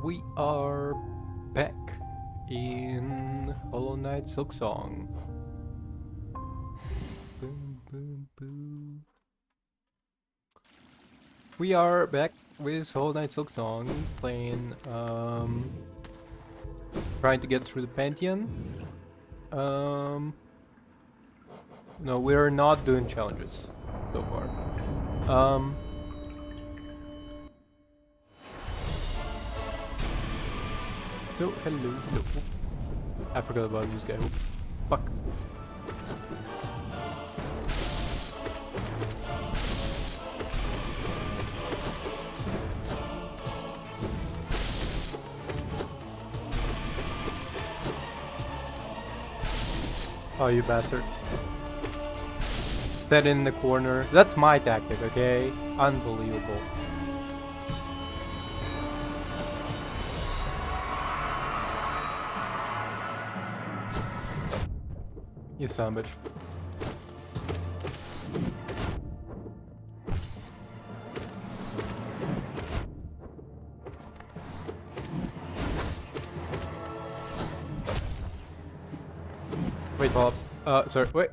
we are back in Hollow Knight Silksong. Boom, boom, boom. We are back with Hollow Knight Silksong, playing, trying to get through the Pantheon. No, we're not doing challenges so far. So, hello. I forgot about this guy. Fuck. Oh, you bastard. Set in the corner. That's my tactic, okay? Unbelievable. You son of a bitch. Wait, Bob. Sorry, wait.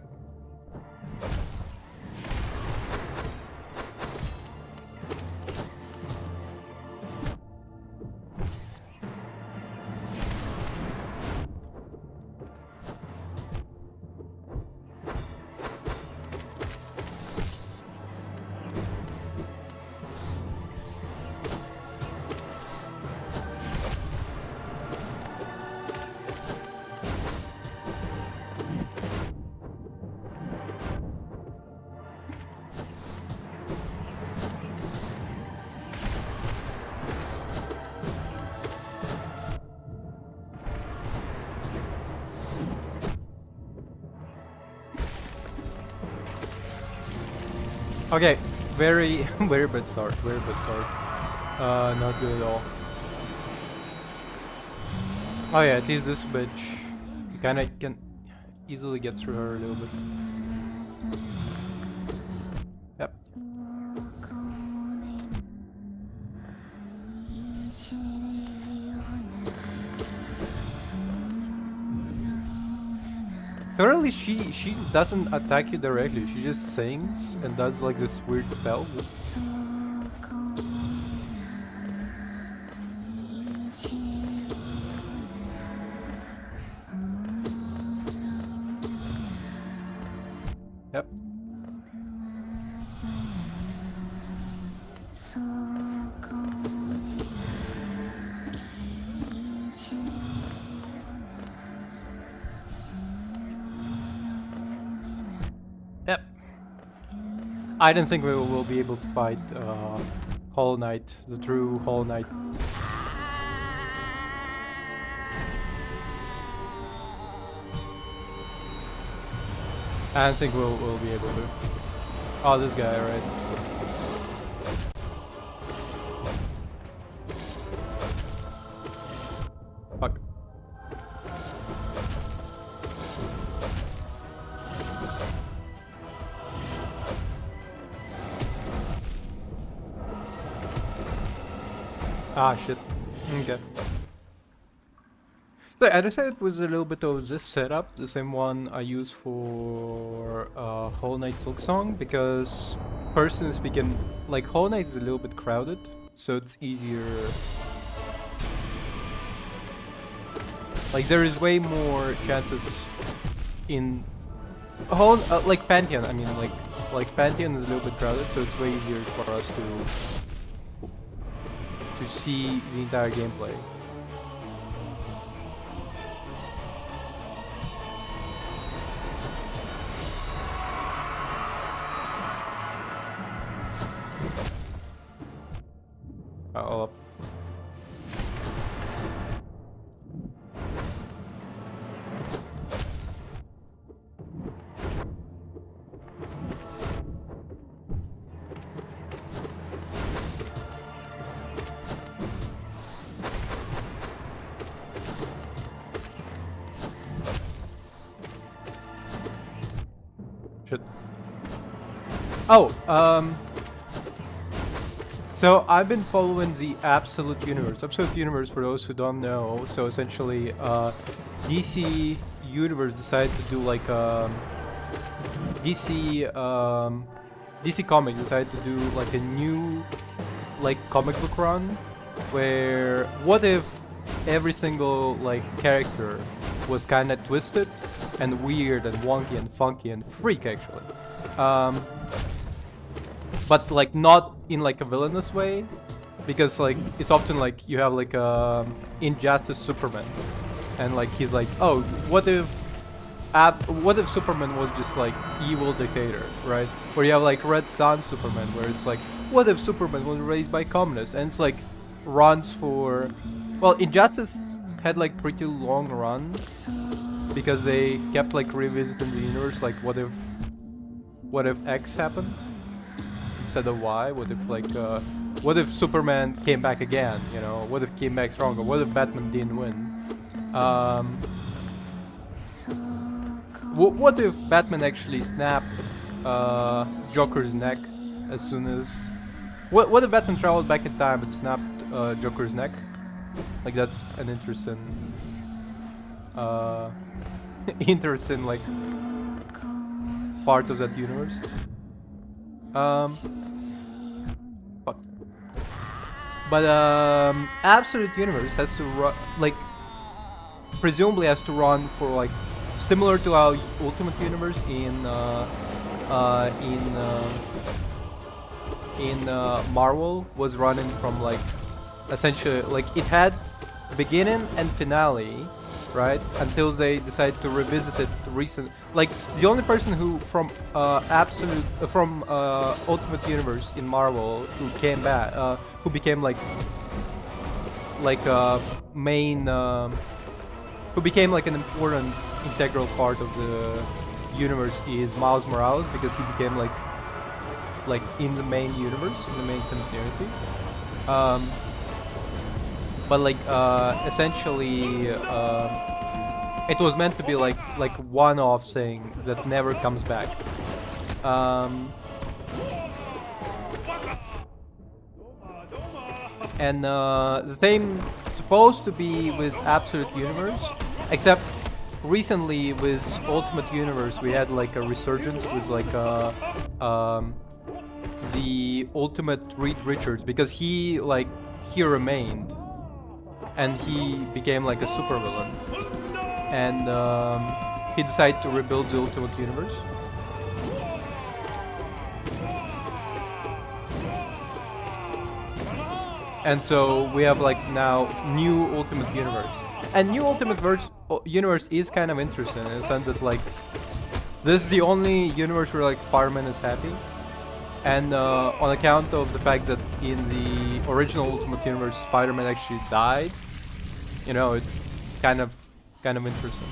Okay, very bad start, not good at all. Oh yeah, at least this bitch, you kinda can easily get through her a little bit. Yep. Apparently she doesn't attack you directly, she just sings and does like this weird spell. Yep. Yep. I don't think we will be able to fight Hollow Knight, the true Hollow Knight. I don't think we'll be able to. Oh, this guy, right? Fuck. Ah, shit. Okay. So I decided it was a little bit of this setup, the same one I use for Hollow Knight Silksong, because personally speaking, like Hollow Knight is a little bit crowded, so it's easier. Like there is way more chances in like Pantheon. I mean, like Pantheon is a little bit crowded, so it's way easier for us to see the entire gameplay. Uh-oh. Shit. Oh, So I've been following the Absolute Universe. Absolute Universe, for those who don't know, so essentially, DC Universe decided to do like DC Comics decided to do like a new like comic book run where what if every single like character was kind of twisted and weird and wonky and funky and freak actually. But like not in like a villainous way, because like it's often like you have like Injustice Superman, and like he's like, oh, what if Superman was just like evil dictator, right? Or you have like Red Sun Superman, where it's like, what if Superman was raised by communists? And it's like runs for, well, Injustice had like pretty long runs because they kept like revisiting the universe, like what if X happened instead of Y? What if Superman came back again? You know, what if came back stronger? What if Batman didn't win? What if Batman actually snapped Joker's neck as soon as? What if Batman traveled back in time and snapped Joker's neck? Like that's an interesting, interesting like part of that universe. Fuck. But Absolute Universe has to run, like, presumably has to run for like similar to how Ultimate Universe in Marvel was running from like essentially like it had beginning and finale, right? Until they decided to revisit it recent. Like the only person who from Ultimate Universe in Marvel who came back, who became like main, who became like an important integral part of the universe is Miles Morales, because he became like in the main universe, in the main continuity. But like essentially it was meant to be like one-off thing that never comes back. And the same supposed to be with Absolute Universe, except recently with Ultimate Universe we had like a resurgence with like the Ultimate Reed Richards, because he remained and he became like a supervillain, and he decided to rebuild the Ultimate Universe. And so we have like now new Ultimate Universe, and new Ultimate Universe is kind of interesting in the sense that like this is the only universe where like Spider-Man is happy, and on account of the fact that in the original Ultimate Universe Spider-Man actually died, you know, it's kind of interesting.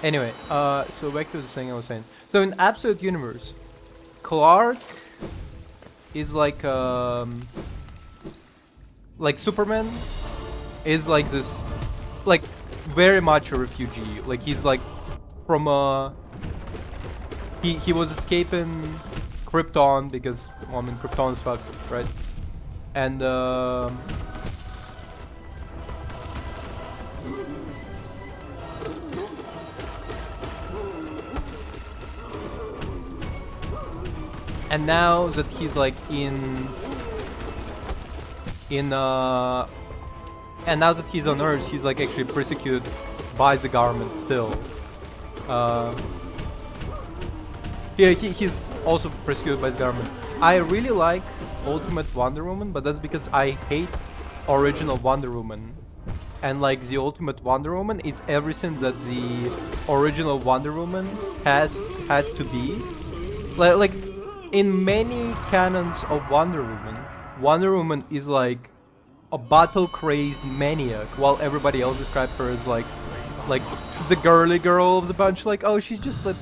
Anyway, so back to the thing I was saying. So in Absolute Universe, Clark is like Superman is like this, like very much a refugee. Like he's like from he was escaping Krypton because, well, I mean, Krypton is fucked, right? And and now that he's like and now that he's on Earth, he's like actually persecuted by the government still. Yeah, he's also persecuted by the government. I really like Ultimate Wonder Woman, but that's because I hate original Wonder Woman. And like the Ultimate Wonder Woman is everything that the original Wonder Woman had to be. Like in many canons of Wonder Woman is like a battle-crazed maniac, while everybody else described her as like the girly girl of the bunch. Like, oh, she's just a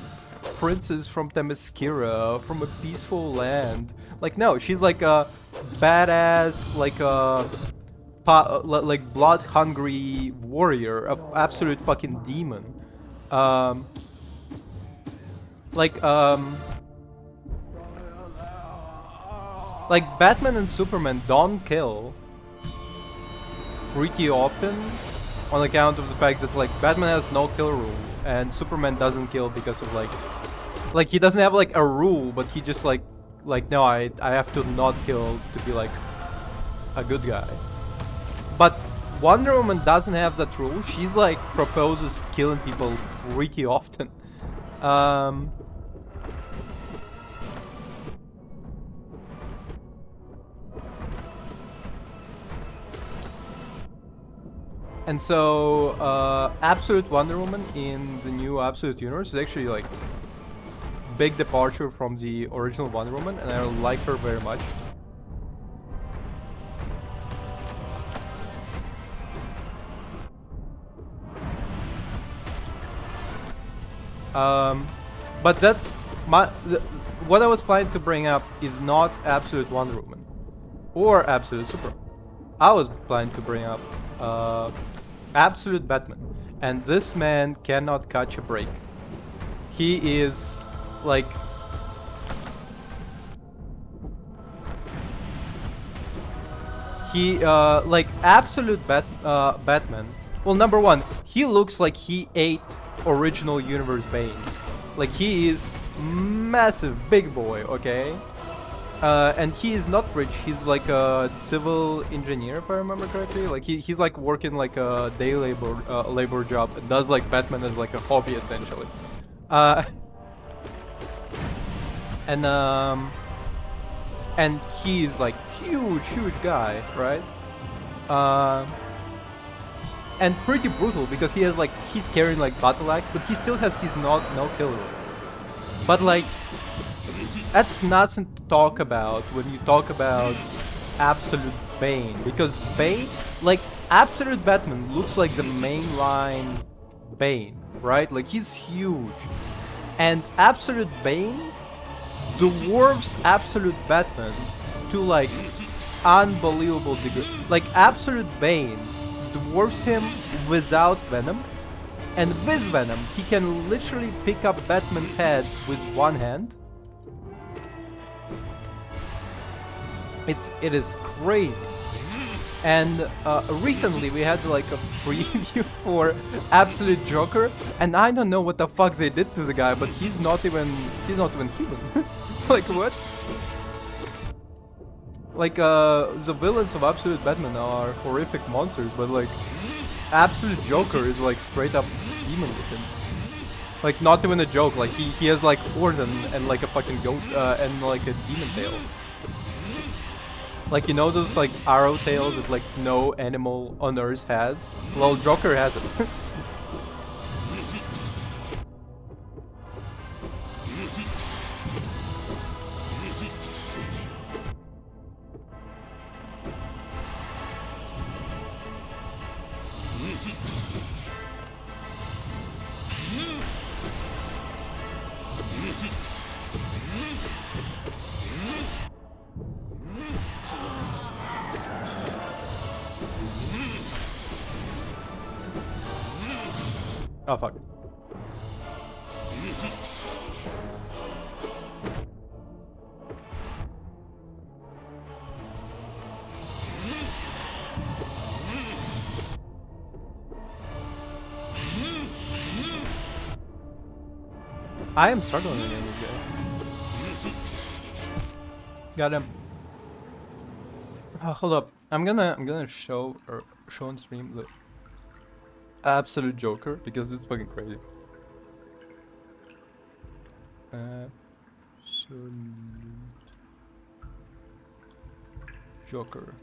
princess from Themyscira, from a peaceful land. Like, no, she's like a badass, like a like blood-hungry warrior, of absolute fucking demon. Like, Batman and Superman don't kill pretty often on account of the fact that, like, Batman has no kill rule and Superman doesn't kill because of, like he doesn't have, like, a rule, but he just, like, no, I have to not kill to be, like, a good guy. But Wonder Woman doesn't have that rule. She's, like, proposes killing people pretty often. And so, Absolute Wonder Woman in the new Absolute Universe is actually, like, big departure from the original Wonder Woman, and I like her very much. But that's what I was planning to bring up is not Absolute Wonder Woman or Absolute Superman. I was planning to bring up Absolute Batman, and this man cannot catch a break. He is like like Absolute Batman. Well, number one, he looks like he ate original universe Bane. Like, he is massive, big boy, okay? And he is not rich. He's like a civil engineer, if I remember correctly. Like, he's like working like a day labor job and does like Batman as like a hobby essentially. And he's like huge guy, right? And pretty brutal because he has like he's carrying like battle axe, but he still has his no kill rule. But like, that's nothing to talk about when you talk about Absolute Bane, because Bane, like, Absolute Batman looks like the mainline Bane, right? Like, he's huge, and Absolute Bane dwarfs Absolute Batman to like unbelievable degree. Like, Absolute Bane dwarfs him without Venom, and with Venom he can literally pick up Batman's head with one hand. It is crazy. And recently we had like a preview for Absolute Joker, and I don't know what the fuck they did to the guy, but he's not even human. Like, what? Like, the villains of Absolute Batman are horrific monsters, but like, Absolute Joker is like straight up demon looking. Like, not even a joke. Like, he has like horns and like a fucking goat and like a demon tail. Like, you know those like arrow tails that like no animal on Earth has? Well, Joker has it. Oh fuck. I am struggling against these guys. Got him. Hold up. I'm gonna show on stream the Absolute Joker because it's fucking crazy. Absolute Joker.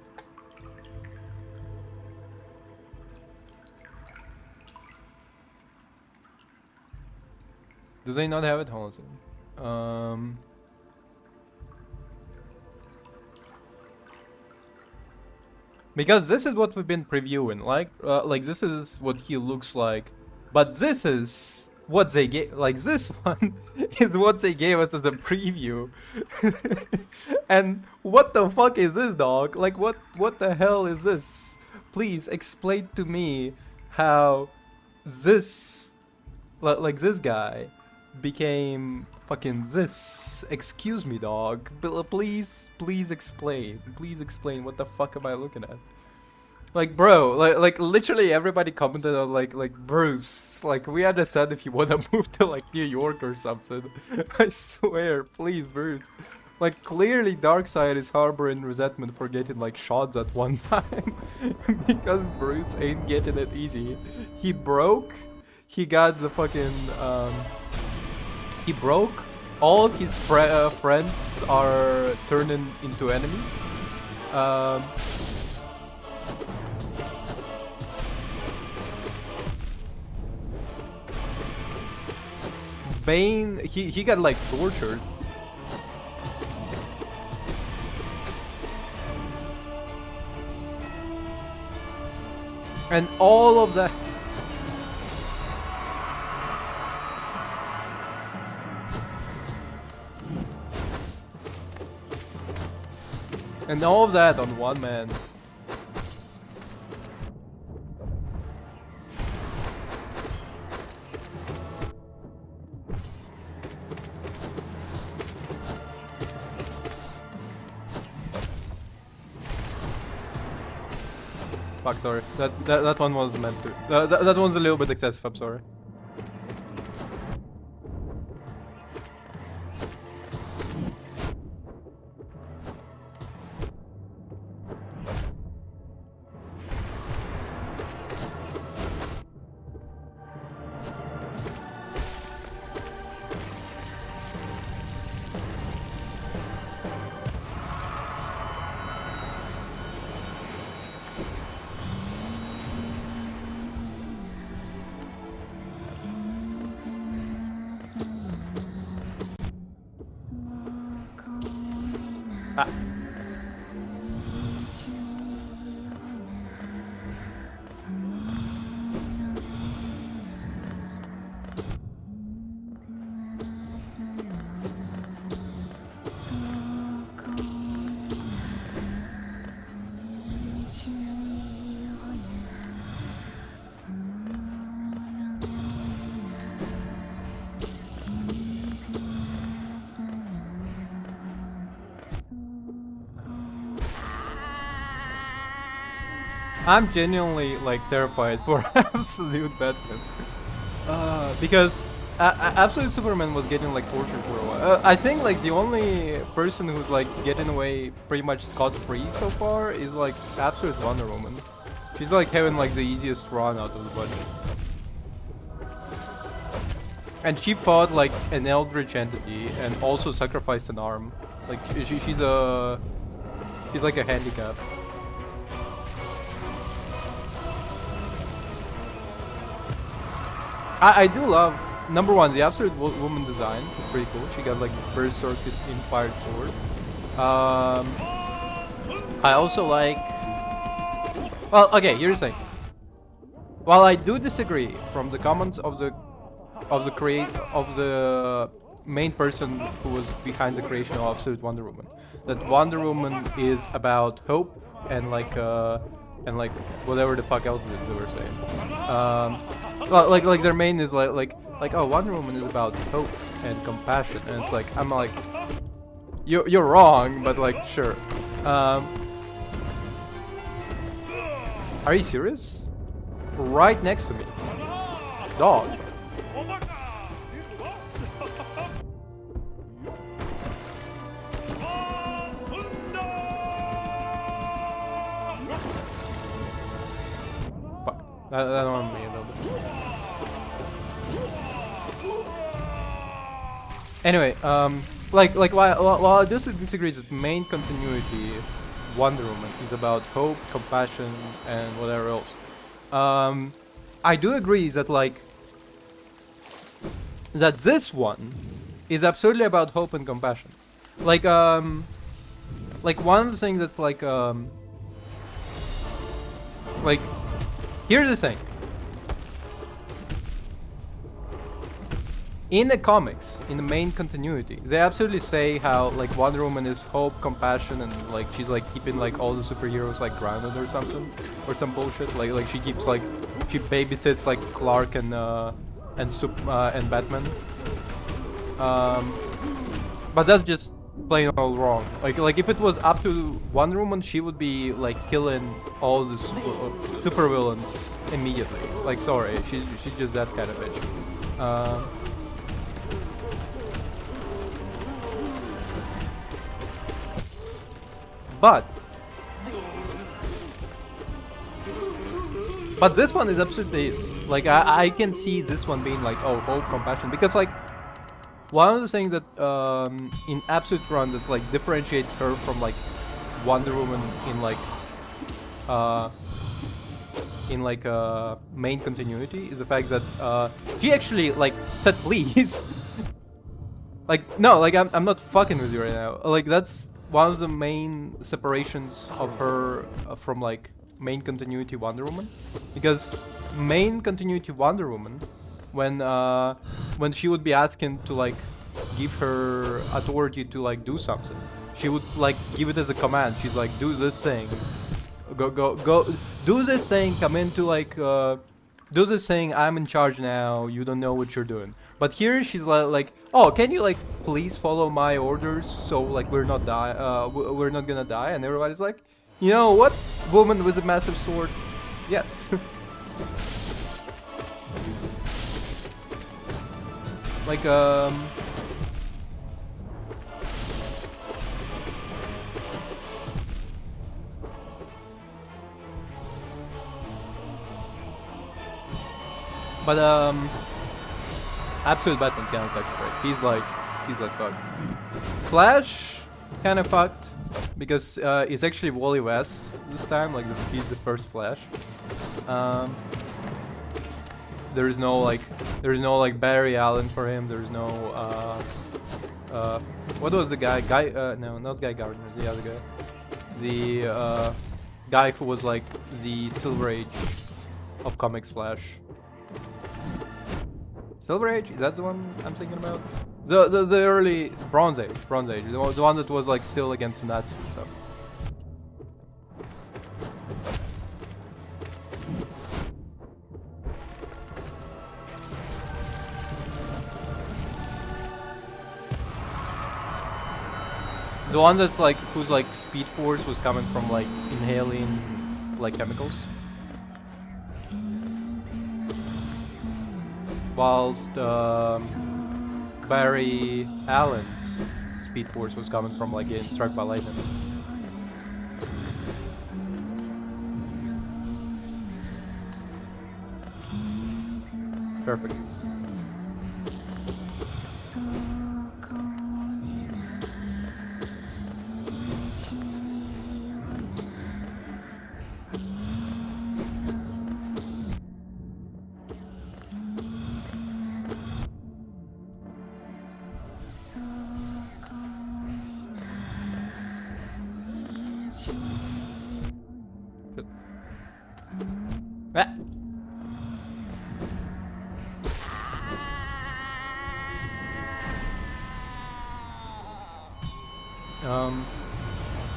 Do they not have it? Hold on. Because this is what we've been previewing, like this is what he looks like, but this is what they gave. Like, this one is what they gave us as a preview. And what the fuck is this, dog? Like, what the hell is this? Please explain to me how this, like, this guy became fucking this. Excuse me, dog. Please explain. Please explain. What the fuck am I looking at? Like, bro, like literally everybody commented on like Bruce. Like, we understand if you wanna move to like New York or something. I swear, please, Bruce. Like, clearly Darkseid is harboring resentment for getting like shots at one time because Bruce ain't getting it easy. He broke. He got the fucking he broke. All his friends are turning into enemies. Bane, he got like tortured. And all of that. And all of that on one man. Fuck, sorry. That one was meant to. That one's a little bit excessive, I'm sorry. Ah. I'm genuinely like terrified for Absolute Batman, because Absolute Superman was getting like tortured for a while. I think like the only person who's like getting away pretty much scot-free so far is like Absolute Wonder Woman. She's like having like the easiest run out of the bunch. And she fought like an eldritch entity and also sacrificed an arm. Like she's like a handicap. I do love, number one, the Absolute Woman design is pretty cool. She got like Berserk inspired sword. I also like, well, okay, here's the thing. While I do disagree from the comments of the main person who was behind the creation of Absolute Wonder Woman, that Wonder Woman is about hope and like whatever the fuck else they were saying. Like their main is like oh, Wonder Woman is about hope and compassion, and it's like I'm like you're wrong, but like sure. Are you serious? Right next to me, dog. That on me a little bit. Anyway, like while I do disagree that main continuity Wonder Woman is about hope, compassion, and whatever else. I do agree that like that this one is absolutely about hope and compassion. Like one of the things that like here's the thing. In the comics, in the main continuity, they absolutely say how like Wonder Woman is hope, compassion, and like she's like keeping like all the superheroes like grounded or something, or some bullshit. Like she keeps like she babysits like Clark and Batman. But that's just plain all wrong. Like if it was up to Wonder Woman, she would be like killing all the super villains immediately. Like sorry, she's just that kind of bitch. But this one is absolutely like I can see this one being like, oh, hope, compassion, because like one of the things that in Absolute Run that like differentiates her from like Wonder Woman in like main continuity is the fact that she actually like said please. Like no, like I'm not fucking with you right now. Like that's one of the main separations of her from like main continuity Wonder Woman, because main continuity Wonder Woman, when she would be asking to like give her authority to like do something, she would like give it as a command. She's like, do this thing, go do this thing, come into like do this thing, I'm in charge now, you don't know what you're doing. But here she's like, oh, can you like please follow my orders so like we're not gonna die? And everybody's like, you know what, woman with a massive sword, yes. Like but Absolute Batman can't catch a break. He's like fucked. Flash kind of fucked because it's actually Wally West this time. Like he's the first Flash. There is no like Barry Allen for him. There is no what was the guy? No, not Guy Gardner. The other guy. The guy who was like the Silver Age of comics Flash. Silver Age? Is that the one I'm thinking about? The early Bronze Age. The one that was like still against the Nazis and stuff. The one that's like whose like speed force was coming from like inhaling like chemicals. Whilst Barry Allen's speed force was coming from like getting struck by lightning. Perfect.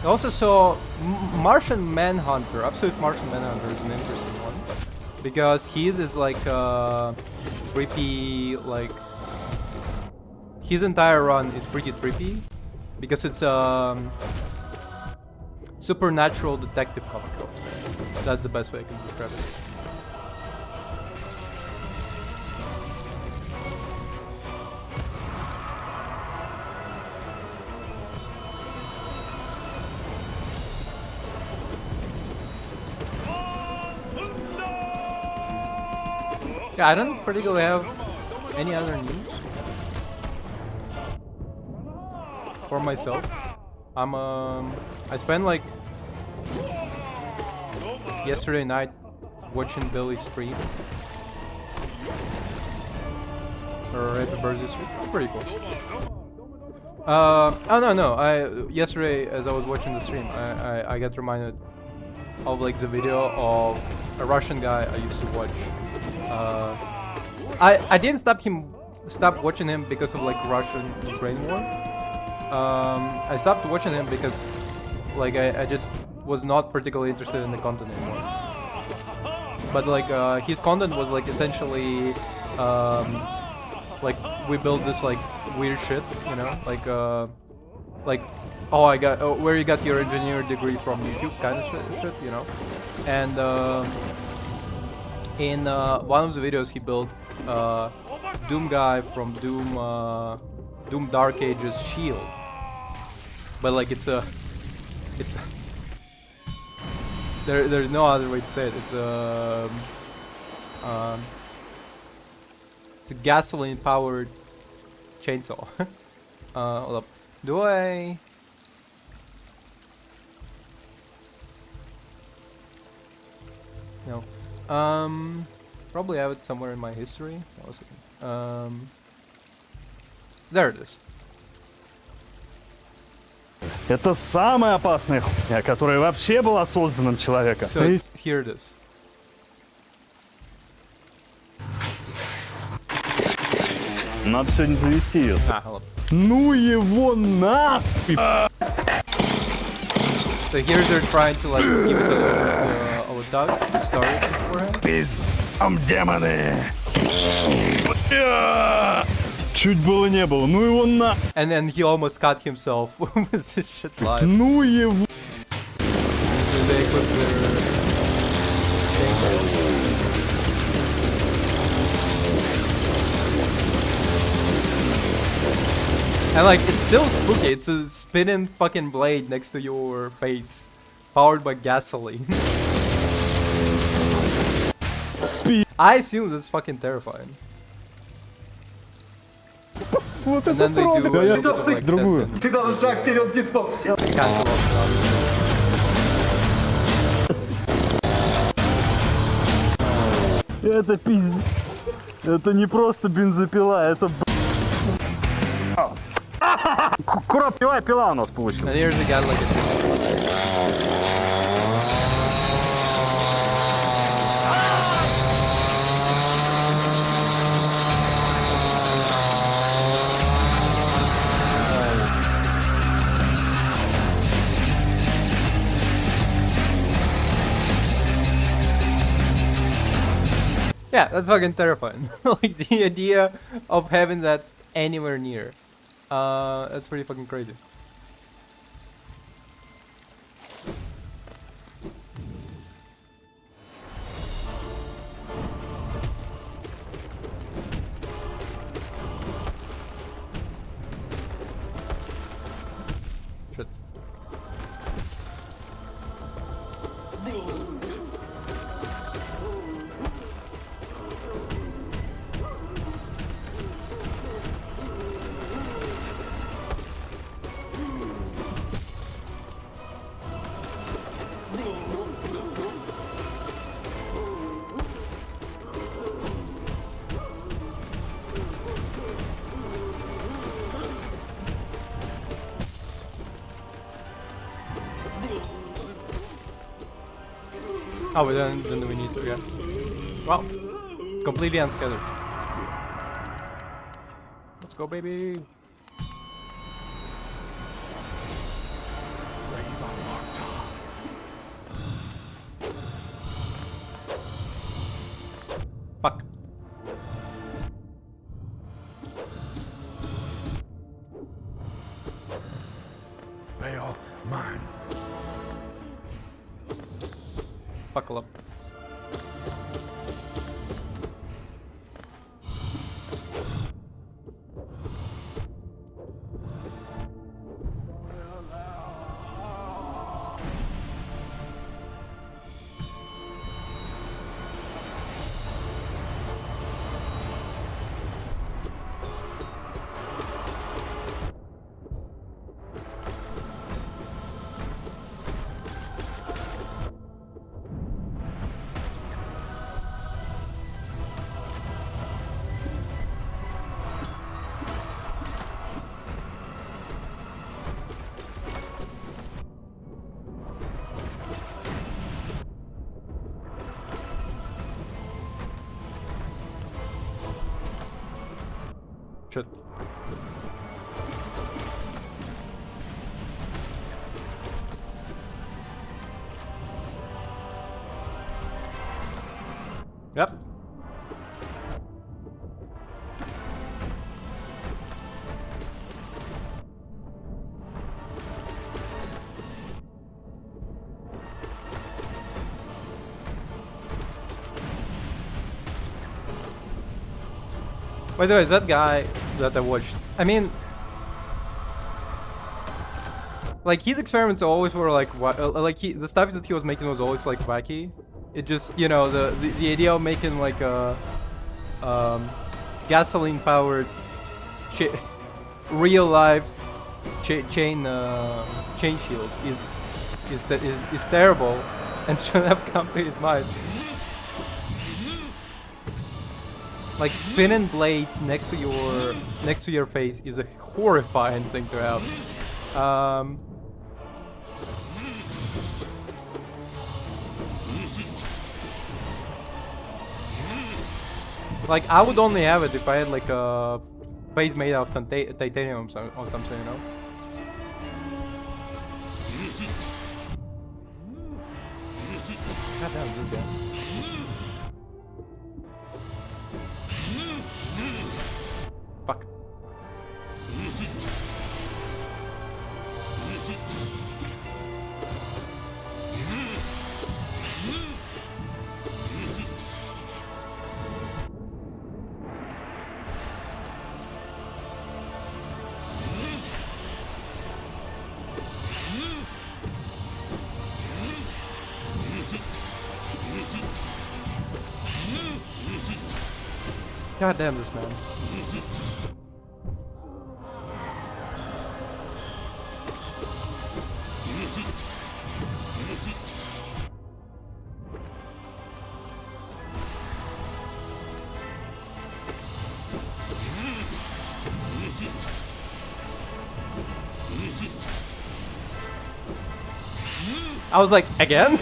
I also saw Martian Manhunter. Absolute Martian Manhunter is an interesting one because his is like creepy, like his entire run is pretty trippy because it's supernatural detective comic. That's the best way I can describe it. Yeah, I don't particularly have any other news for myself. I spent like yesterday night watching Billy's stream. Or Happy Birthday stream. Pretty cool. Oh no. Yesterday as I was watching the stream, I got reminded of like the video of a Russian guy I used to watch. I didn't stop watching him because of like Russian-Ukraine war. I stopped watching him because like I just was not particularly interested in the content anymore. But like his content was like essentially Like we build this like weird shit, you know, like oh I got where you got your engineer degree from YouTube kind of shit, you know, and in one of the videos he built Doom guy from Doom Dark Ages shield, but like it's a there's no other way to say it. It's a gasoline powered chainsaw. Hold up. Do I? No. Probably have it somewhere in my history. That was, there it is. Это самая опасная хуйня, которая вообще была создана человеком. So here it is. Надо сегодня завести ее. Hold up. Ну его нахуй! So here they're trying to like keep it a little dog started beforehand. Пиздам, демоны! Чуть было не было. Ну его на... And then he almost cut himself with this shit live. Ну его... So they equip their and like, it's still spooky. It's a spinning fucking blade next to your face, powered by gasoline. I assume that's fucking terrifying. Вот And then they do a little bit of, like, другую. testing. Ты даже шаг вперед не смог сделать. Cancel off, Это пиздец. Это не просто бензопила, это... Куропила пила у нас получилась. and here's a guy like a yeah, that's fucking terrifying. Like the idea of having that anywhere near. That's pretty fucking crazy. Shit. Oh, but then we need to, yeah. Wow. Completely unscattered. Let's go, baby. Fuck. Bail mine. Buckle up. Shit. Yep. By the way, that guy that I watched, I mean, like his experiments always were like, like the stuff that he was making was always like wacky. It just, you know, the idea of making like a gasoline powered real life chain shield is terrible and shouldn't have come to his mind. Like spinning blades next to your face is a horrifying thing to have. Like I would only have it if I had like a base made out of titanium or something, you know. God damn this guy. Fuck. God damn this man. I was like, again?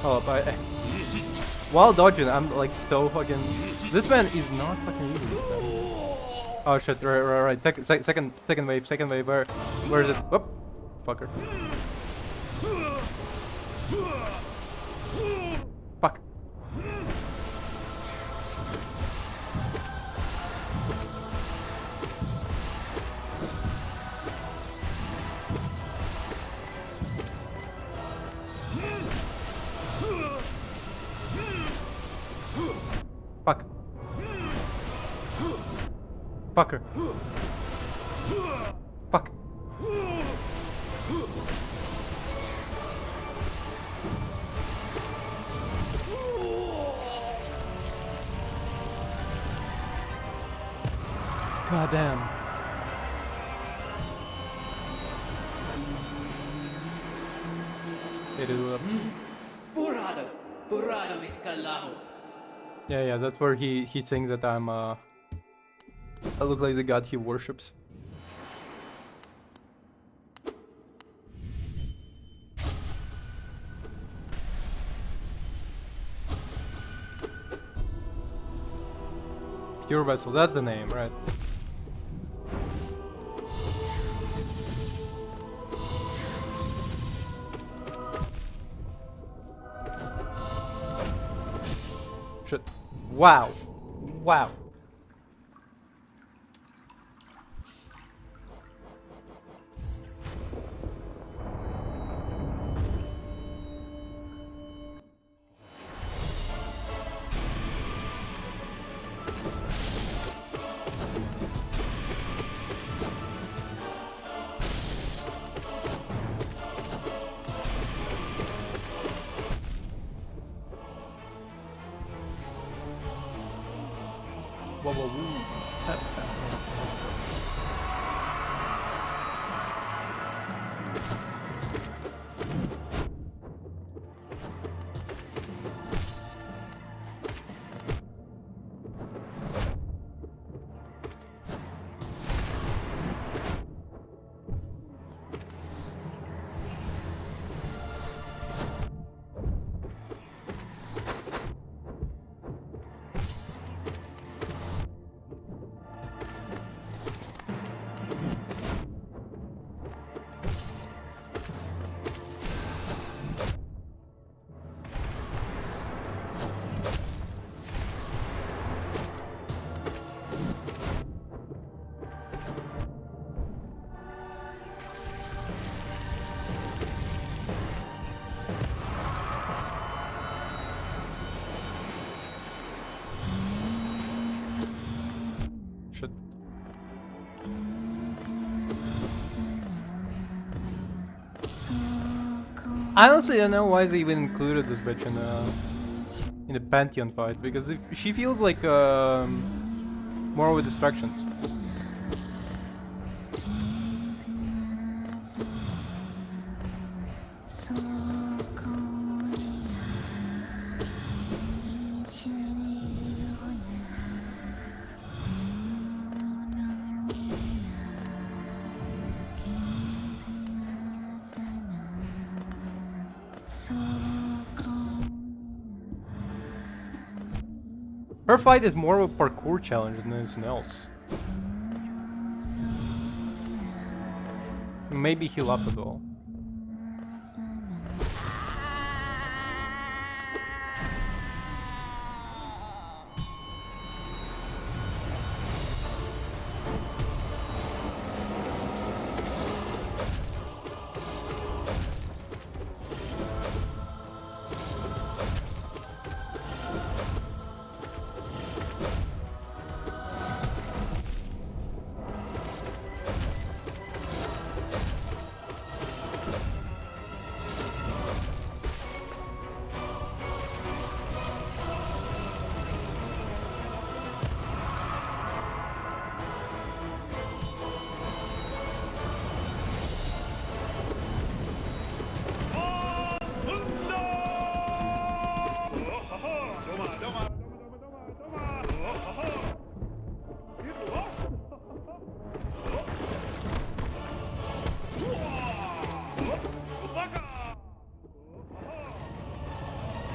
Oh, but while dodging, I'm like so fucking. This man is not fucking easy. This time. Oh shit! Right. Second wave. Where is it? Whoop, fucker. Fuck. Fuck. Fucker. Fuck. God damn. It is what. Burrado Miscalao. Yeah, that's where he thinks that I look like the god he worships. Pure Vessel, that's the name, right? Shit. Wow. Wow. Whoa. shit. I honestly don't know why they even included this bitch in the Pantheon fight, because she feels like more with distractions. Her fight is more of a parkour challenge than anything else. Maybe heal up as well.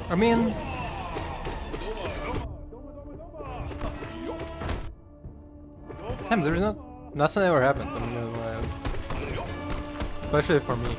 I mean, damn, there's nothing ever happens. I mean, especially for me.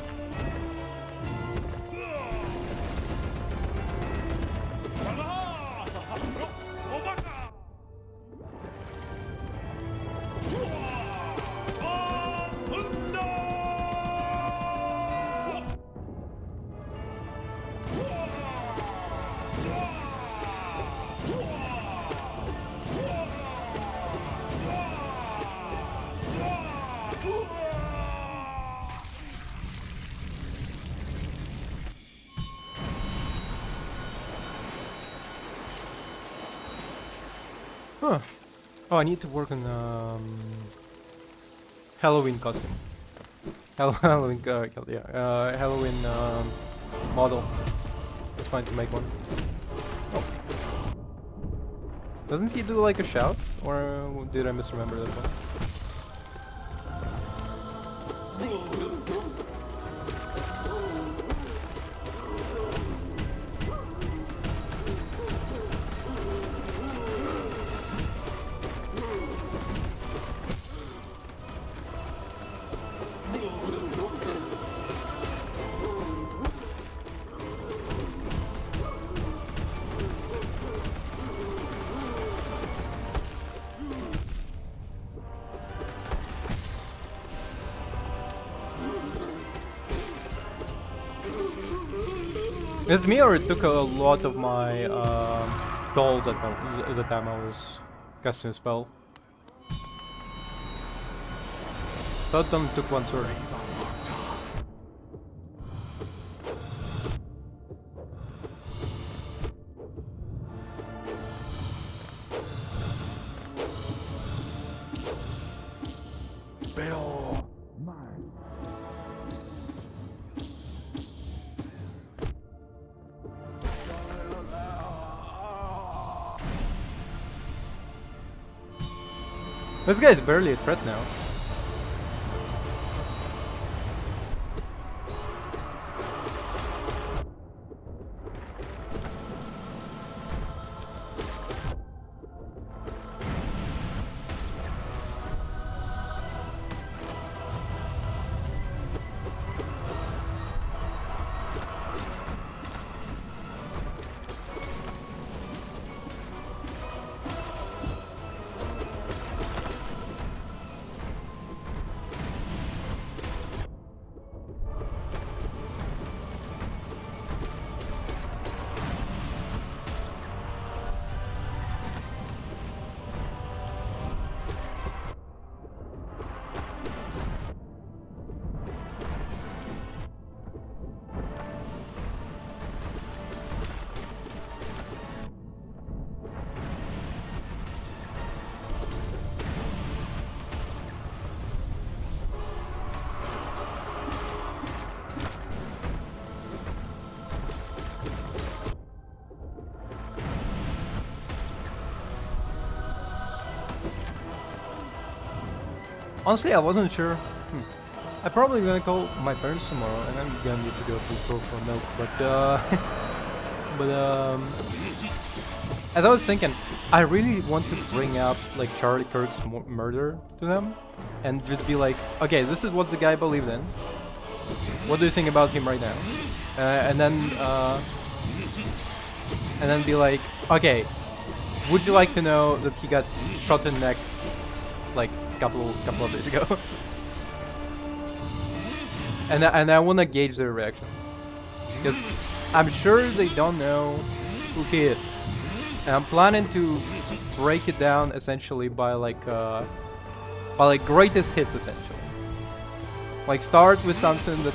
Huh. Oh, I need to work on Halloween costume. Halloween, Halloween model. It's fine to make one. Oh. Doesn't he do like a shout? Or did I misremember that one? It's me, or it took a lot of my gold at the time I was casting a spell. Thought them took one sword. Bail mine. This guy is barely a threat now. Honestly, I wasn't sure. I'm probably gonna call my parents tomorrow, and I'm gonna need to go to the store for milk. But as I was thinking, I really want to bring up like Charlie Kirk's murder to them, and just be like, okay, this is what the guy believed in. What do you think about him right now? And then be like, okay, would you like to know that he got shot in the neck like a couple of days ago? and I want to gauge their reaction, because I'm sure they don't know who he is, and I'm planning to break it down essentially by like greatest hits essentially. Like start with something that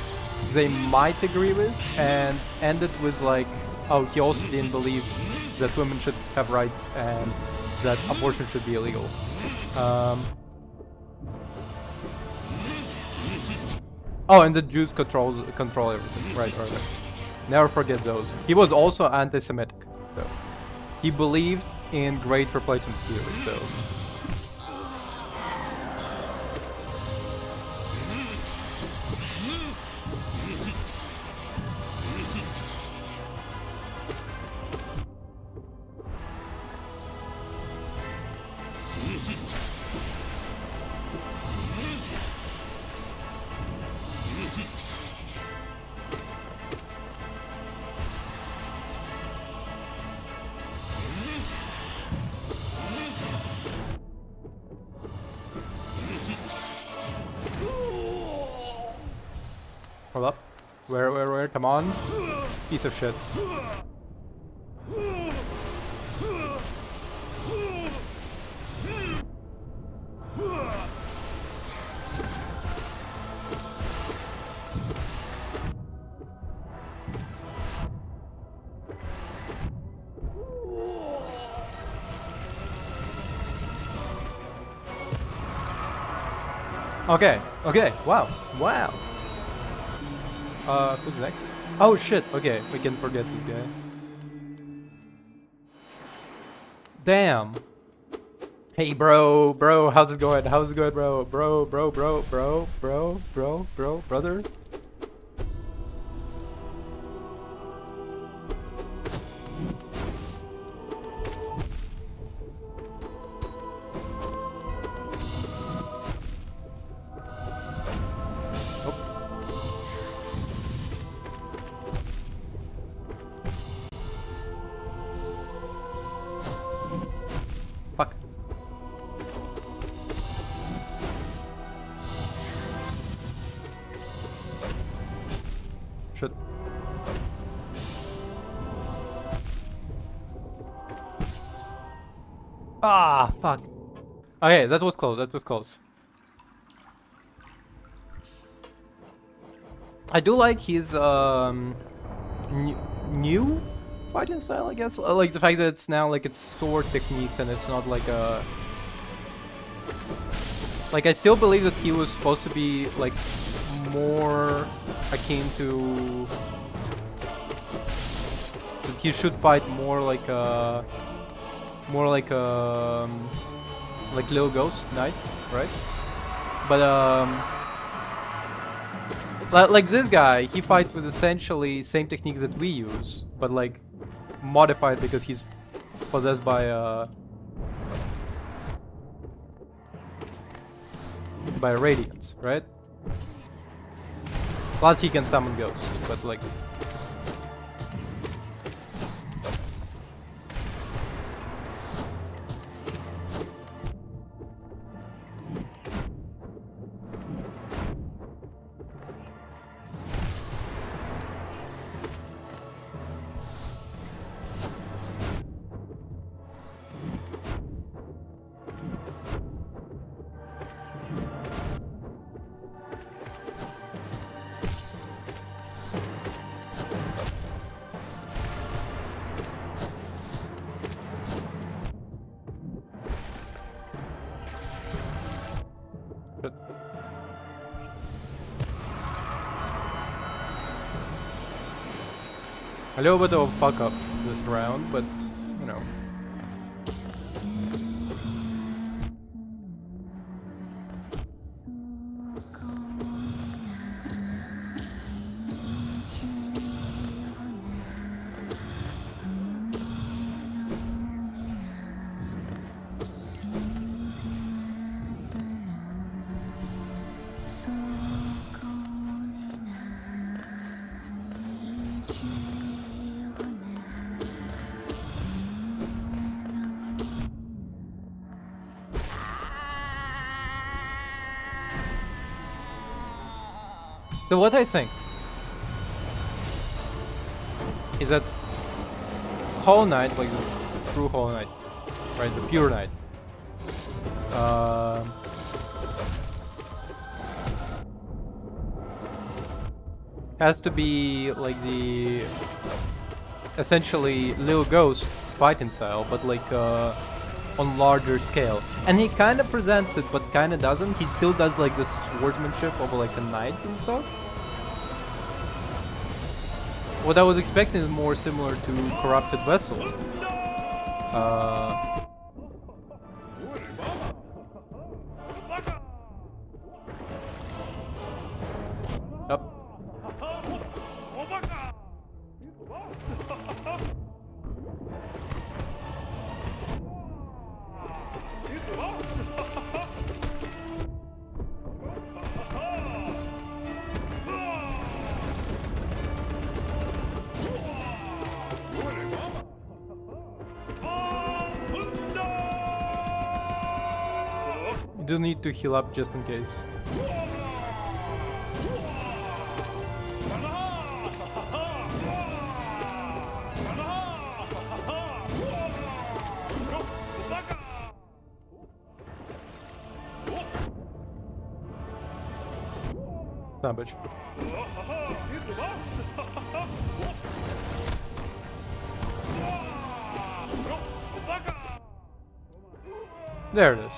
they might agree with, and end it with like, oh, he also didn't believe that women should have rights and that abortion should be illegal. Oh, and the Jews control everything. Right. Never forget those. He was also anti-Semitic, so he believed in great replacement theory. So. Hold up. Where? Come on. Piece of shit. Okay. Wow. Who's next? Oh shit, okay, we can forget this guy. Damn. Hey bro, how's it going? Bro, brother? Fuck. Shit. Ah, fuck. Okay, that was close. I do like his new fighting style, I guess. Like the fact that it's now like it's sword techniques and it's not like a... Like I still believe that he was supposed to be like more akin to... That he should fight more like a... like Little Ghost Knight, right? But like this guy, he fights with essentially same techniques that we use, but like modified because he's possessed by radiance, right? Plus he can summon ghosts, but like... A little bit of a fuck up this round, but you know. So what I think is that Hollow Knight, like the true Hollow Knight, right, the pure Knight, has to be like the essentially Lil Ghost fighting style, but like on larger scale. And he kind of presents it, but kind of doesn't. He still does like the swordsmanship of like a knight and stuff. What I was expecting is more similar to Corrupted Vessel. Up. You do need to heal up just in case. Son of a bitch. There it is.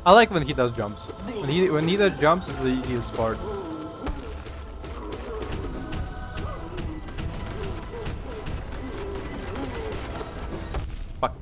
I like when he does jumps. When he does jumps is the easiest part. Fuck.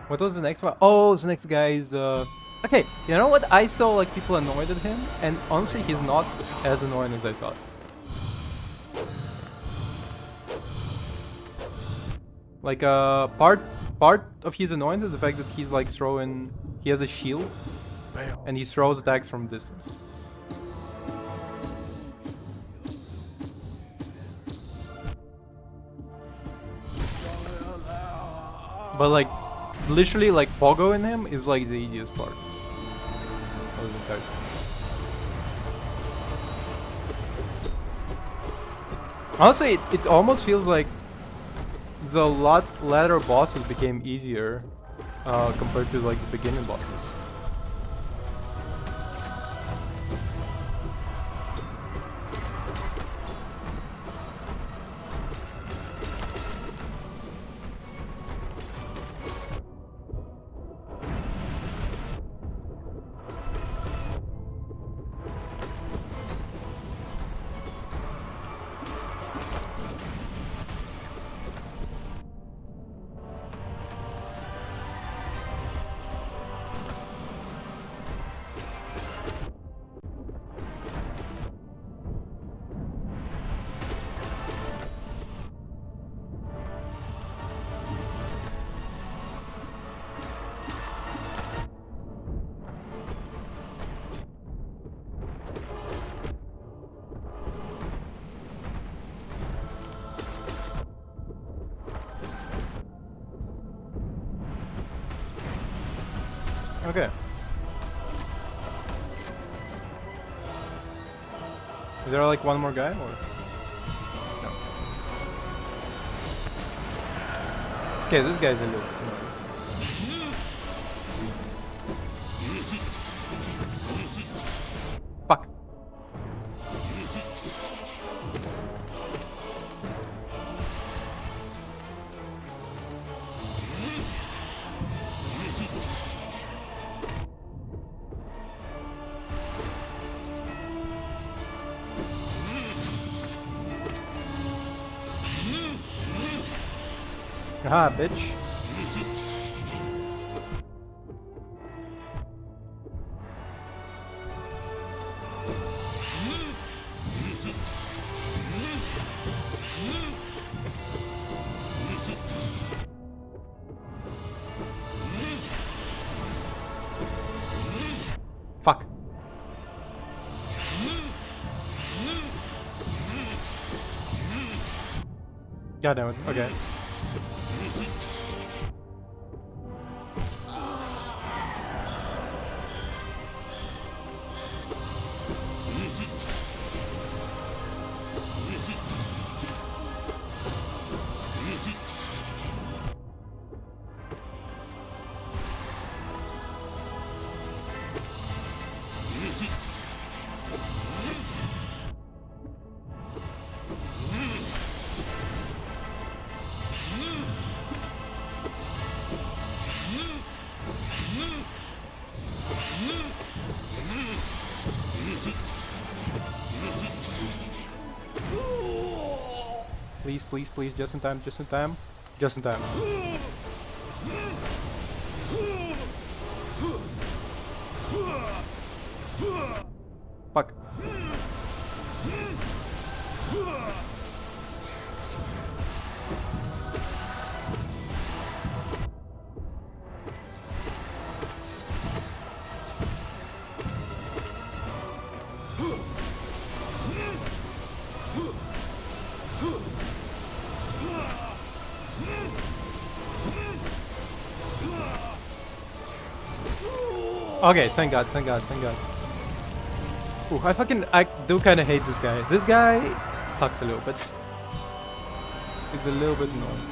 What was the next one? Oh, the next guy is okay, you know what? I saw like people annoyed at him, and honestly he's not as annoying as I thought. Like part of his annoyance is the fact that he's like he has a shield and he throws attacks from distance. But like literally like Pogo in him is like the easiest part of the entire thing. Honestly, it almost feels like the latter bosses became easier compared to like the beginning bosses. Okay. Is there like one more guy or? No. Okay, this guy's a little annoying. Fuck. Aha, bitch. Fuck. God damn it. Okay. Please, please, please, just in time, just in time. Just in time. Fuck. Okay, thank God, thank God, thank God. Ooh, I do kind of hate this guy. This guy sucks a little bit. He's a little bit annoying.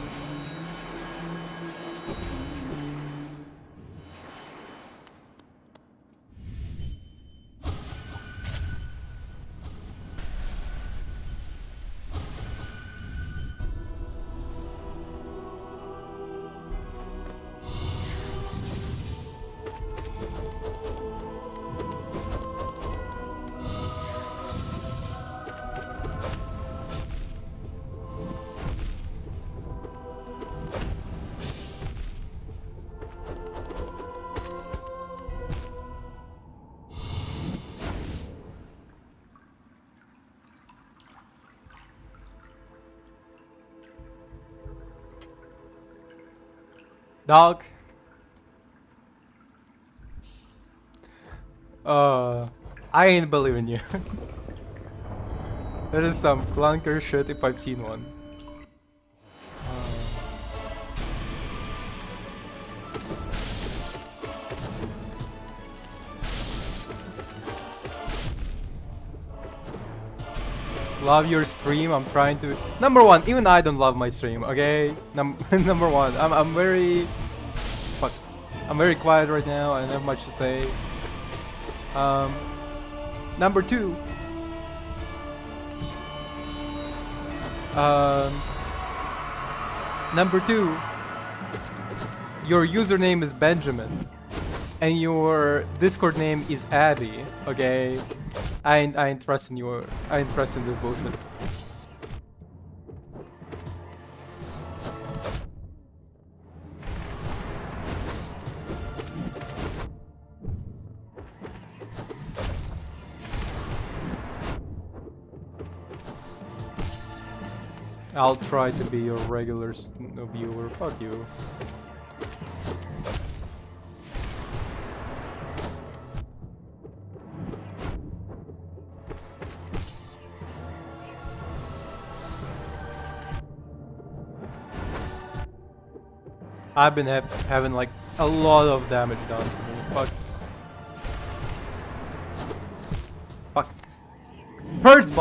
Dog. I ain't believing you. That is some clunker shit if I've seen one. Love your stream. I'm trying to. Number one, even I don't love my stream. Okay, number one. I'm very. Fuck. I'm very quiet right now. I don't have much to say. Number two. Number two. Your username is Benjamin, and your Discord name is Abby. Okay. I ain't trusting you. I ain't trusting this bullshit. I'll try to be your regular viewer. Fuck you. I've been having like a lot of damage done to me. Fuck. Fuck. First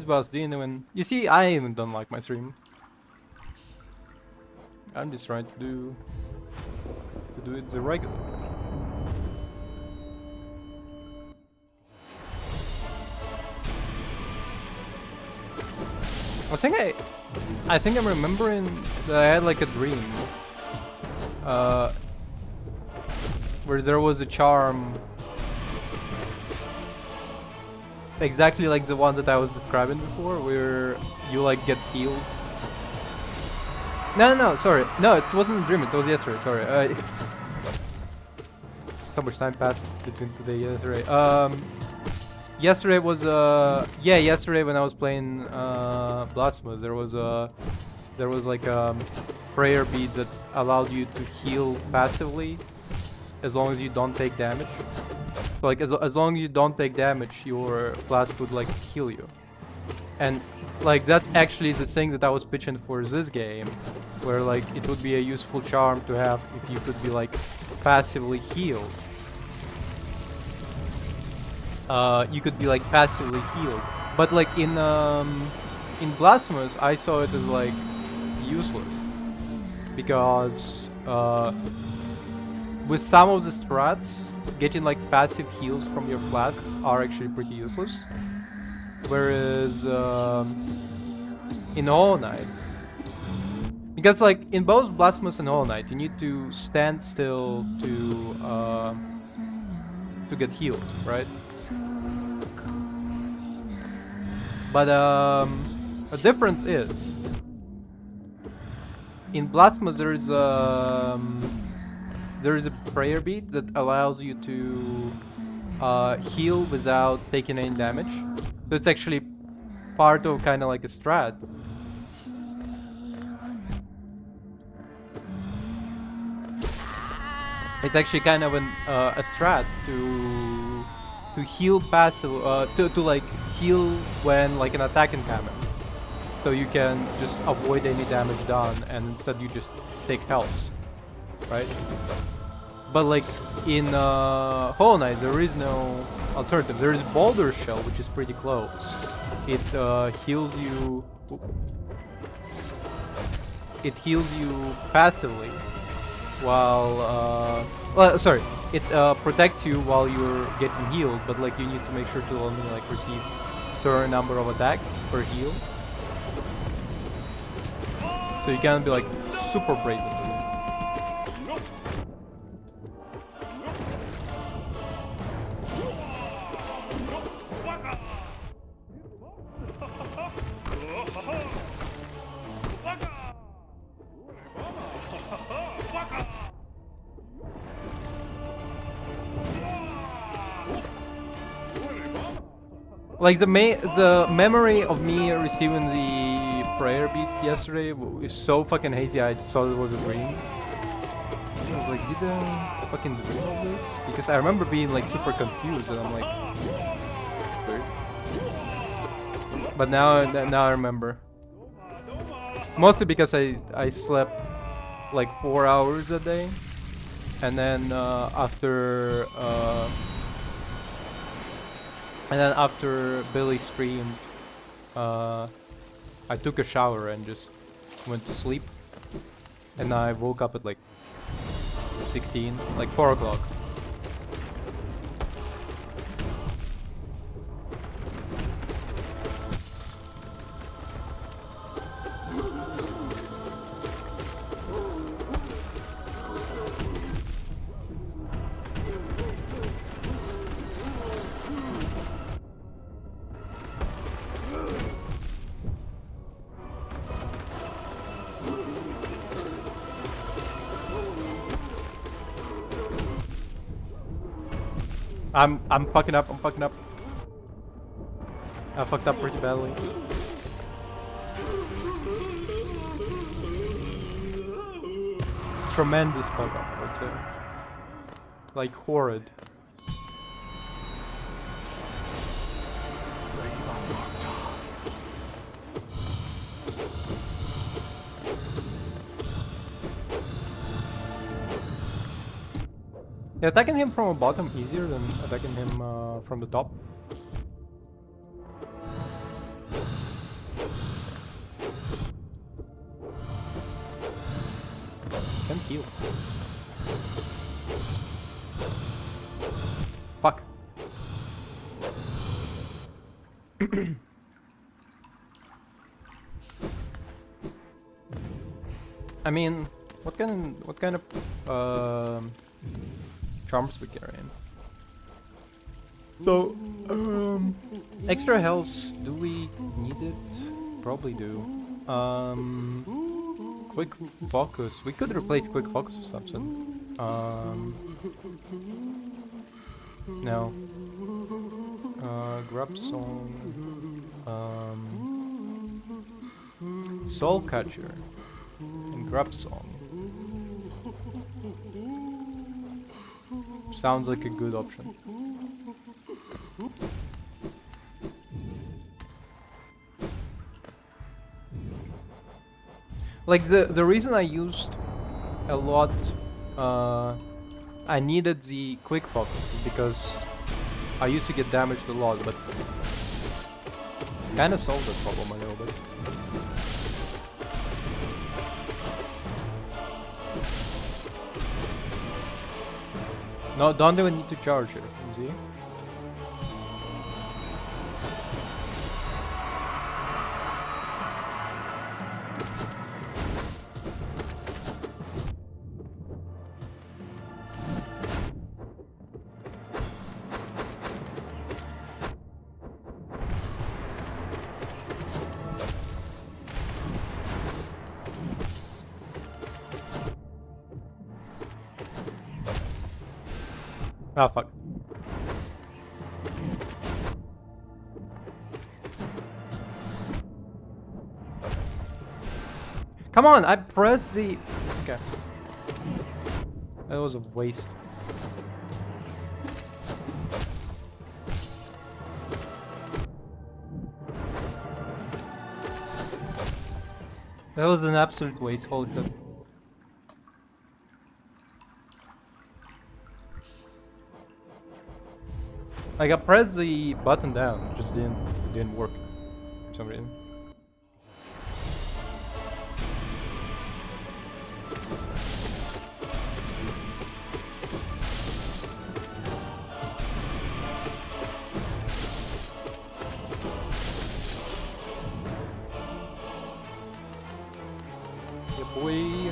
boss, didn't even. You see, I even don't like my stream. I'm just trying to do it the regular. I think I'm remembering that I had like a dream. Where there was a charm exactly like the ones that I was describing before, where you like get healed. No, sorry. No, it wasn't a dream. It was yesterday. Sorry. So much time passed between today and yesterday. Yesterday was yeah. Yesterday when I was playing Blasphemous, there was like a prayer bead that allowed you to heal passively, as long as you don't take damage. So like as long as you don't take damage, your flask would like heal you. And like that's actually the thing that I was pitching for this game, where like it would be a useful charm to have if you could be like passively healed. You could be like passively healed, but like in Blasphemous, I saw it as like useless because with some of the strats, getting like passive heals from your flasks are actually pretty useless. Whereas in Hollow Knight, because like in both Blasphemous and Hollow Knight, you need to stand still to get healed, right? But the difference is in Blasphemous there is a prayer bead that allows you to heal without taking any damage. So it's actually part of kind of like a strat. It's actually kind of a strat to heal passive, to like heal when like an attack incoming. So you can just avoid any damage done, and instead you just take health, right? But like in Hollow Knight, there is no alternative. There is Boulder Shell, which is pretty close. It heals you. It heals you passively, while well, sorry, it protects you while you're getting healed. But like you need to make sure to only like receive certain number of attacks per heal. So you can't be like super brazen. Like the memory of me receiving the prayer bead yesterday is so fucking hazy. I just thought it was a dream. I was like, did I fucking dream of this? Because I remember being like super confused, and I'm like, it's weird. But now I remember. Mostly because I slept like 4 hours a day, and then after Billy streamed, I took a shower and just went to sleep. And I woke up at like 16, like 4 o'clock. I'm fucking up. I fucked up pretty badly. Tremendous fuck up, I would say. Like horrid. Yeah, attacking him from the bottom easier than attacking him from the top. Can heal. Fuck. I mean, what kind of charms we carry in? So, extra health, do we need it? Probably do. Quick focus. We could replace quick focus with something. No. Grub song. Soul catcher and grub song. Sounds like a good option. Like the reason I used a lot, I needed the quick focus because I used to get damaged a lot, but kinda solved that problem a little bit. No, don't even need to charge it, you see? Ah, fuck. Come on, I pressed the... Okay. That was a waste. That was an absolute waste, holy shit. Like I pressed the button down, it just didn't work for some reason. Yeah, boy.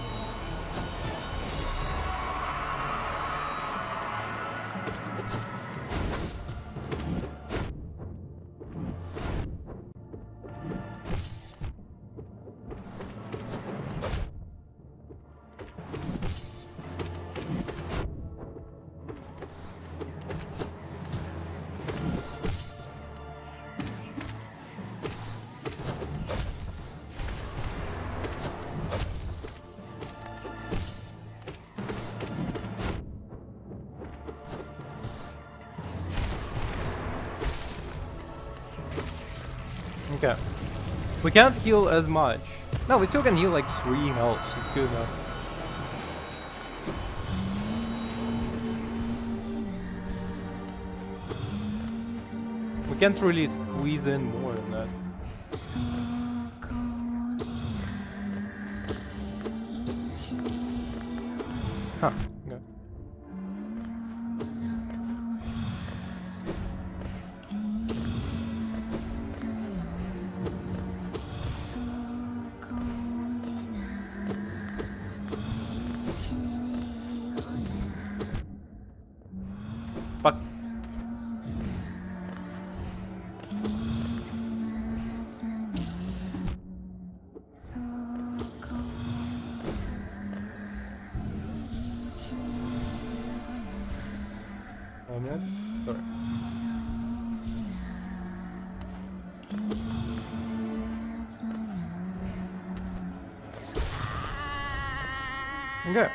Okay. We can't heal as much. No, we still can heal like 3 health, so it's good enough. We can't really squeeze in more than that. Huh, okay. Fuck. Sorry. Okay.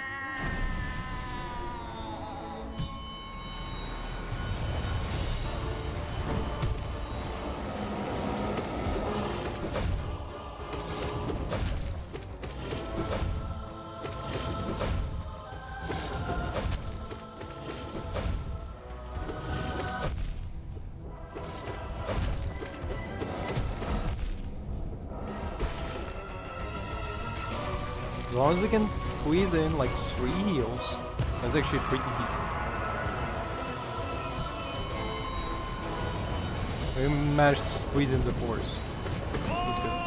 As long as we can squeeze in like 3 heals, that's actually pretty decent. We managed to squeeze in the force. That's good.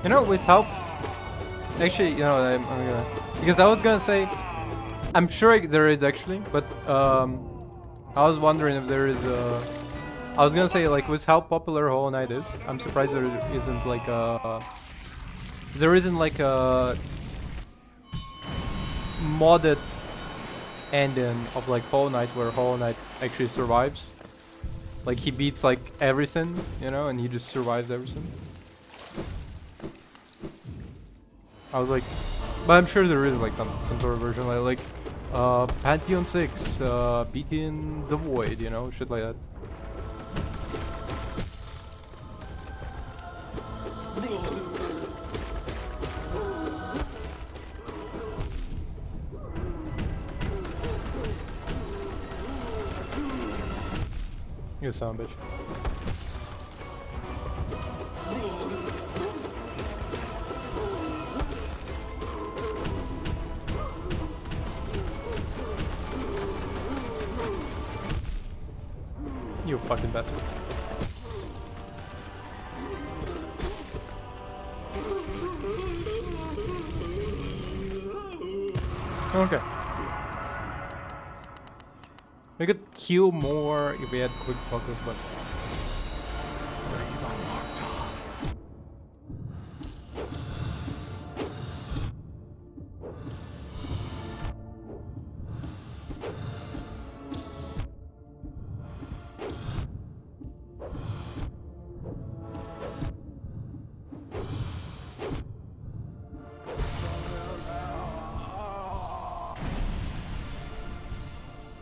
You know, with help. Actually, you know, I'm gonna, because I was gonna say, I'm sure there is actually, but I was wondering if there is a. I was gonna say, like, with how popular Hollow Knight is, I'm surprised there isn't like a. There isn't like a modded ending of like Hollow Knight where Hollow Knight actually survives. Like he beats like everything, you know, and he just survives everything. I was like, but I'm sure there is like some sort of version like Pantheon 6, beating the Void, you know, shit like that. You son of a bitch. You fucking bastard. Okay. We could heal more if we had quick focus, but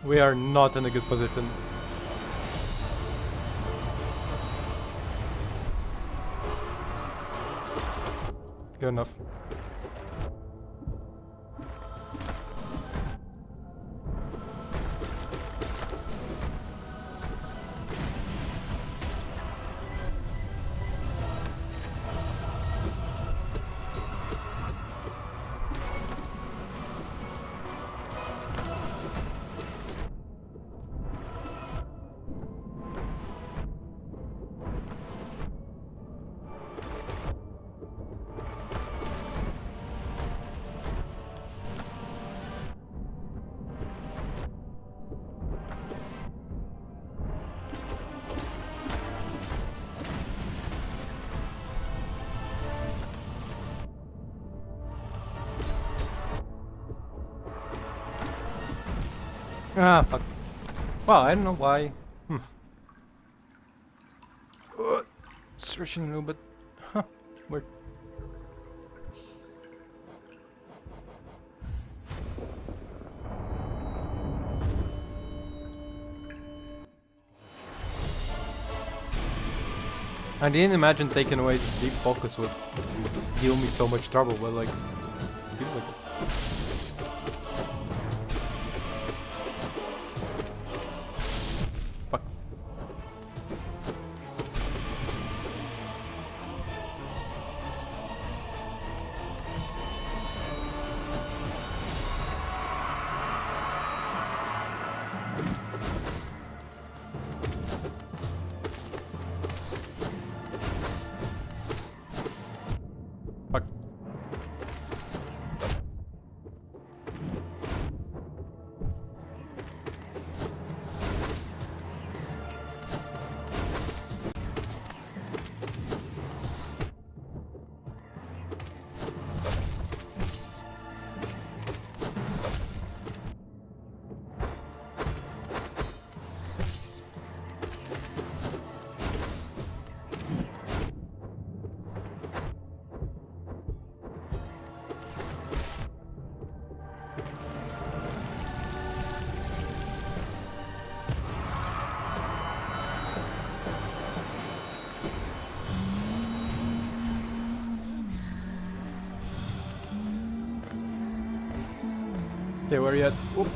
we are not in a good position. Good enough. Ah, fuck. Well, I don't know why. Searching a little bit. Huh. Weird. I didn't imagine taking away the deep focus would deal me so much trouble, but like, feels like it. Fuck. Fuck. Okay, where are you at? Oop.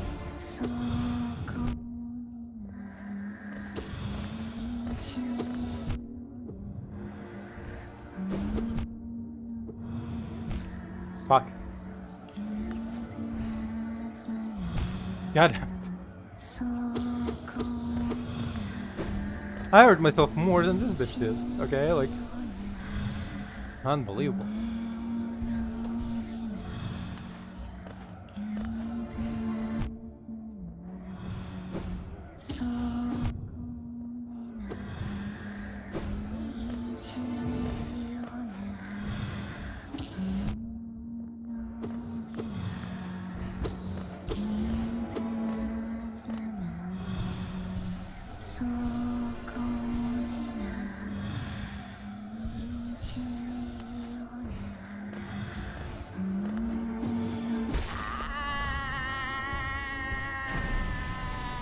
Fuck. God damn it. I hurt myself more than this bitch did. Okay, like, unbelievable.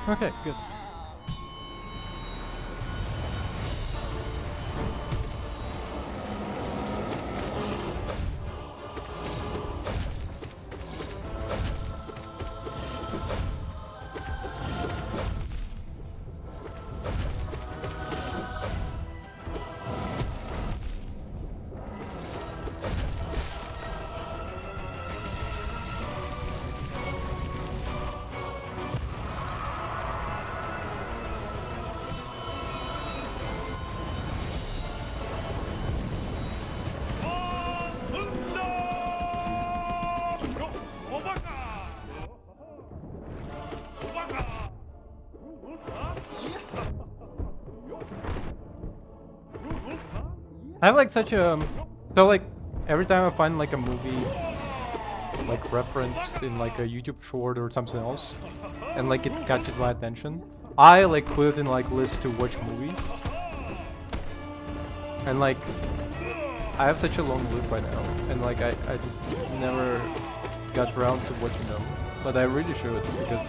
Okay, good. I have like such a so like every time I find like a movie like referenced in like a YouTube short or something else, and like it catches my attention, I like put it in like list to watch movies, and like I have such a long list by now, and like I just never got around to watching them, but I really should because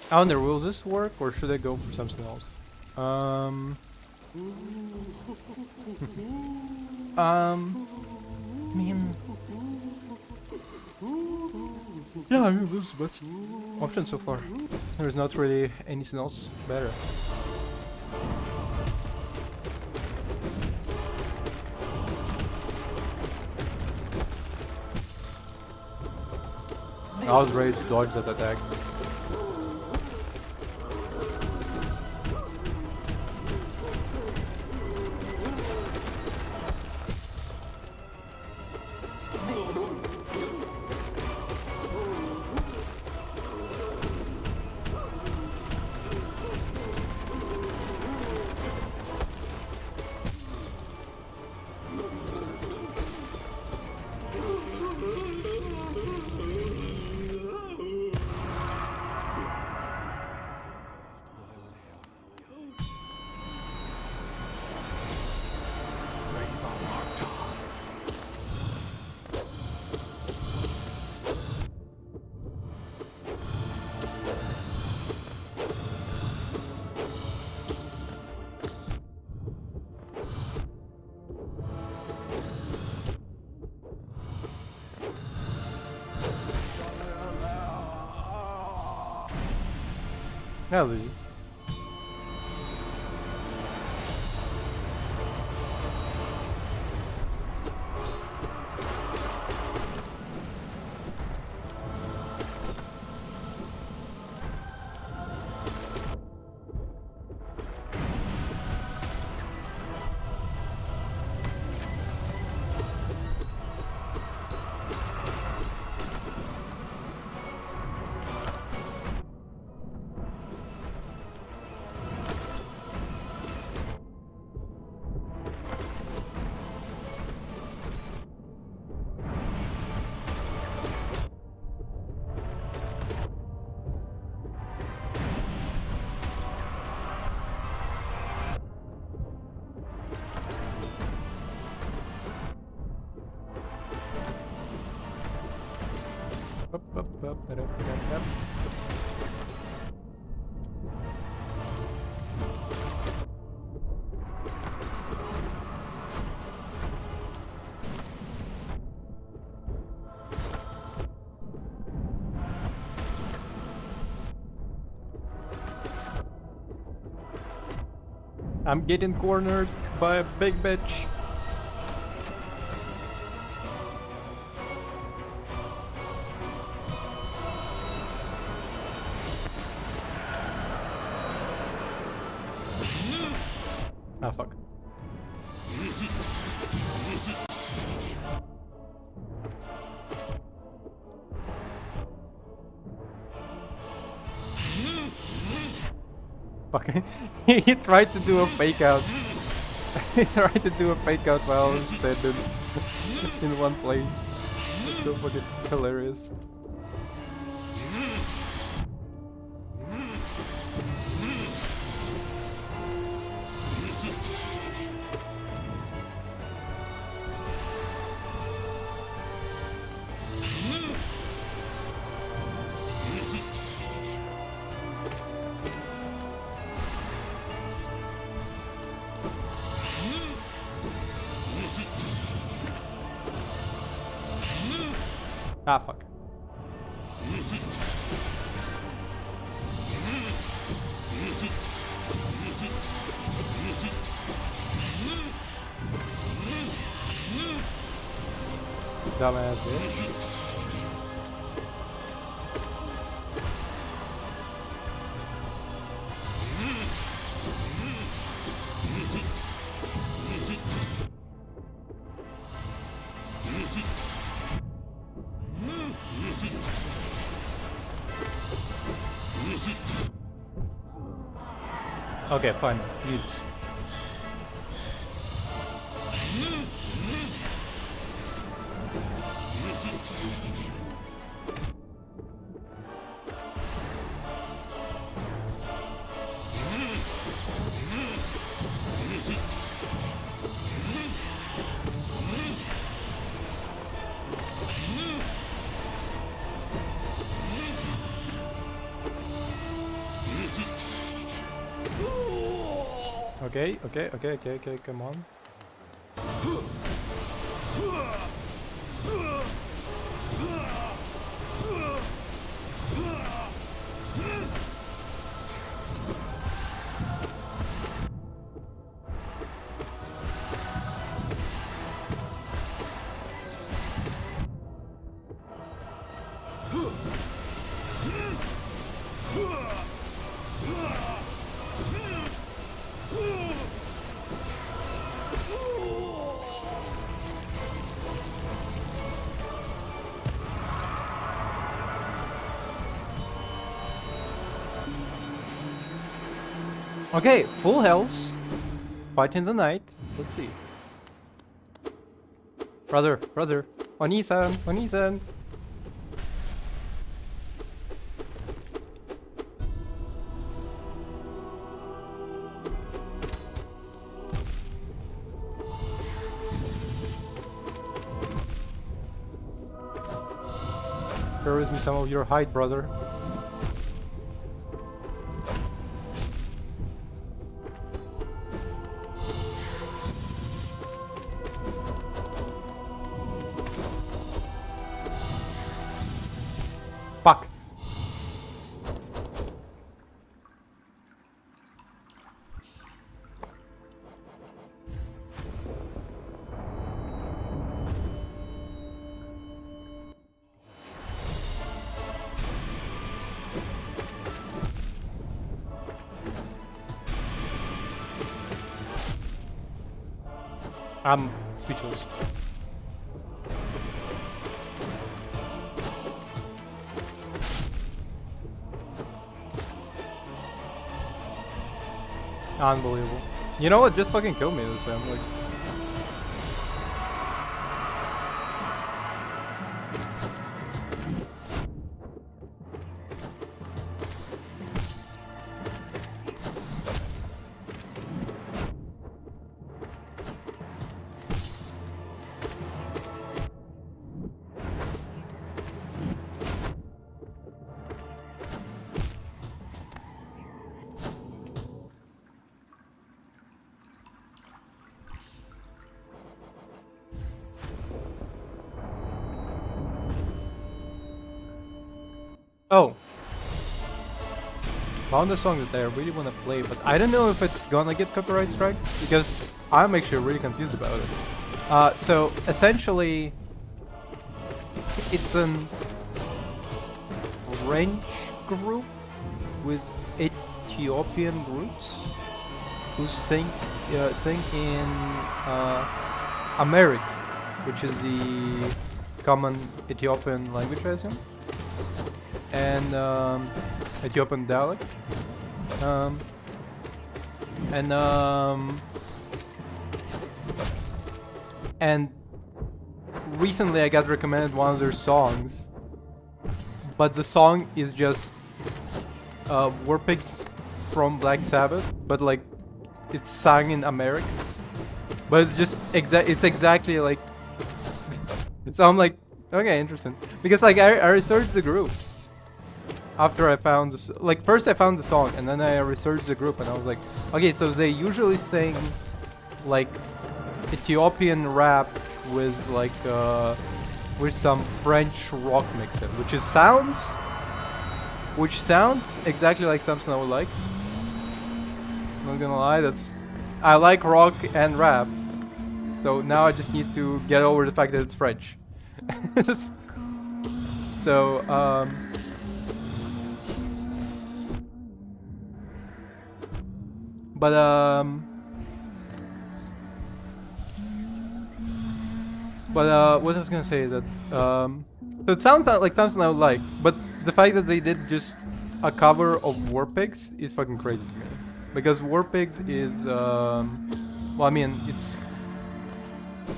I wonder, will this work or should I go for something else? I mean, yeah, I mean, this is the best option so far. There's not really anything else better. I was ready to dodge that attack. Yeah, Lizzie. I'm getting cornered by a big bitch. Ah, fuck. Fucking, he tried to do a fake out. He tried to do a fake out while I was standing in one place. It's so fucking hilarious. Ah, fuck. Dumbass bitch. Okay, fine. Use. Okay, come on. Okay, full health. Fight in the night. Let's see. Brother. Onisan. Share with me some of your hide, brother. Fuck. I'm speechless. Unbelievable. You know what? Just fucking kill me this time. Like, oh. Found a song that I really want to play, but I don't know if it's gonna get copyright strike because I'm actually really confused about it. So essentially, it's an French group with Ethiopian roots, who sing in Amharic, which is the common Ethiopian language, I assume, and Ethiopian dialect, and recently I got recommended one of their songs, but the song is just War Pigs from Black Sabbath, but like it's sung in Amharic, but it's just it's exactly like so I'm like, okay, interesting, because like I researched the group after I found this. Like first I found the song and then I researched the group and I was like, okay, so they usually sing like Ethiopian rap with like with some French rock mix in, which sounds exactly like something I would like. Not gonna lie, I like rock and rap, so now I just need to get over the fact that it's French. So what I was gonna say that so it sounds like something I would like, but the fact that they did just a cover of War Pigs is fucking crazy to me, because War Pigs is well, I mean,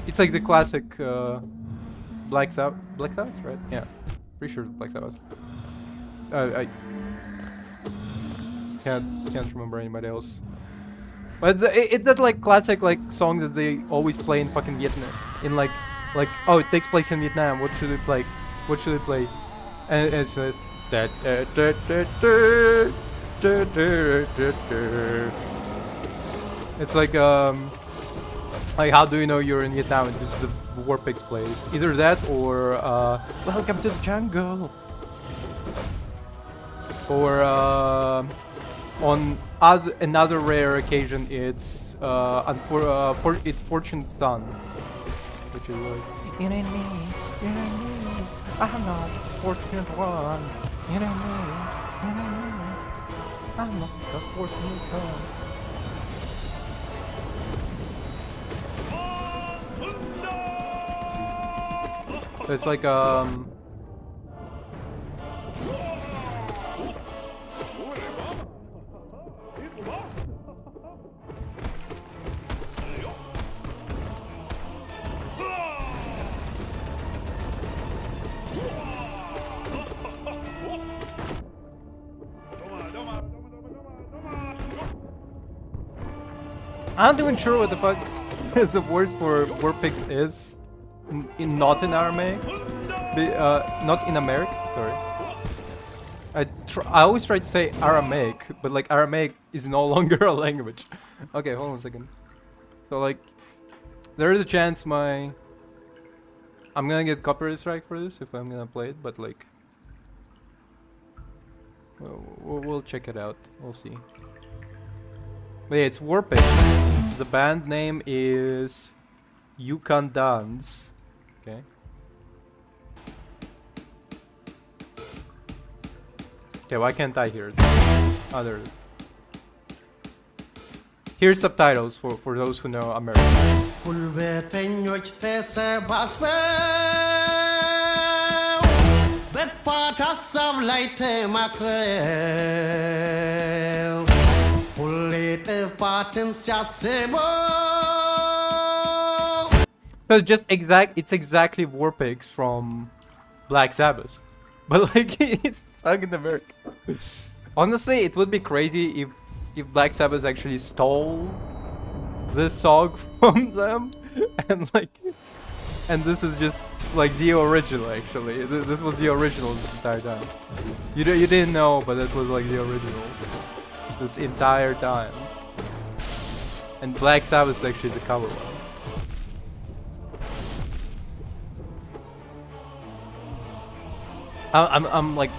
it's like the classic Black Sabbath, right? Yeah, pretty sure it's Black Sabbath. I can't remember anybody else. But it's that like classic like songs that they always play in fucking Vietnam. In like oh, it takes place in Vietnam. What should it play? What should it play? And it's that. It's like how do you know you're in Vietnam? It's just the War Pigs plays. Either that or Welcome to the Jungle. Or on another rare occasion, it's it's Fortune's Son, which is like, you know me, I'm not the fortunate one, you know me, I'm not the fortunate son. So it's like I'm not even sure what the fuck the word for War Pigs is not in Aramaic, not in Amharic, sorry. I always try to say Aramaic, but like Aramaic is no longer a language. Okay, hold on a second. So like, there is a chance I'm gonna get copyright strike for this if I'm gonna play it, but like, we'll check it out. We'll see. But yeah, it's War Pigs. The band name is Yukon Dance. Okay. Okay, why can't I hear it? Oh, there it is. Here's subtitles for those who know American. So it's exactly War Pigs from Black Sabbath, but like it's sung in America. Honestly, it would be crazy if Black Sabbath actually stole this song from them, and this is just like the original. Actually, this was the original this entire time. You didn't know, but it was like the original this entire time. And Black Sabbath is actually the cover one. I'm like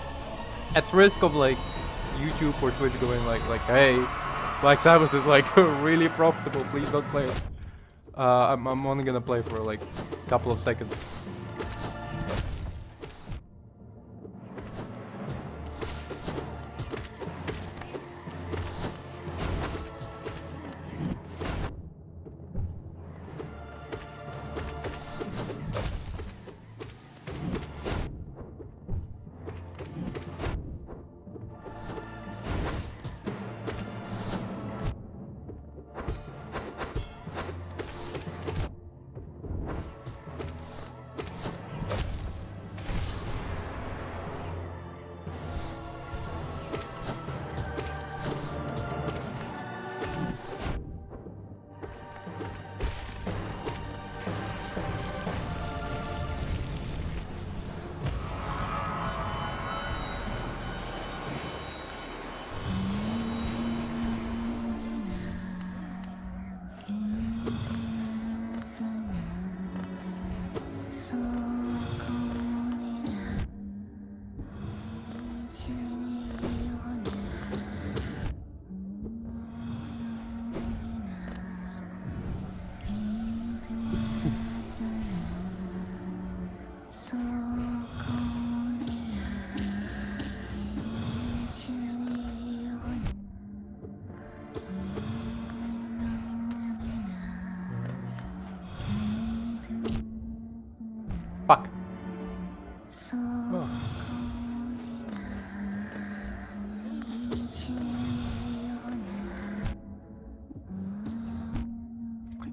at risk of like YouTube or Twitch going like hey, Black Sabbath is like really profitable, please don't play it. I'm only gonna play for like a couple of seconds.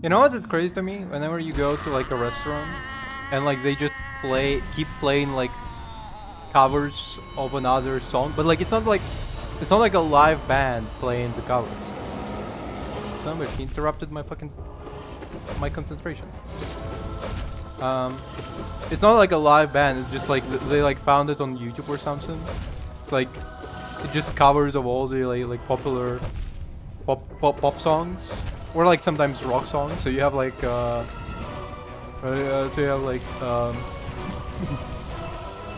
You know what's crazy to me? Whenever you go to like a restaurant and like they just keep playing like covers of another song, but like it's not like a live band playing the covers. Somebody interrupted my concentration. It's not like a live band. It's just like they like found it on YouTube or something. It's like it just covers of all the like popular pop songs, or like sometimes rock songs. So you have like so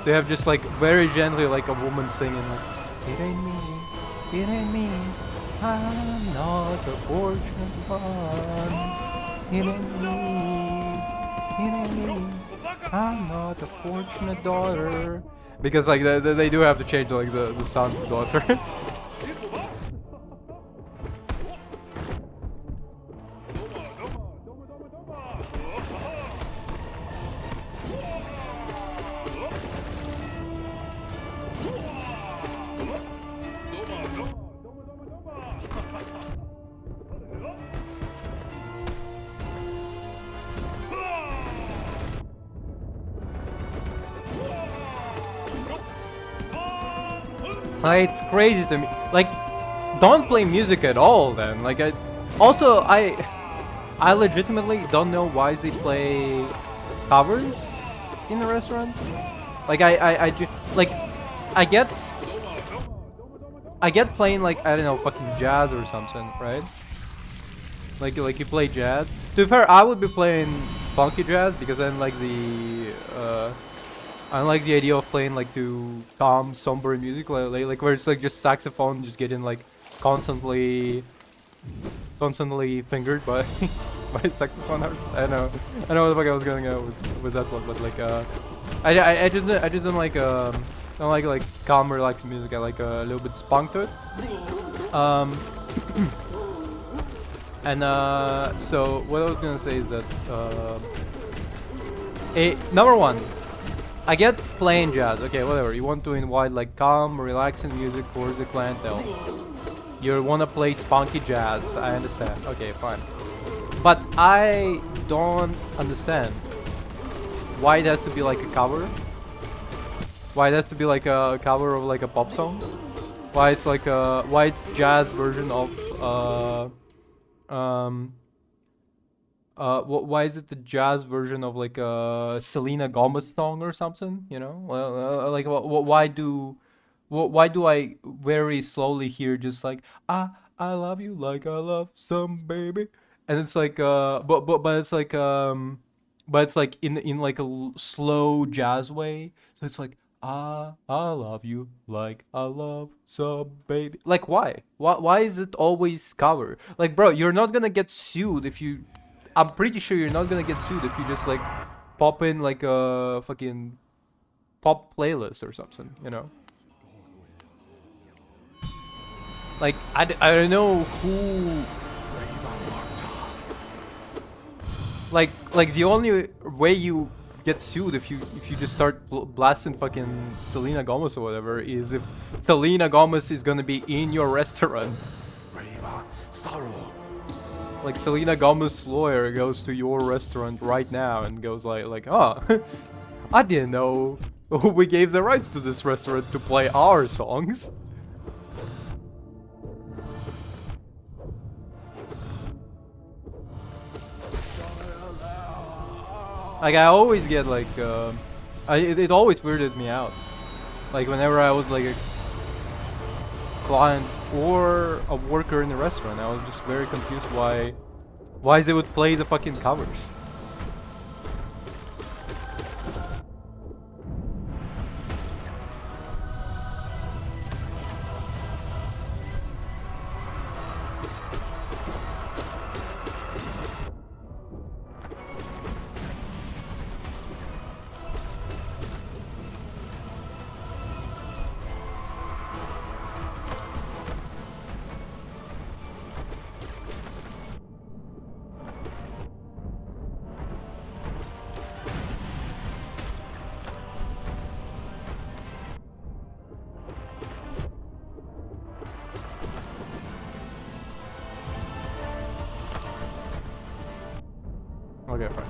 you have just like very gently like a woman singing like, it ain't me, I'm not a fortunate one. It ain't me, I'm not a fortunate daughter. Because like they do have to change like the son to daughter. Like, it's crazy to me. Like, don't play music at all then. Like, I legitimately don't know why they play covers in the restaurants. Like, I get playing like, I don't know, fucking jazz or something, right? Like you play jazz. To be fair, I would be playing funky jazz because then like I like the idea of playing like to calm, somber music, like where it's like just saxophone just getting like constantly fingered by by saxophone artists. I know what the fuck I was going with that one, but like I just don't like calm, relaxed music. I like a little bit spunk to it. And so what I was gonna say is that number one, I get playing jazz, okay, whatever. You want to invite like calm, relaxing music for the clientele. You want to play spunky jazz, I understand. Okay, fine. But I don't understand why it has to be like a cover. Why it has to be like a cover of like a pop song. Why it's like why it's jazz version of why is it the jazz version of like a Selena Gomez song or something? You know, like why do I very slowly hear just like I love you like I love some baby, and it's like but it's like in like a slow jazz way. So it's like I love you like I love some baby. Like why is it always cover? Like bro, you're not gonna get sued if you. I'm pretty sure you're not gonna get sued if you just like pop in like a fucking pop playlist or something, you know? Like I don't know who. Like the only way you get sued if you just start blasting fucking Selena Gomez or whatever is if Selena Gomez is gonna be in your restaurant. Like Selena Gomez's lawyer goes to your restaurant right now and goes like, oh, I didn't know we gave the rights to this restaurant to play our songs. Like I always get like, it always weirded me out. Like whenever I was like a client or a worker in the restaurant, I was just very confused why they would play the fucking covers. Okay, fine.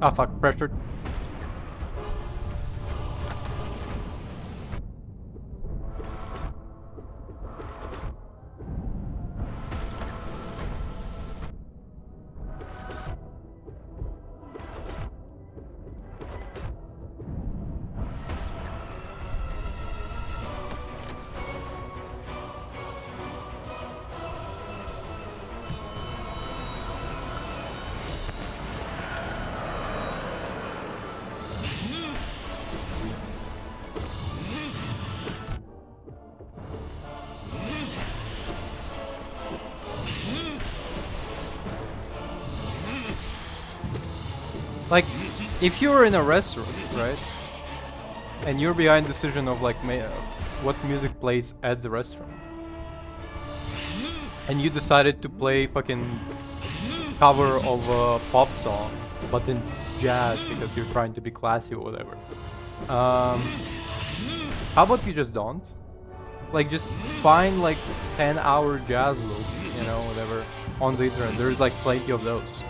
Ah, fuck, pressured. Like, if you're in a restaurant, right, and you're behind the decision of like what music plays at the restaurant, and you decided to play fucking cover of a pop song, but in jazz because you're trying to be classy or whatever. How about you just don't? Like, just find like 10-hour jazz loop, you know, whatever, on the internet. There's like plenty of those.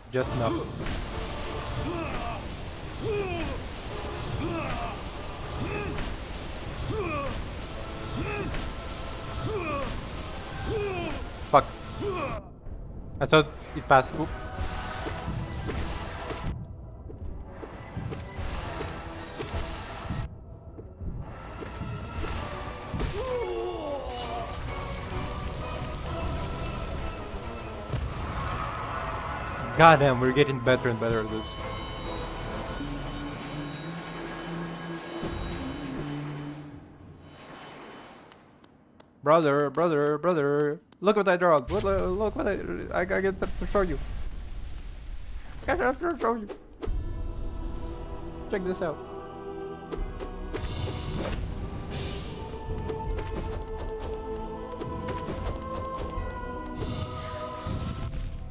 Just enough. Fuck. I thought it passed. Oop. Goddamn, we're getting better and better at this. Brother, brother, brother. Look what I dropped. Look what I get to show you. I got to show you. Check this out.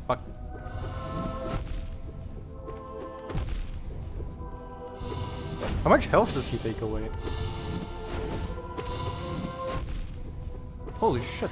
Fuck. How much health does he take away? Holy shit.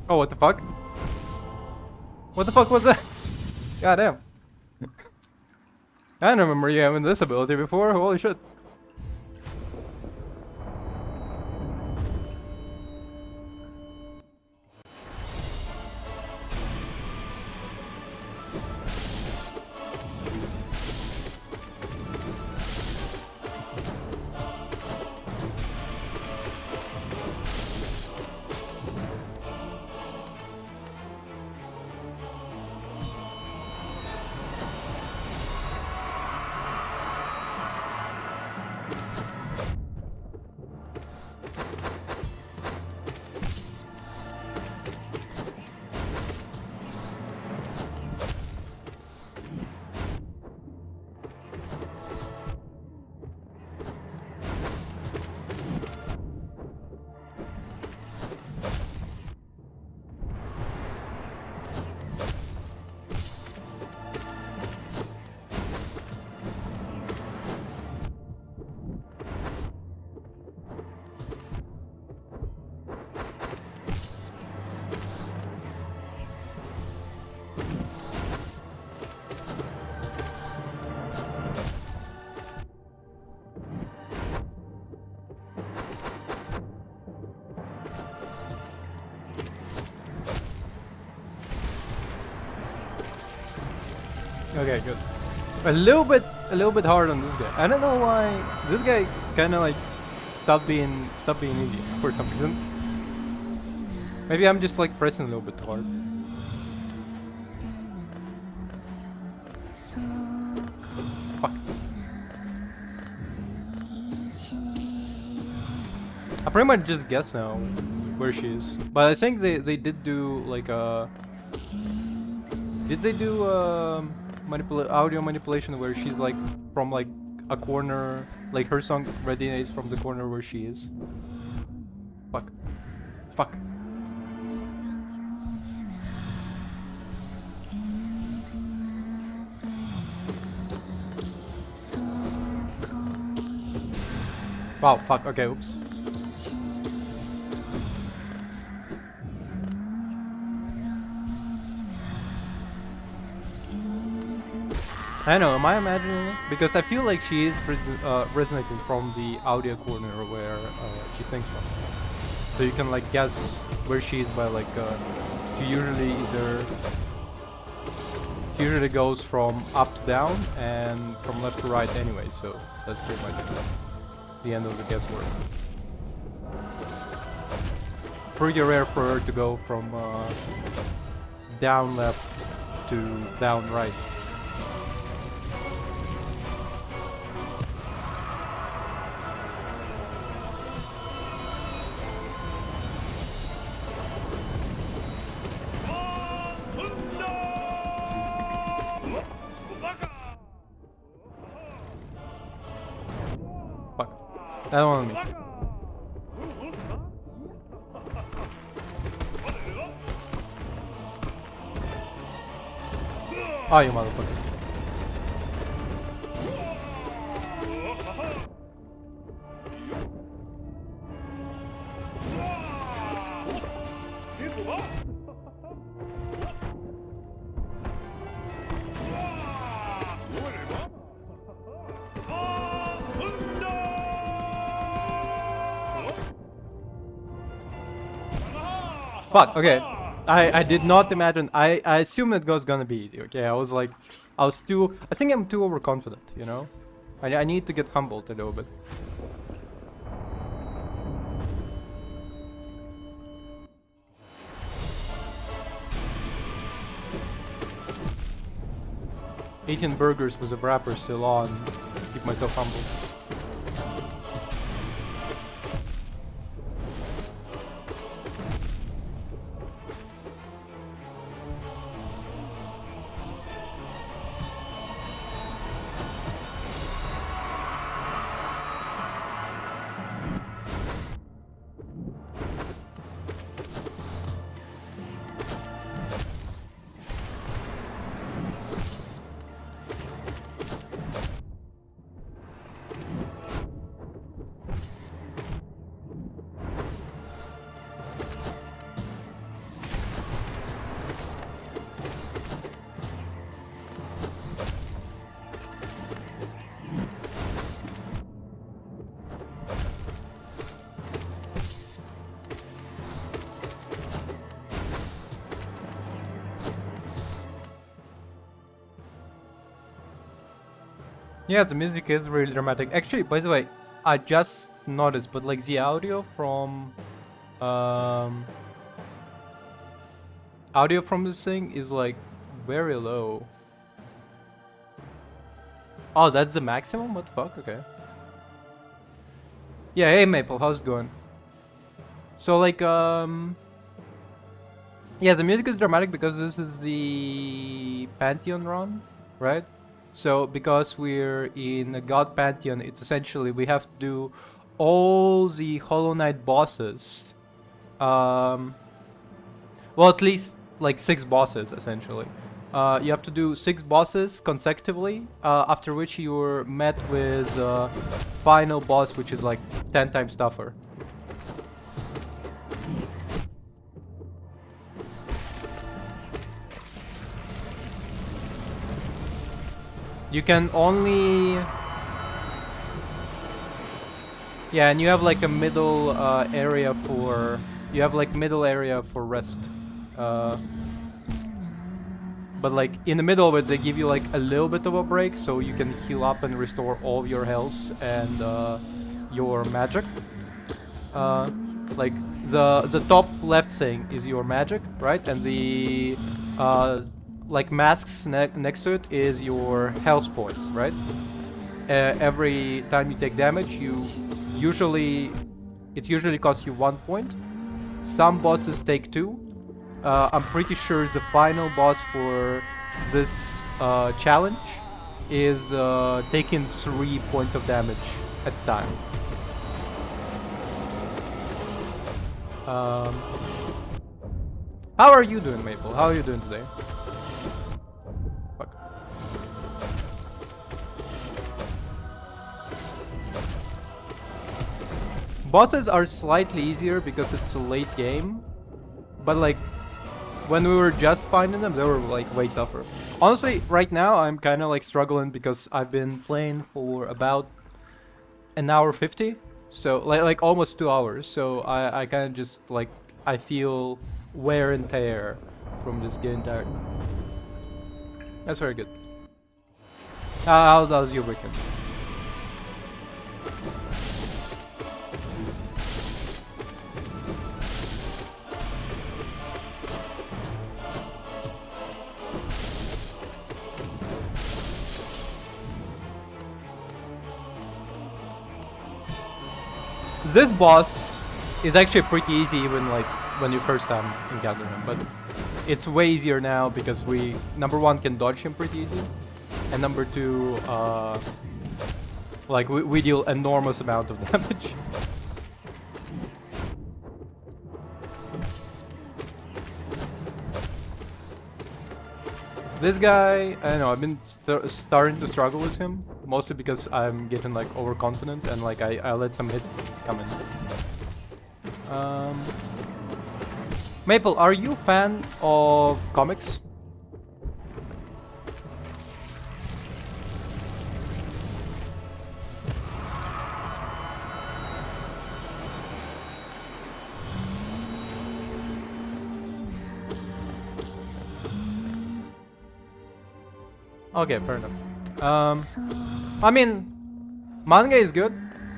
Oh, what the fuck? What the fuck was that? Goddamn. I don't remember you having this ability before, holy shit. Okay, good. A little bit hard on this guy. I don't know why this guy kind of like stopped being easy for some reason. Maybe I'm just like pressing a little bit too hard. Fuck. I pretty much just guess now where she is, but I think they did do like a. Did they do audio manipulation where she's like from like a corner, like her song resonates from the corner where she is? Fuck. Fuck. Wow, fuck, okay, oops. I know, am I imagining it? Because I feel like she is resonating from the audio corner where she sings from. So you can like guess where she is by like, she usually goes from up to down and from left to right anyway, so that's pretty much the end of the guesswork. Pretty rare for her to go from down left to down right. Fuck. That one on me. Oh, you motherfucker. Fuck, okay. I did not imagine. I assumed it was gonna be easy, okay? I think I'm too overconfident, you know? I need to get humbled a little bit. Eating burgers with a wrapper still on. Keep myself humble. Yeah, the music is really dramatic. Actually, by the way, I just noticed, but like the audio from this thing is like very low. Oh, that's the maximum? What the fuck? Okay. Yeah, hey Maple, how's it going? So like yeah, the music is dramatic because this is the Pantheon run, right? So because we're in a God Pantheon, it's essentially we have to do all the Hollow Knight bosses. Well, at least like 6 bosses essentially. You have to do 6 bosses consecutively, after which you're met with final boss, which is like 10 times tougher. You can only... Yeah, and you have like a middle area for... You have like middle area for rest. but like in the middle of it, they give you like a little bit of a break, so you can heal up and restore all of your health and your magic. Like the top left thing is your magic, right? And the like masks next to it is your health points, right? Every time you take damage, it usually costs you 1 point. Some bosses take 2. I'm pretty sure the final boss for this challenge is taking 3 points of damage at a time. How are you doing, Maple? How are you doing today? Fuck. Bosses are slightly easier because it's a late game, but like when we were just finding them, they were like way tougher. Honestly, right now I'm kind of like struggling because I've been playing for about an hour 50, so like almost 2 hours. So I kind of just like I feel wear and tear from just getting tired. That's very good. How was your weekend? This boss is actually pretty easy even like when you first time encounter him, but it's way easier now because we, number one, can dodge him pretty easy, and number two, like we deal enormous amount of damage. This guy, I don't know, I've been starting to struggle with him, mostly because I'm getting like overconfident and like I let some hits come in. Maple, are you a fan of comics? Okay, fair enough. I mean, manga is good.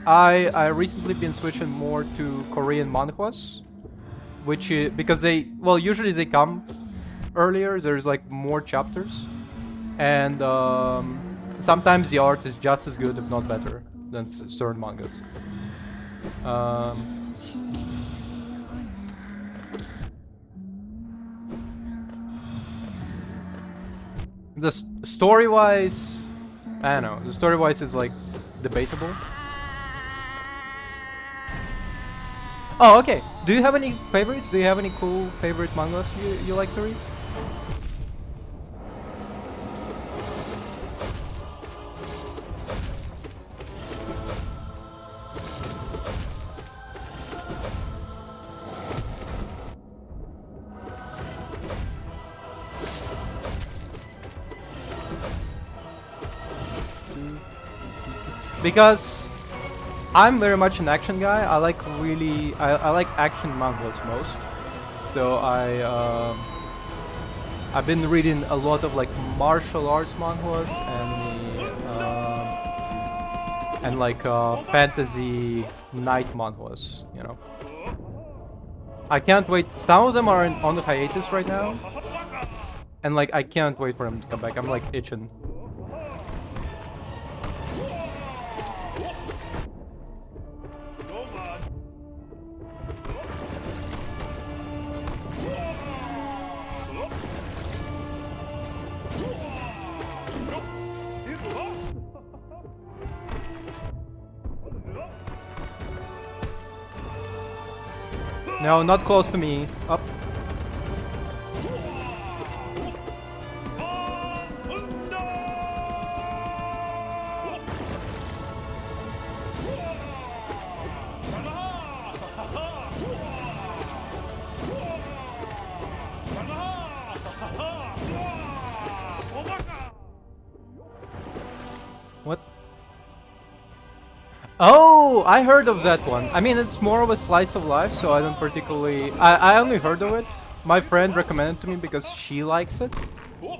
I recently been switching more to Korean manhwas, which is, because they, well, usually they come earlier. There's like more chapters, and sometimes the art is just as good, if not better, than certain mangas. The story-wise, I don't know. The story-wise is like debatable. Oh, okay. Do you have any favorites? Do you have any cool favorite mangas you like to read? Because I'm very much an action guy. I like I like action mangas most. So I've been reading a lot of like martial arts manhwas and like fantasy knight manhwas, you know. I can't wait. Some of them are on the hiatus right now, and like I can't wait for them to come back. I'm like itching. No, not close to me. Up. What? Oh, I heard of that one. I mean, it's more of a slice of life, so I don't particularly... I only heard of it. My friend recommended it to me because she likes it.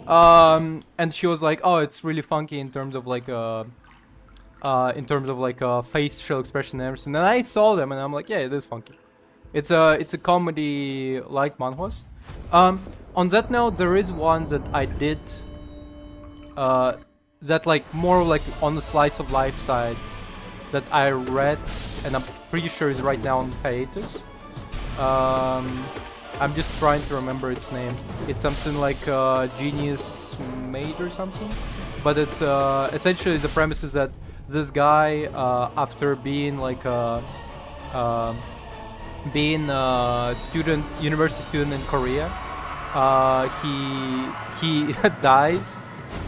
And she was like, "Oh, it's really funky in terms of like facial expression and everything." And I saw them, and I'm like, "Yeah, it is funky. It's a comedy like manhwas." On that note, there is one that I did, that like more like on the slice of life side, that I read, and I'm pretty sure is right now on hiatus. I'm just trying to remember its name. It's something like Genius Made or something. But it's essentially the premise is that this guy, after being like being a student, university student in Korea, he dies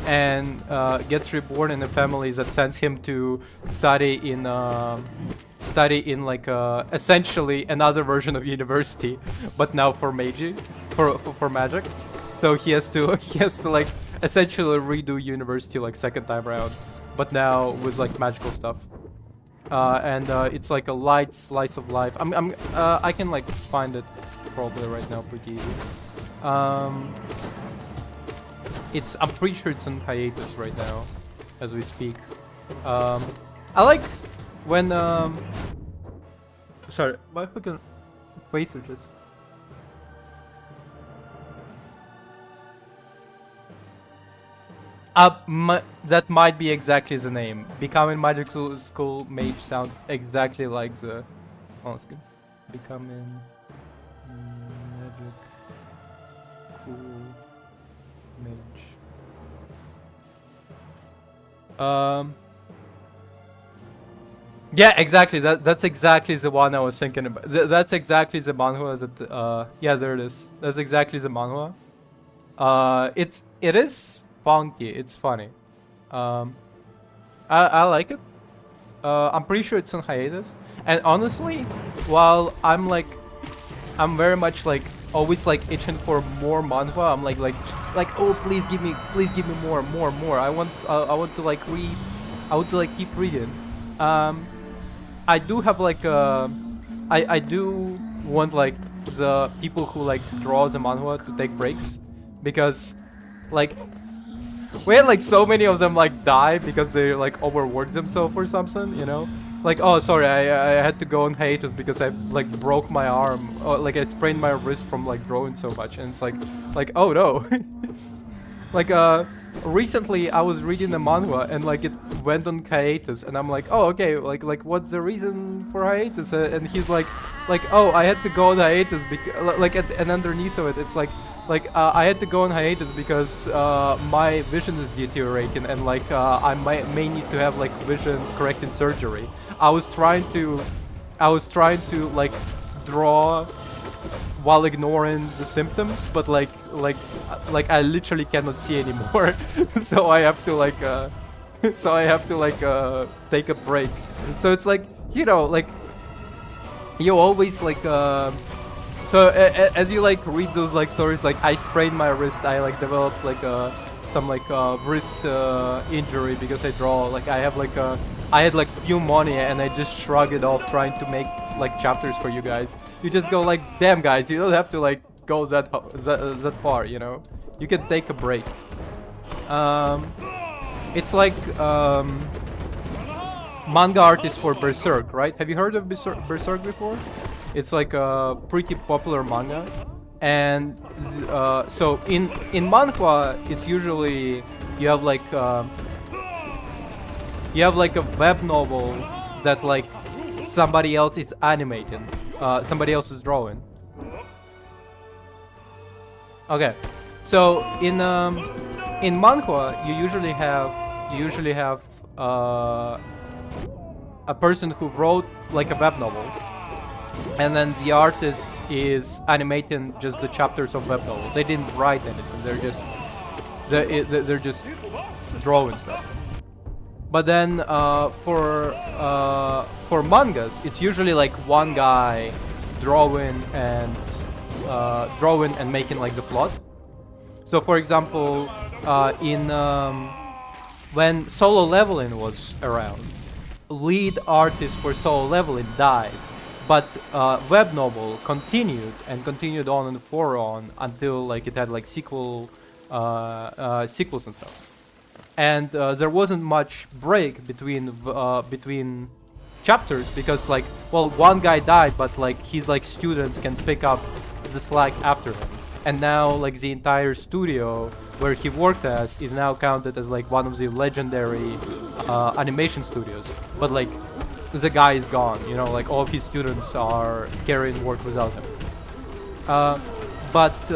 and gets reborn in a family that sends him to study in like essentially another version of university, but now for for magic. So he has to like essentially redo university like second time around, but now with like magical stuff. And it's like a light slice of life. I can like find it probably right now pretty easy. I'm pretty sure it's on hiatus right now, as we speak. I like when sorry, my fucking face is just. That might be exactly the name. Becoming Magic School Mage sounds exactly like the. Oh, that's good. Becoming Magic School Mage. Yeah, exactly. That's exactly the one I was thinking about. That's exactly the manhwa that. Yeah, there it is. That's exactly the manhwa. It is funky. It's funny. I like it. I'm pretty sure it's on hiatus. And honestly, while I'm very much like always like itching for more manhwa. I'm like oh please give me more. I want to like read. I want to like keep reading. I do have like I do want like the people who like draw the manhwa to take breaks, because like we had like so many of them like die because they like overworked themselves or something, you know? Like, oh sorry, I had to go on hiatus because I like broke my arm, or like I sprained my wrist from like drawing so much, and it's like oh no. Like recently I was reading the manhwa and like it went on hiatus, and I'm like, oh okay, like what's the reason for hiatus? And he's like oh, I had to go on hiatus because like and underneath of it it's like I had to go on hiatus because my vision is deteriorating, and like I may need to have like vision correcting surgery. I was trying to like draw while ignoring the symptoms, but like I literally cannot see anymore. So I have to like take a break. So it's like, you know, like you always like so as you like read those like stories, like I sprained my wrist, I like developed like some like wrist injury because I draw, like I have like I had like pneumonia and I just shrug it off trying to make like chapters for you guys. You just go like, damn guys, you don't have to like go that far, you know? You can take a break. It's like manga artist for Berserk, right? Have you heard of Berserk before? It's like a pretty popular manga, and so in manhwa it's usually you have like a web novel that like somebody else is animating, somebody else is drawing. Okay, so in manhwa you usually have a person who wrote like a web novel, and then the artist is animating just the chapters of web novels. They didn't write anything. They're just drawing stuff. But then for mangas, it's usually like one guy drawing and making like the plot. So for example, when Solo Leveling was around, lead artist for Solo Leveling died, but web novel continued on and on until like it had like sequel sequels and stuff. And there wasn't much break between chapters because like, well, one guy died, but like his like students can pick up the slack after him. And now like the entire studio where he worked as is now counted as like one of the legendary animation studios. But like the guy is gone, you know, like all of his students are carrying work without him. But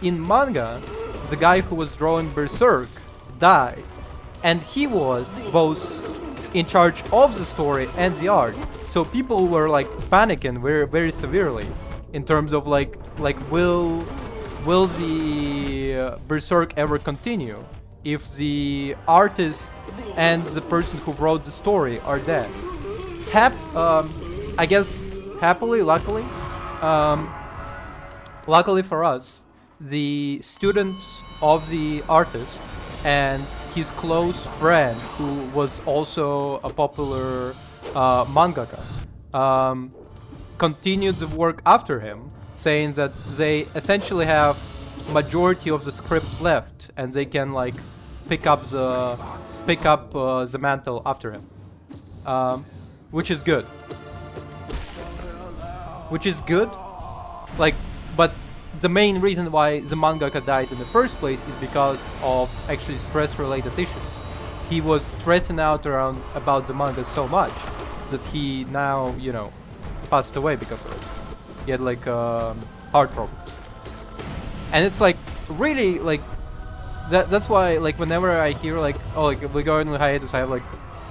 in manga, the guy who was drawing Berserk died, and he was both in charge of the story and the art. So people were like panicking very, very severely in terms of like will the Berserk ever continue if the artist and the person who wrote the story are dead? I guess happily, luckily for us, the student of the artist and his close friend, who was also a popular mangaka, continued the work after him, saying that they essentially have majority of the script left and they can like pick up the mantle after him, which is good. Like, but the main reason why the mangaka died in the first place is because of actually stress-related issues. He was stressing out about the manga so much that he now, you know, passed away because of it. He had like heart problems, and it's like really like that's why like whenever I hear like, oh, like we're going on hiatus, I have like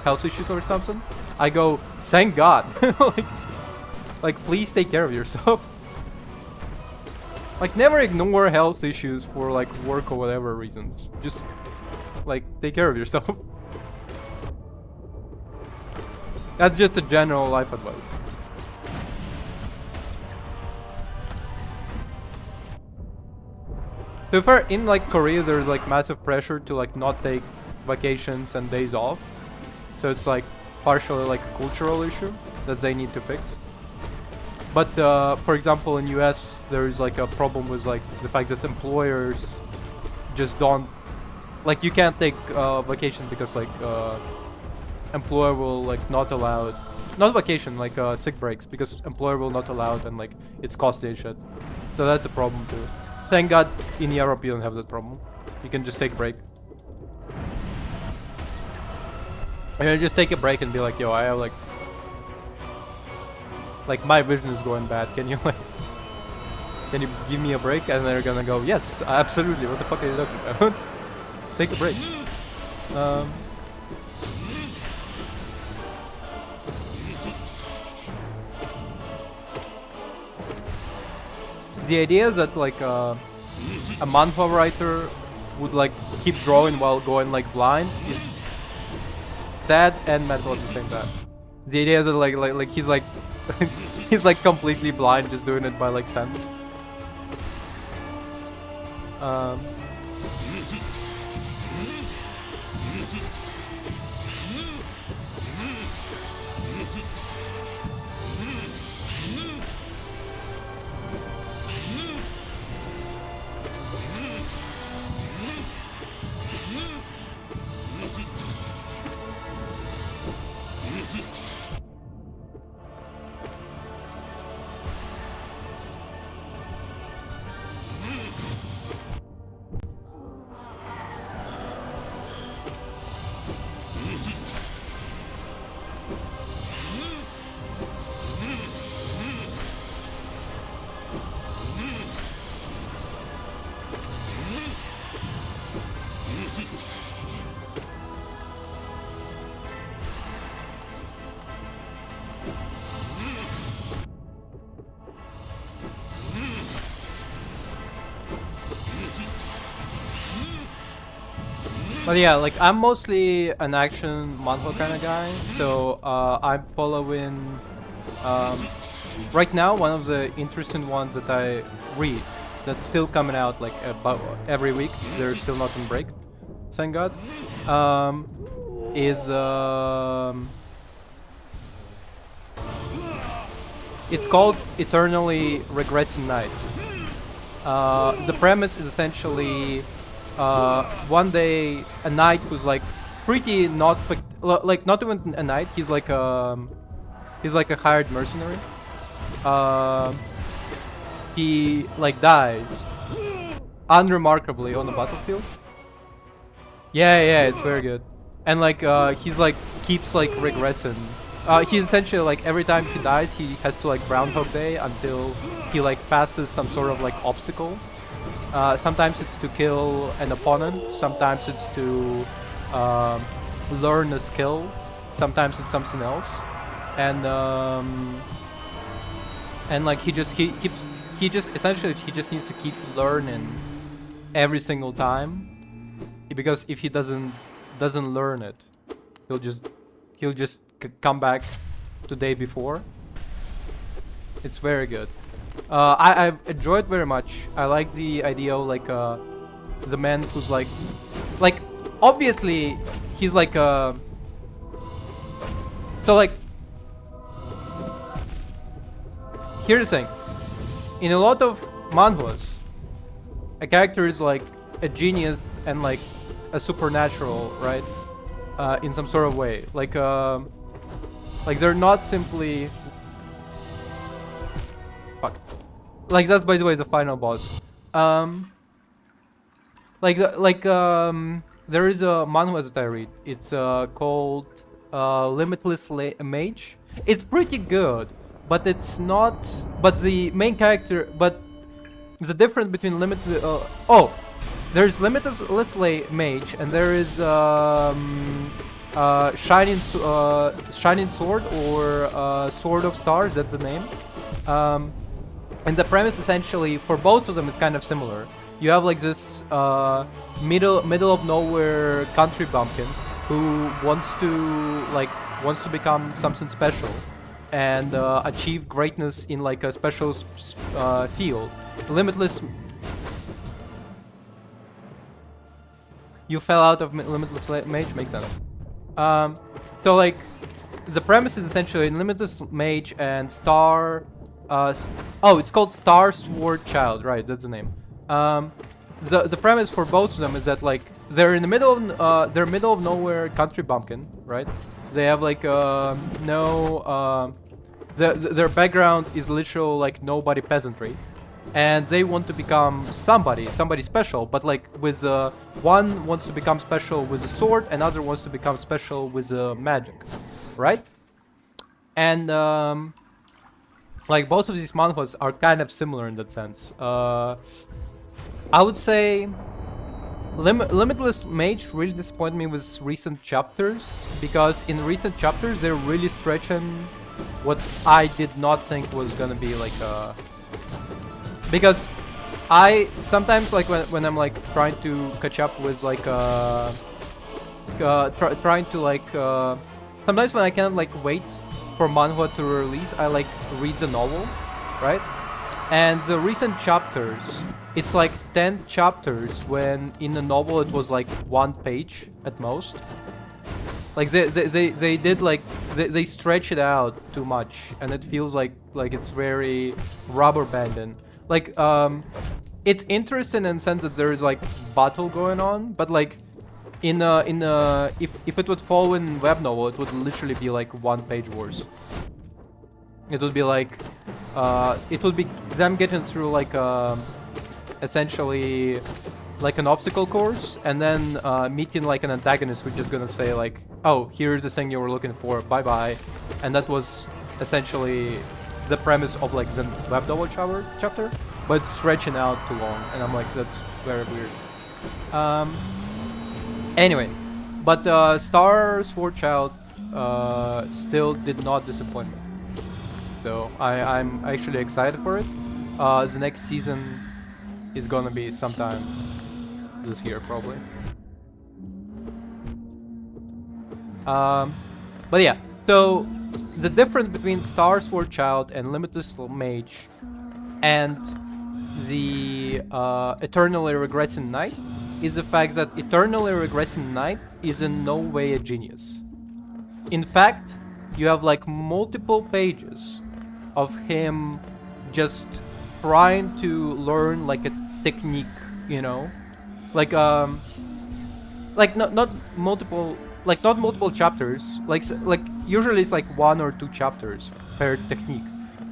health issues or something, I go, thank God. like please take care of yourself. Like never ignore health issues for like work or whatever reasons. Just like take care of yourself. That's just a general life advice. So far in like Korea, there's like massive pressure to like not take vacations and days off. So it's like partially like a cultural issue that they need to fix. But for example, in US, there's like a problem with like the fact that employers just don't, like you can't take vacation because like employer will like not allow it, not vacation, like sick breaks, because employer will not allow it and like it's costly and shit. So that's a problem too. Thank God in Europe you don't have that problem. You can just take a break. And you just take a break and be like, yo, I have like my vision is going bad. Can you give me a break? And they're gonna go, yes, absolutely. What the fuck are you talking about? Take a break. The idea is that like a manhwa writer would like keep drawing while going like blind is that and mental at the same time. The idea is that like he's like he's like completely blind, just doing it by like sense. But yeah, like I'm mostly an action manhwa kind of guy, so I'm following. Right now, one of the interesting ones that I read that's still coming out like about every week. They're still not on break, thank God. Is it's called Eternally Regressing Night. The premise is essentially one day a knight who's like pretty not like not even a knight. He's like a hired mercenary. He like dies unremarkably on the battlefield. Yeah, it's very good. And like he's like keeps like regressing. He's essentially like every time he dies, he has to like Groundhog Day until he like passes some sort of like obstacle. Sometimes it's to kill an opponent. Sometimes it's to learn a skill. Sometimes it's something else. And like he just essentially he just needs to keep learning every single time, because if he doesn't learn it, he'll just come back to day before. It's very good. I've enjoyed very much. I like the idea of like the man who's like obviously he's like so like here's the thing. In a lot of manhwas, a character is like a genius and like a supernatural, right? In some sort of way, like they're not simply fuck. Like that's by the way the final boss. There is a manhwa that I read. It's called Limitless Mage. It's pretty good, but it's not. But the main character, but the difference between Limitless. There's Limitless Mage, and there is Shining Sword or Sword of Stars. That's the name. And the premise essentially for both of them is kind of similar. You have like this middle of nowhere country bumpkin who wants to become something special and achieve greatness in like a special field. Limitless. You fell out of Limitless Mage, makes sense. So like, the premise is essentially in Limitless Mage and Star. It's called Star Sword Child, right? That's the name. The premise for both of them is that like they're in the middle of middle of nowhere country bumpkin, right? They have like their background is literal like nobody peasantry. And they want to become somebody special, but like with one wants to become special with a sword, another wants to become special with magic, right? And like both of these manhwas are kind of similar in that sense. I would say Limitless Mage really disappointed me with recent chapters, because in recent chapters they're really stretching what I did not think was gonna be like a. Because I sometimes like when I'm like trying to catch up with like trying to like sometimes when I can't like wait for manhwa to release, I like read the novel, right? And the recent chapters, it's like 10 chapters when in the novel it was like 1 page at most. Like they did like they stretch it out too much, and it feels like it's very rubber banding. Like it's interesting in the sense that there is like battle going on, but like if it would follow in web novel, it would literally be like 1 page worse. It would be like it would be them getting through like essentially like an obstacle course, and then meeting like an antagonist who's just gonna say like, oh, here's the thing you were looking for, bye bye. And that was essentially the premise of like the web novel chapter, but it's stretching out too long, and I'm like, that's very weird. Anyway, but Star Sword Child still did not disappoint me, so I'm actually excited for it. The next season is gonna be sometime this year probably. But yeah, so the difference between Star Sword Child and Limitless Mage and the Eternally Regressing Knight is the fact that Eternally Regressing Knight is in no way a genius. In fact, you have like multiple pages of him just trying to learn like a technique, you know, like not multiple, like not multiple chapters, like usually it's like 1 or 2 chapters per technique,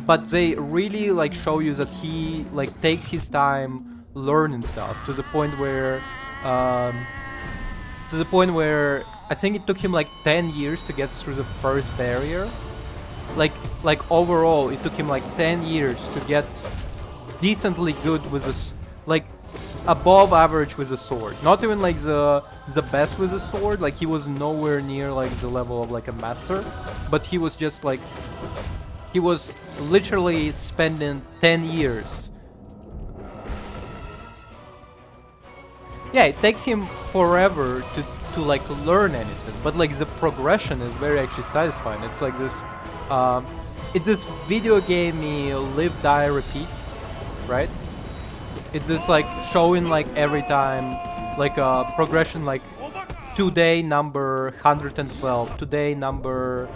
but they really like show you that he like takes his time learning stuff to the point where I think it took him like 10 years to get through the first barrier. Like overall it took him like 10 years to get decently good with this, like above average with a sword. Not even like the best with a sword, like he was nowhere near like the level of like a master, but he was just like, he was literally spending 10 years. Yeah, it takes him forever to like learn anything, but like the progression is very actually satisfying. It's like this it's this video gamey live, die, repeat, right? It's just like showing like every time like a progression, like today number 112, today number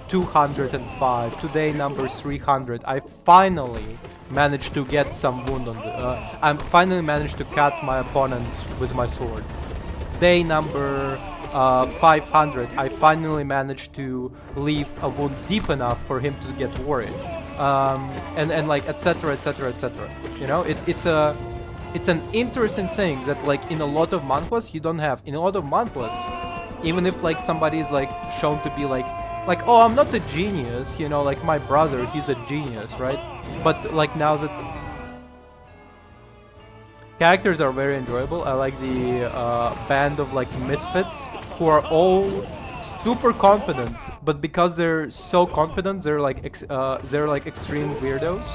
205, today number 300. I finally managed to get some wound on the I finally managed to cut my opponent with my sword. Day number 500, I finally managed to leave a wound deep enough for him to get worried, and like etc etc etc. You know, it's an interesting thing that like in a lot of manhwas you don't have. In a lot of manhwas, even if like somebody is like shown to be like oh, I'm not a genius, you know, like my brother, he's a genius, right? But like now that characters are very enjoyable. I like the band of like misfits who are all super confident, but because they're so confident, they're like extreme weirdos.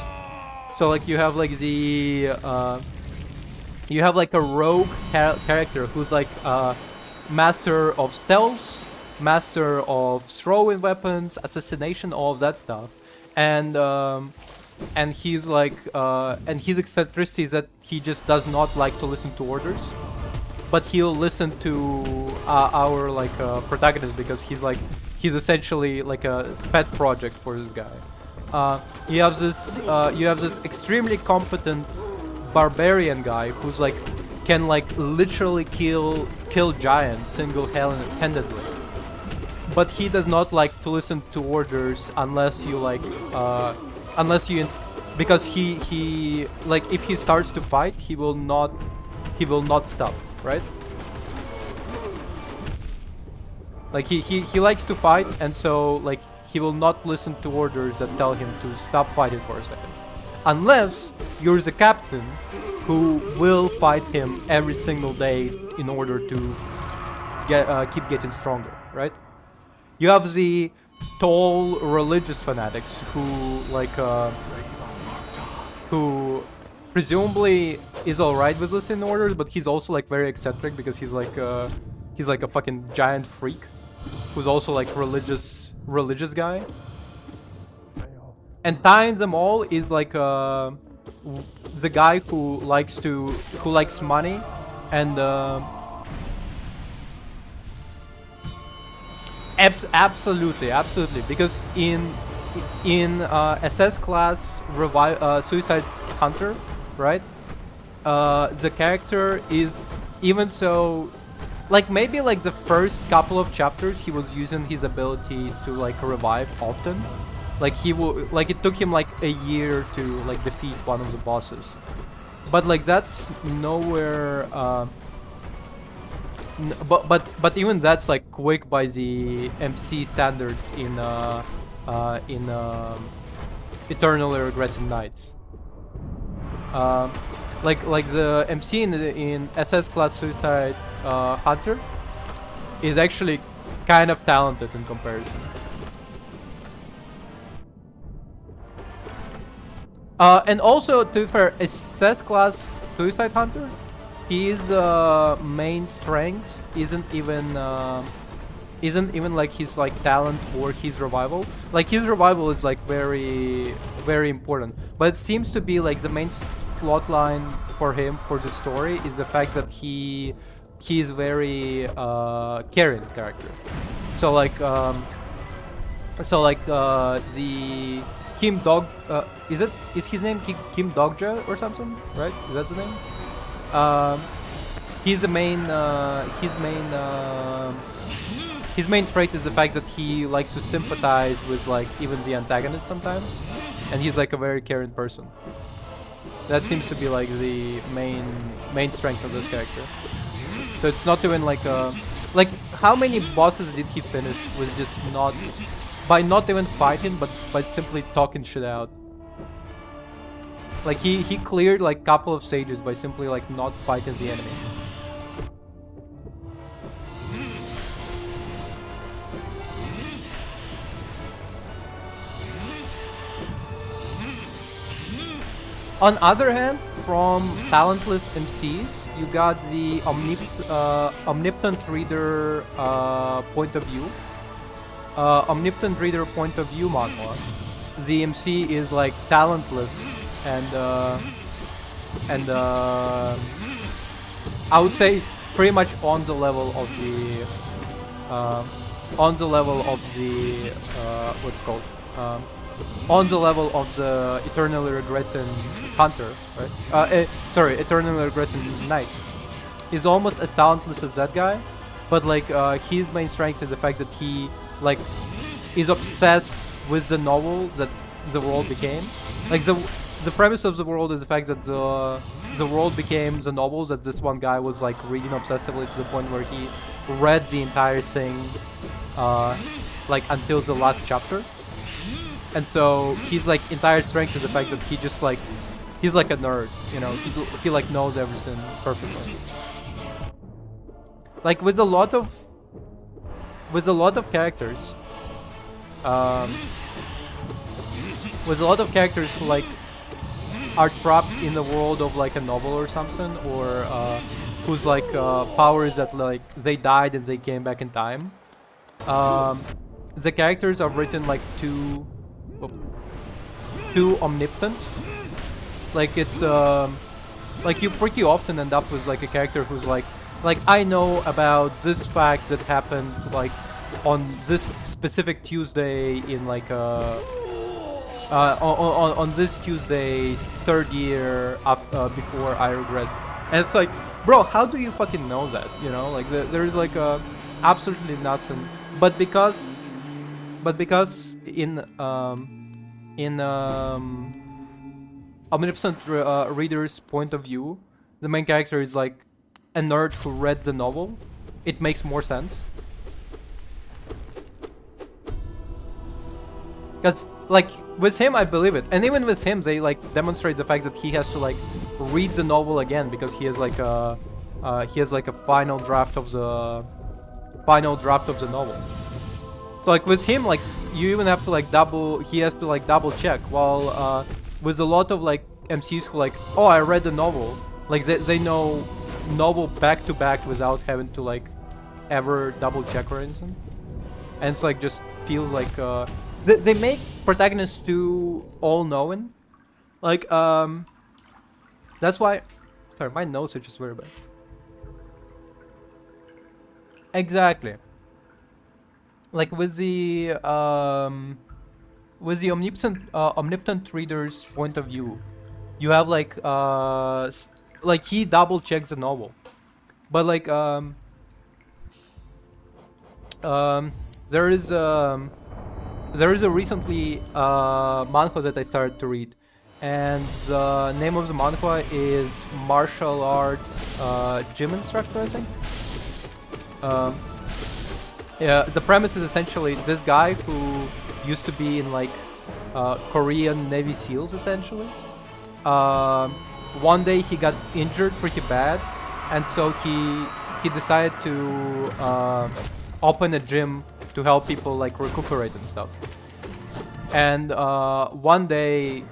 So like you have like the you have like a rogue character who's like master of stealth, master of throwing weapons, assassination, all of that stuff, and he's like and his eccentricity is that he just does not like to listen to orders, but he'll listen to our like protagonist because he's essentially like a pet project for this guy. You have this extremely competent barbarian guy who's like can like literally kill giants single-handedly, but he does not like to listen to orders unless you like because he like if he starts to fight, he will not stop, right? Like he likes to fight, and so like he will not listen to orders that tell him to stop fighting for a second, unless you're the captain who will fight him every single day in order to keep getting stronger, right? You have the tall religious fanatics who like who presumably is alright with listening to orders, but he's also like very eccentric because he's like a fucking giant freak who's also like religious guy. And tying them all is like the guy who likes money and absolutely, because in SS class Suicide Hunter, right? The character is, even so, like maybe like the first couple of chapters he was using his ability to like revive often. Like it took him like a year to like defeat one of the bosses, but like that's nowhere. But even that's like quick by the MC standards in Eternally Regressing Knights. Like the MC in SS class Suicide Hunter is actually kind of talented in comparison. And also, to be fair, SS class Suicide Hunter, his main strength isn't even like his like talent or his revival. Like his revival is like very important, but it seems to be like the main plot line for him for the story is the fact that he's very caring character. So like the Kim Dog is his name Kim Dogja or something, right? Is that the name? his main trait is the fact that he likes to sympathize with like even the antagonist sometimes, and he's like a very caring person. That seems to be like the main strength of this character. So it's not even like like how many bosses did he finish with just not even fighting, but by simply talking shit out. Like he cleared like couple of stages by simply like not fighting the enemy. On other hand, from talentless MCs, you got the omnipotent reader point of view. Omnipotent reader point of view manhwa. The MC is like talentless and I would say pretty much on the level of the what's called on the level of the eternally regressing hunter, right? Sorry, eternally regressing knight. He's almost as talentless as that guy, but like his main strength is the fact that he like is obsessed with the novel that the world became. Like the premise of the world is the fact that the world became the novels that this one guy was like reading obsessively to the point where he read the entire thing like until the last chapter. And so his like entire strength is the fact that he just like he's like a nerd, you know. He like knows everything perfectly. Like with a lot of characters, with a lot of characters who like are trapped in the world of like a novel or something, or whose like power is that like they died and they came back in time. The characters are written like too omnipotent. Like it's like you pretty often end up with like a character who's like I know about this fact that happened like on this specific Tuesday in like on this Tuesday's third year before I regressed. And it's like, bro, how do you fucking know that? You know, like there's like absolutely nothing. But because in omnipotent reader's point of view, the main character is like a nerd who read the novel. It makes more sense. Because like with him, I believe it, and even with him, they like demonstrate the fact that he has to like read the novel again because he has like a final draft of the novel. So like with him, like you even have to like he has to like double check. While with a lot of like MCs who like, oh, I read the novel, like they know novel back to back without having to like ever double check or anything, and it's like just feels like they make protagonists too all-knowing. Like that's why. Sorry, my notes are just very bad. Exactly. Like with the omnipotent reader's point of view, you have like he double checks the novel, but like there is a recently manhwa that I started to read, and the name of the manhwa is Martial Arts Gym Instructor, I think. Yeah, the premise is essentially this guy who used to be in like Korean Navy SEALs essentially. One day he got injured pretty bad, and so he decided to open a gym to help people like recuperate and stuff. And one day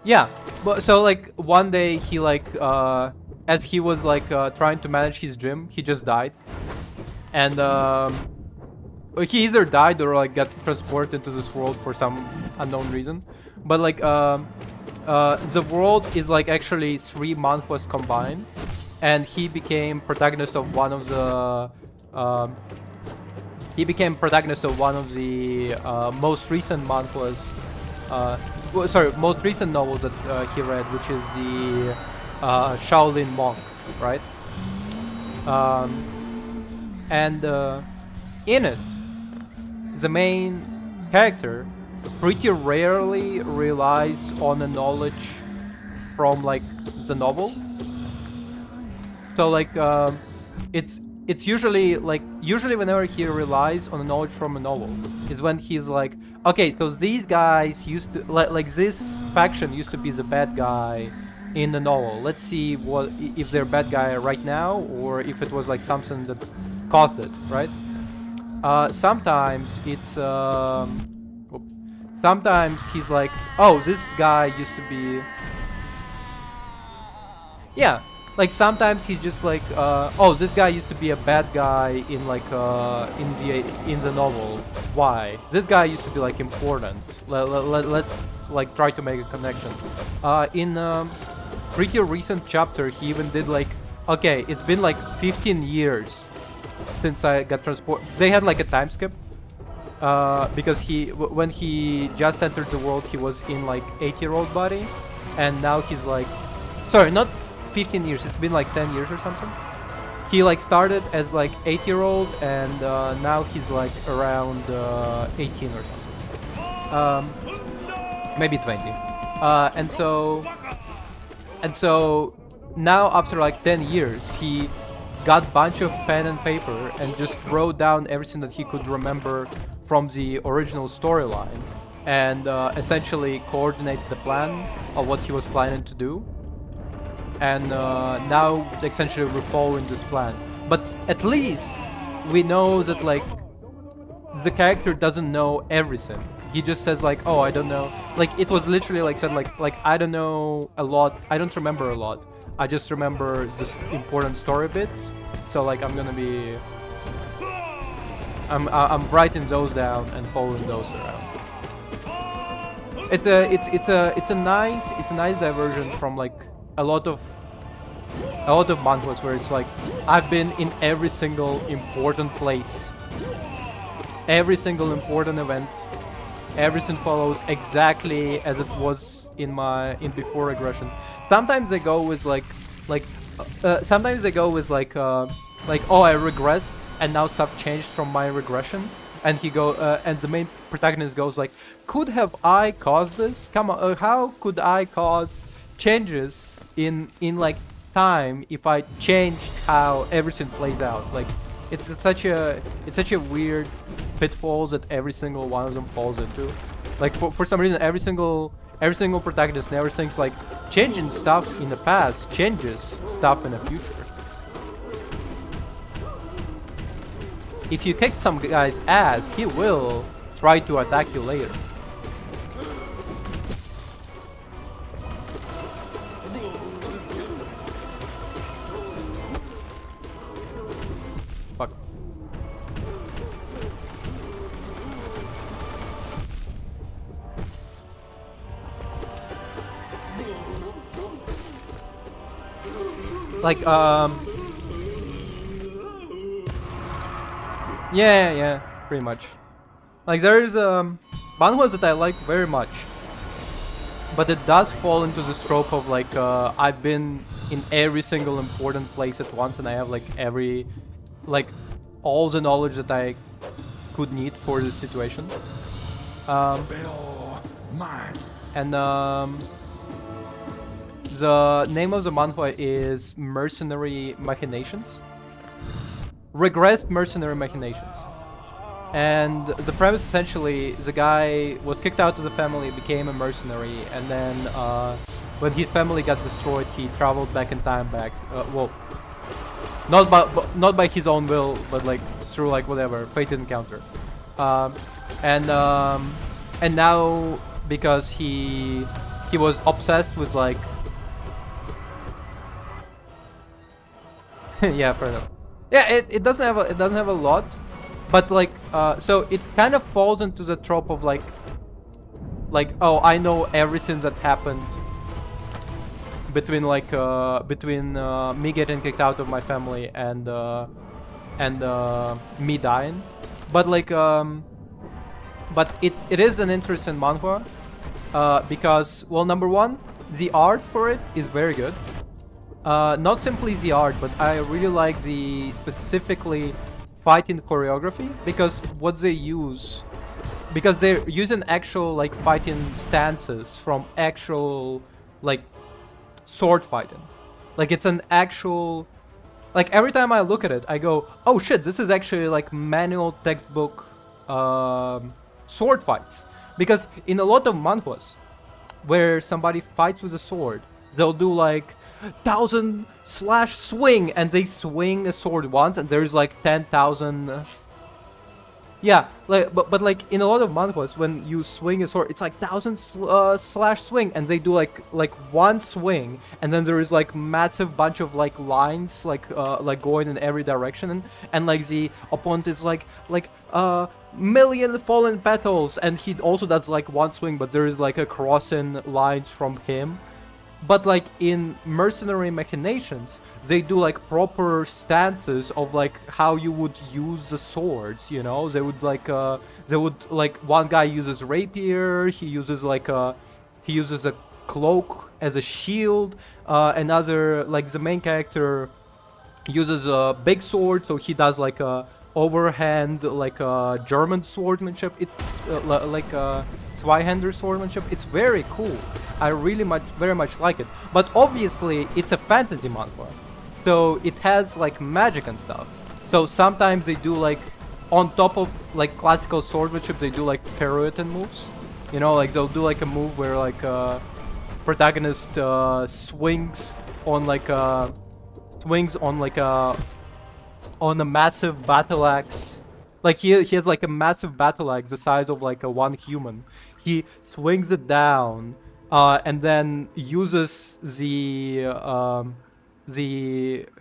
yeah, but so like one day he like as he was like trying to manage his gym, he just died. And he either died or like got transported into this world for some unknown reason. But like the world is like actually 3 manhwas combined, and he became protagonist of one of the most recent manhwas. most recent novels that he read, which is the Shaolin Monk, right? And in it, the main character pretty rarely relies on a knowledge from like the novel. So like it's usually whenever he relies on a knowledge from a novel is when he's like, okay, so these guys used to like this faction used to be the bad guy in the novel. Let's see what if they're bad guy right now or if it was like something that caused it, right? Sometimes it's sometimes he's like, oh, this guy used to be, yeah, like sometimes he's just like, oh, this guy used to be a bad guy in like in the novel. Why? This guy used to be like important. Let's like try to make a connection. In pretty recent chapter, he even did like, okay, it's been like 15 years since I got transported. They had like a time skip because when he just entered the world, he was in like 8-year-old body, and now he's like, sorry, not 15 years. It's been like 10 years or something. He like started as like 8-year-old, and now he's like around 18 or something, maybe 20. And so now after like 10 years, he got a bunch of pen and paper and just wrote down everything that he could remember from the original storyline, and essentially coordinated the plan of what he was planning to do. And now essentially we're following this plan. But at least we know that like the character doesn't know everything. He just says like, oh, I don't know. Like it was literally like said like I don't know a lot. I don't remember a lot. I just remember the important story bits. So like I'm writing those down and following those around. It's a nice diversion from like a lot of manhwas where it's like I've been in every single important place, every single important event, everything follows exactly as it was in before regression. Sometimes they go with sometimes they go with like oh, I regressed and now stuff changed from my regression, and and the main protagonist goes like, could have I caused this? Come on, how could I cause changes in like time if I changed how everything plays out? Like it's such a weird pitfalls that every single one of them falls into. Like for some reason every single protagonist never thinks like changing stuff in the past changes stuff in the future. If you kick some guy's ass, he will try to attack you later. Fuck. Like, yeah, pretty much. Like, there's manhwas that I like very much, but it does fall into this trope of like I've been in every single important place at once, and I have like all the knowledge that I could need for this situation. And the name of the manhwa is Mercenary Machinations. Regressed Mercenary Machinations. And the premise essentially, the guy was kicked out of the family, became a mercenary, and then when his family got destroyed, he traveled back in time well, not by his own will, but like through like whatever fated encounter. And now because he was obsessed with like yeah, fair enough. Yeah, it doesn't have a lot, but like so it kind of falls into the trope of like oh, I know everything that happened between me getting kicked out of my family and me dying, but like but it is an interesting manhwa because, well, number one, the art for it is very good. Not simply the art, but I really like the specifically fighting choreography, because what they use, because they're using actual like fighting stances from actual like sword fighting. Like it's an actual, like every time I look at it, I go, oh shit, this is actually like manual textbook sword fights. Because in a lot of manhwas, where somebody fights with a sword, they'll do like 1,000 slash swing, and they swing a sword once, and there's like 10,000. Yeah, like but like in a lot of manhwas, when you swing a sword, it's like 1,000 slash swing, and they do like one swing, and then there is like massive bunch of like lines like going in every direction, and like the opponent is like million fallen petals, and he also does like one swing, but there is like a crossing lines from him. But like in Mercenary Machinations, they do like proper stances of like how you would use the swords, you know? They would like one guy uses rapier, he uses a cloak as a shield, another, like the main character uses a big sword, so he does like a overhand, like a German swordsmanship. It's like a Zweihander swordsmanship. It's very cool. I really very much like it. But obviously, it's a fantasy manhwa, so it has like magic and stuff. So sometimes they do like, on top of like classical swordsmanship, they do like pirouette moves. You know, like they'll do like a move where like protagonist swings on a massive battle axe. Like he has like a massive battle axe the size of like a one human. He swings it down, and then uses the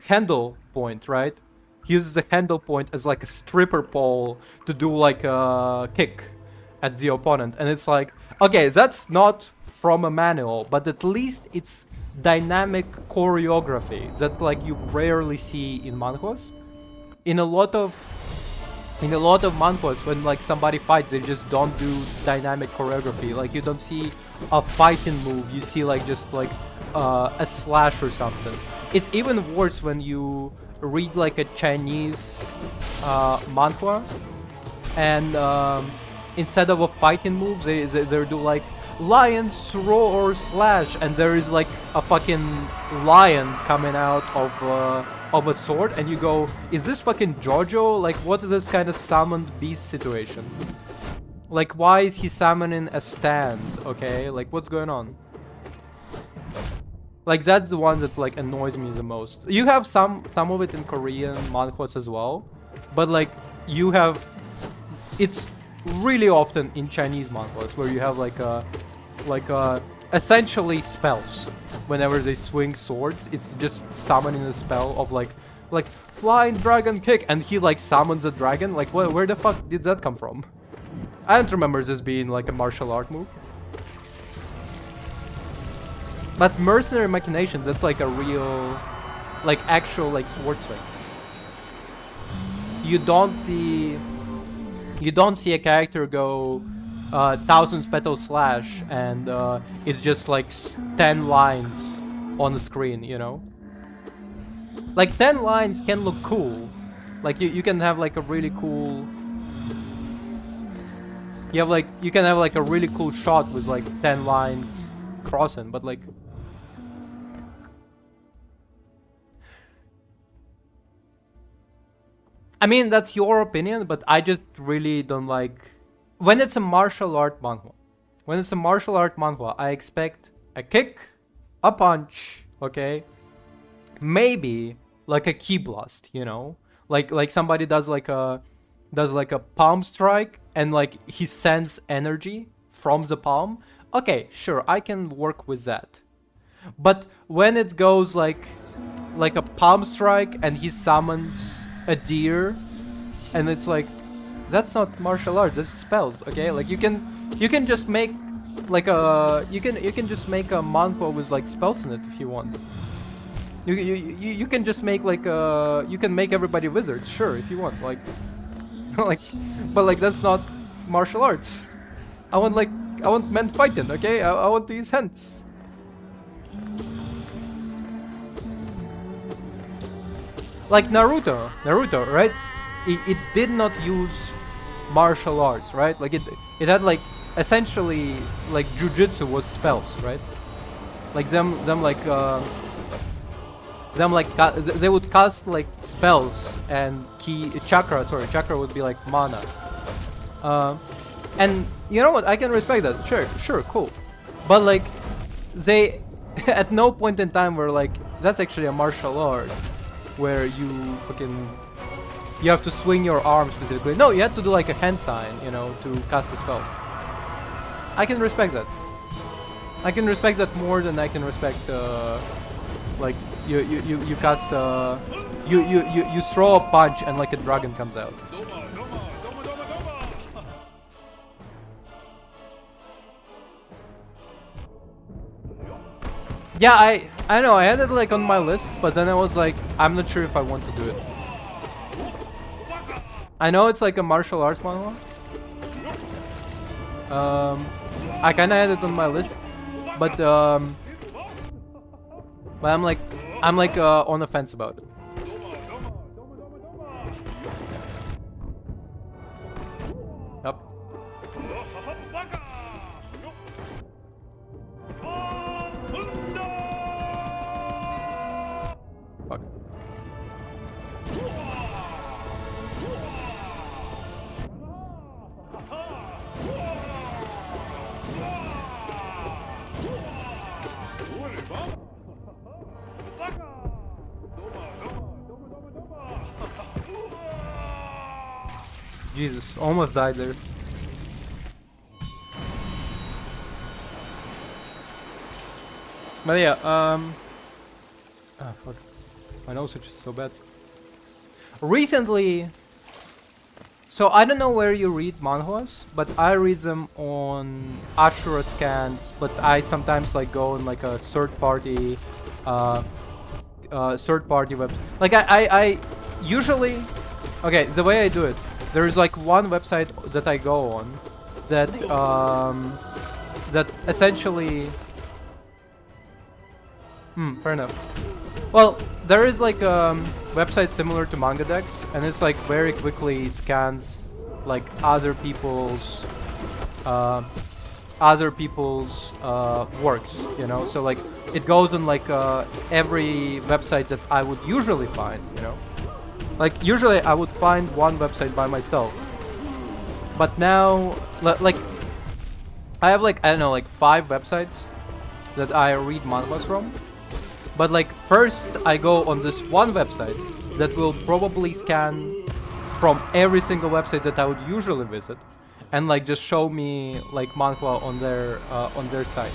handle point, right? He uses the handle point as like a stripper pole to do like a kick at the opponent, and it's like, okay, that's not from a manual, but at least it's dynamic choreography that like you rarely see in manhwas. In a lot of manhwas, when like somebody fights, they just don't do dynamic choreography. Like you don't see a fighting move, you see like just like a slash or something. It's even worse when you read like a Chinese manhwa, and instead of a fighting move, they do like lion's roar slash, and there is like a fucking lion coming out of a sword, and you go, is this fucking JoJo? Like, what is this kind of summoned beast situation? Like, why is he summoning a stand? Okay, like, what's going on? Like, that's the one that like annoys me the most. You have some of it in Korean manhwas as well, but like it's really often in Chinese manhwas where you have like essentially spells. Whenever they swing swords, it's just summoning a spell of like flying dragon kick, and he like summons a dragon. Like, where the fuck did that come from? I don't remember this being like a martial art move. But Mercenary Machinations, that's like a real, like actual like sword swings. You don't see a character go 1,000 petal slash and it's just like 10 lines on the screen, you know? Like 10 lines can look cool. Like you can have like a really cool, you can have like a really cool shot with like 10 lines crossing, but like I mean, that's your opinion, but I just really don't like when it's a martial art manhwa. When it's a martial art manhwa, I expect a kick, a punch, okay? Maybe like a ki blast, you know? Like somebody does like a palm strike, and like he sends energy from the palm. Okay, sure, I can work with that. But when it goes like a palm strike and he summons a deer, and it's like, that's not martial art, that's spells, okay? Like you can just make like a you can just make a manhwa with like spells in it if you want. You can just make like you can make everybody wizards, sure, if you want, like like, but like that's not martial arts. I want I want men fighting, okay? I want to use hands. Like Naruto, right? It did not use martial arts, right? Like it had like essentially like jujitsu was spells, right? Like they would cast like spells and chakra would be like mana. And you know what? I can respect that. Sure, cool. But like they at no point in time were like that's actually a martial art where you have to swing your arm specifically. No, you had to do like a hand sign, you know, to cast a spell. I can respect that. I can respect that more than I can respect like you cast you throw a punch and like a dragon comes out. Yeah, I know I had it like on my list, but then I was like, I'm not sure if I want to do it. I know it's like a martial arts manhwa. I kinda had it on my list, but I'm like on the fence about it. Yep. Fuck. Jesus, almost died there. But yeah, fuck. My nose is just so bad. Recently, so I don't know where you read manhwas, but I read them on Ashura Scans, but I sometimes like go on like a third party website. Like I usually, okay, the way I do it, there is like one website that I go on that that essentially fair enough. Well, there is like a website similar to MangaDex, and it's like very quickly scans like other people's works, you know. So like it goes on like every website that I would usually find, you know. Like usually I would find one website by myself, but now like I have like I don't know like 5 websites that I read manhwas from. But like first I go on this one website that will probably scan from every single website that I would usually visit, and like just show me like manhwa on their site.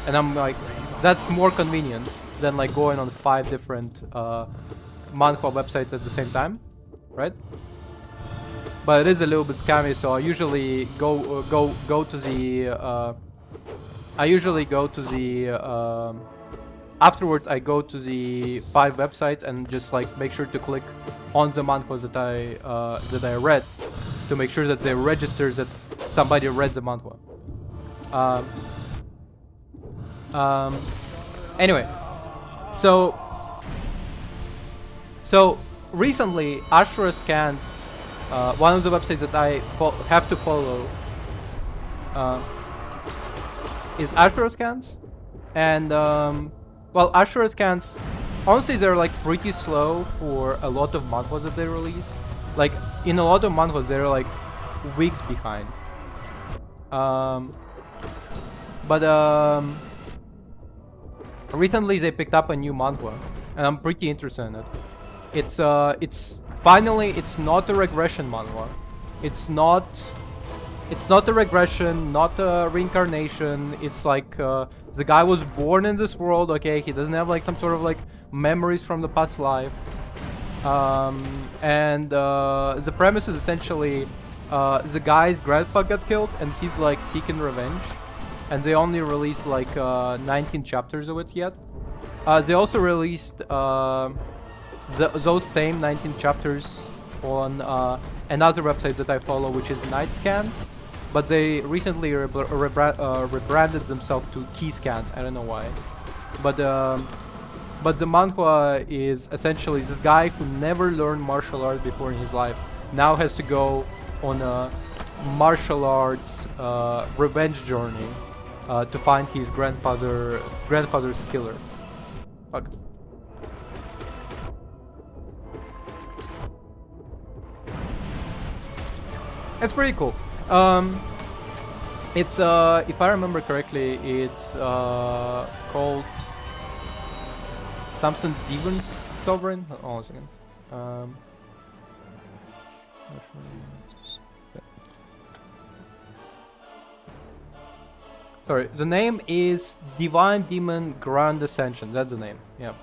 And I'm like, that's more convenient than like going on 5 different manhwa websites at the same time, right? But it is a little bit scammy, so I usually go to the afterwards I go to the 5 websites and just like make sure to click on the manhwas that I read to make sure that they register that somebody read the manhwa. Anyway, so recently Ashura Scans, one of the websites that I have to follow is Ashura Scans, and well, Ashura Scans, honestly, they're like pretty slow for a lot of manhwas that they release. Like in a lot of manhwas, they're like weeks behind. Recently they picked up a new manhwa, and I'm pretty interested in it. It's finally it's not a regression manhwa. It's not a regression, not a reincarnation. It's like the guy was born in this world, okay? He doesn't have like some sort of like memories from the past life. And the premise is essentially the guy's grandpa got killed and he's like seeking revenge. And they only released like 19 chapters of it yet. They also released those same 19 chapters on another website that I follow, which is Night Scans. but they recently rebranded themselves to Key Scans. I don't know why, but the manhwa is essentially the guy who never learned martial arts before in his life now has to go on a martial arts revenge journey to find his grandfather's killer. Fuck. It's pretty cool. It's if I remember correctly, it's called Thompson Devon's Sovereign. Hold on a second. Sorry, the name is Divine Demon Grand Ascension. That's the name. Yeah.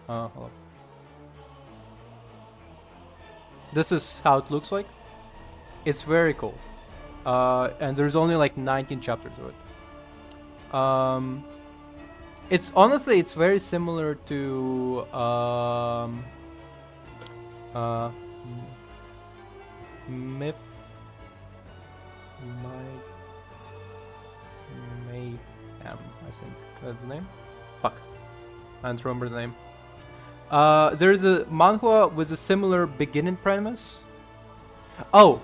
Hold on. This is how it looks like. It's very cool. And there's only like 19 chapters of it. It's honestly, it's very similar to Myth Mayhem, I think that's the name. Fuck, I don't remember the name. There's a manhwa with a similar beginning premise. Oh,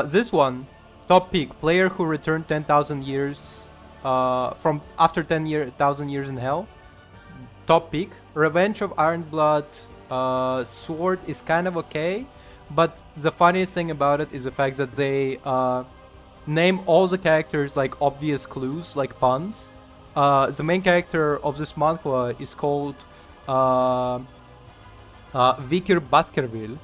this one, Top Peak, player who returned 10,000 years from after 10,000 years in hell. Top Peak, Revenge of Ironblood Sword is kind of okay, but the funniest thing about it is the fact that they name all the characters like obvious clues, like puns. The main character of this manhwa is called Vikir Baskerville.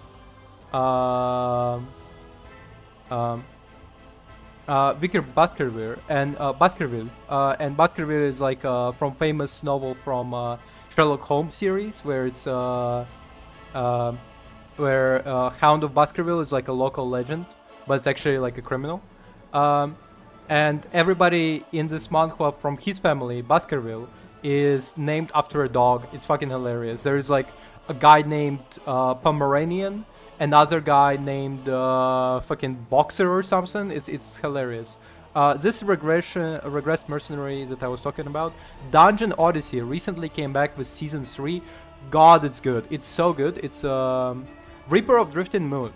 Vikir Baskerville, and Baskerville is like from famous novel from Sherlock Holmes series, where it's where Hound of Baskerville is like a local legend, but it's actually like a criminal. And everybody in this manhwa from his family, Baskerville, is named after a dog. It's fucking hilarious. There is like a guy named Pomeranian, another guy named fucking Boxer or something. It's hilarious. This regressed mercenary that I was talking about, Dungeon Odyssey, recently came back with season 3. God, it's good. It's so good. It's Reaper of Drifting Moon.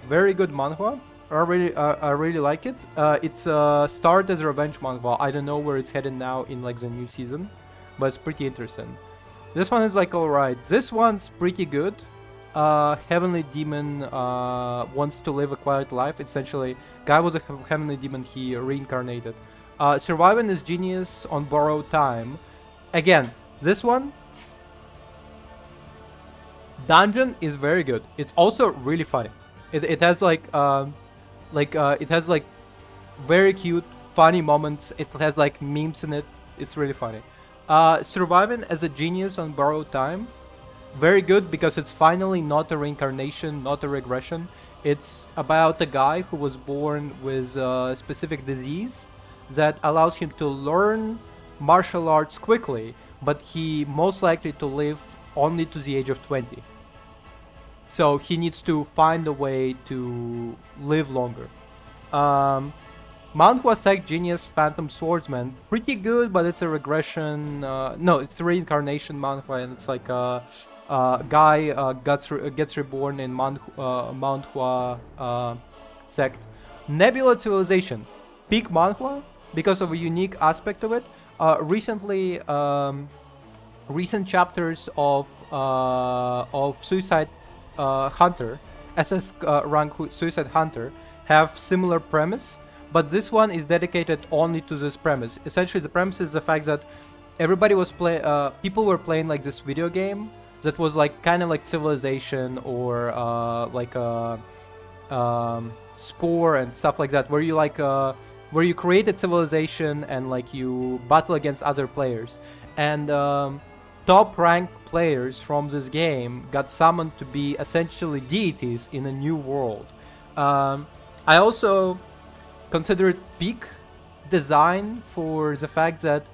Very good manhwa. I really like it. It's started as a revenge manhwa. I don't know where it's headed now in like the new season, but it's pretty interesting. This one is like alright. This one's pretty good. Heavenly Demon wants to live a quiet life. Essentially, guy was a heavenly demon. He reincarnated. Surviving his genius on borrowed time. Again, this one. Dungeon is very good. It's also really funny. It has like it has like very cute, funny moments. It has like memes in it. It's really funny. Surviving as a genius on borrowed time. Very good because it's finally not a reincarnation, not a regression. It's about a guy who was born with a specific disease that allows him to learn martial arts quickly, but he most likely to live only to the age of 20. So he needs to find a way to live longer. Manhwa Sect Genius Phantom Swordsman, pretty good, but it's a regression. No, it's a reincarnation manhwa, and it's like a guy gets reborn in manhwa sect. Nebula Civilization, peak manhwa because of a unique aspect of it. Recent chapters of Suicide Hunter, SS rank Suicide Hunter, have similar premise, but this one is dedicated only to this premise. Essentially, the premise is the fact that everybody was people were playing like this video game that was like kind of like Civilization or like a Spore and stuff like that, where you like where you create a civilization and like you battle against other players, and top rank players from this game got summoned to be essentially deities in a new world. I also consider it peak design for the fact that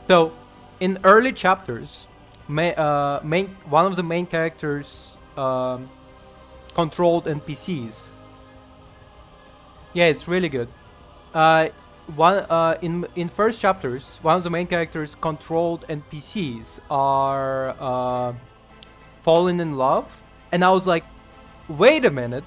so in early chapters, one of the main characters controlled NPCs. Yeah, it's really good. In first chapters, one of the main characters' controlled NPCs are falling in love, and I was like, wait a minute,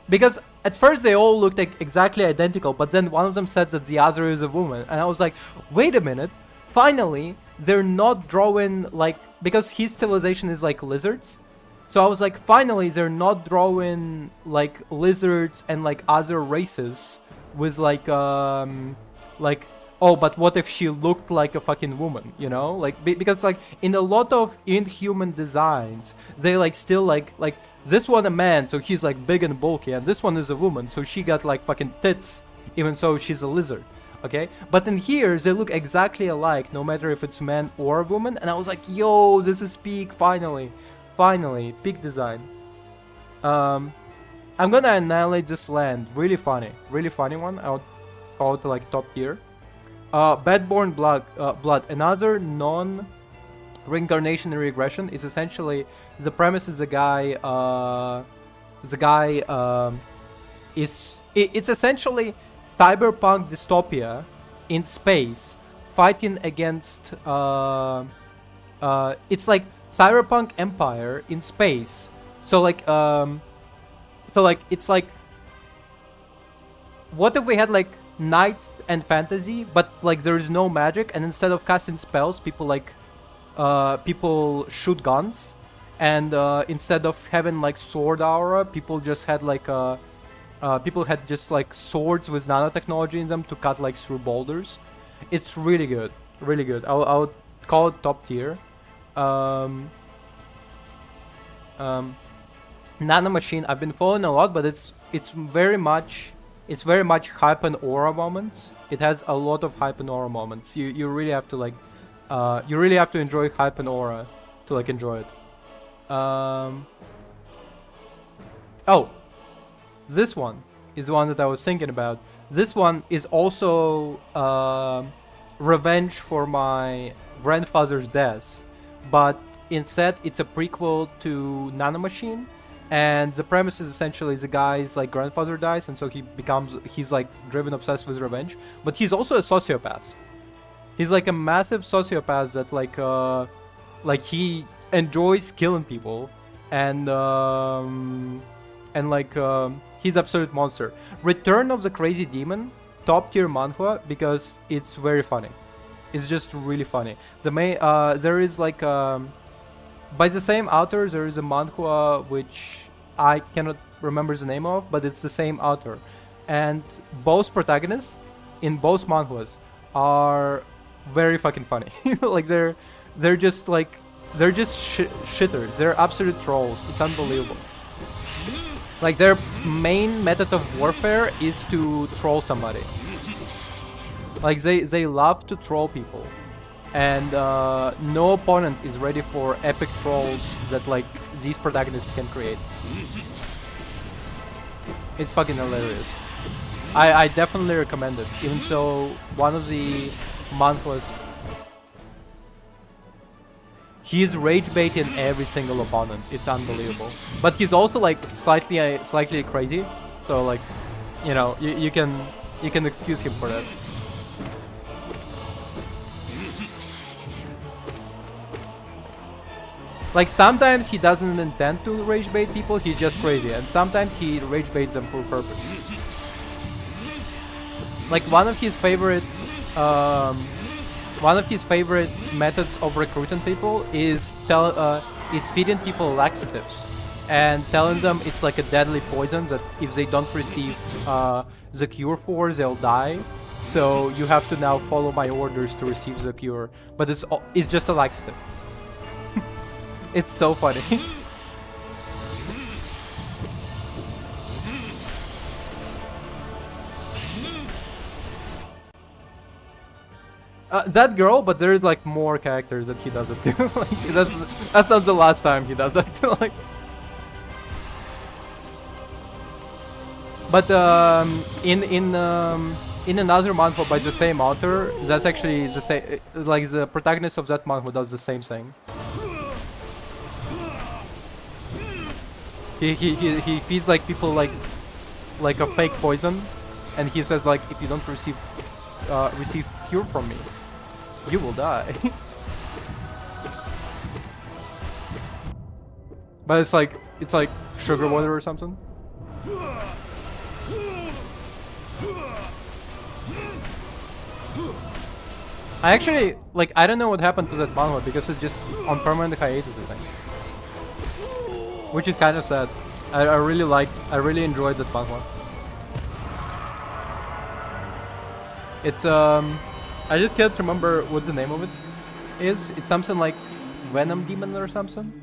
because at first they all looked like exactly identical, but then one of them said that the other is a woman, and I was like, wait a minute, finally they're not drawing like, because his civilization is like lizards. So I was like, finally, they're not drawing like lizards and like other races with like, oh, but what if she looked like a fucking woman, you know? Like, because like in a lot of Inhuman designs, they like still like this one a man, so he's like big and bulky, and this one is a woman, so she got like fucking tits, even though she's a lizard. Okay, but in here they look exactly alike, no matter if it's man or a woman, and I was like, yo, this is peak, finally, peak design. I'm gonna annihilate this land. Really funny one. I would call it like top tier. Bedborn Blood, another non-reincarnation and regression, is essentially the premise is it's essentially cyberpunk dystopia in space fighting against it's like cyberpunk empire in space. So like it's like, what if we had like knights and fantasy, but like there's no magic, and instead of casting spells, people shoot guns, and instead of having like sword aura, people just had like people had just like swords with nanotechnology in them to cut like through boulders. It's really good, really good. I would call it top tier. Nanomachine, I've been following a lot, but it's very much hype and aura moments. It has a lot of hype and aura moments. You really have to like you really have to enjoy hype and aura to like enjoy it. Oh, this one is the one that I was thinking about. This one is also revenge for my grandfather's death, but instead it's a prequel to Nanomachine. And the premise is essentially the guy's like grandfather dies, and so he's like driven obsessed with revenge. But he's also a sociopath. He's like a massive sociopath that like he enjoys killing people, and he's absolute monster. Return of the Crazy Demon, top tier manhwa because it's very funny. It's just really funny. The main there is like by the same author, there is a manhwa which I cannot remember the name of, but it's the same author. And both protagonists in both manhwas are very fucking funny. Like they're just shitters. They're absolute trolls. It's unbelievable. Like their main method of warfare is to troll somebody. Like they love to troll people. And no opponent is ready for epic trolls that like these protagonists can create. It's fucking hilarious. I definitely recommend it, even though one of the manhwas, he's rage baiting every single opponent. It's unbelievable. But he's also like slightly crazy, so like, you know, you can excuse him for that. Like sometimes he doesn't intend to rage bait people, he's just crazy, and sometimes he rage baits them for purpose. Like one of his favorite methods of recruiting people is feeding people laxatives and telling them it's like a deadly poison that if they don't receive the cure for, they'll die. So you have to now follow my orders to receive the cure, but it's just a laxative. It's so funny. That girl, but there's like more characters that he does it to. Like, that's not the last time he does that. Like, but in another manhwa by the same author, that's actually the same. Like the protagonist of that manhwa does the same thing. He feeds like people like a fake poison, and he says like, if you don't receive cure from me, you will die. But it's like sugar water or something. I actually like, I don't know what happened to that manhwa because it's just on permanent hiatus, I think. Which is kind of sad. I really enjoyed that manhwa. It's I just can't remember what the name of it is. It's something like Venom Demon or something.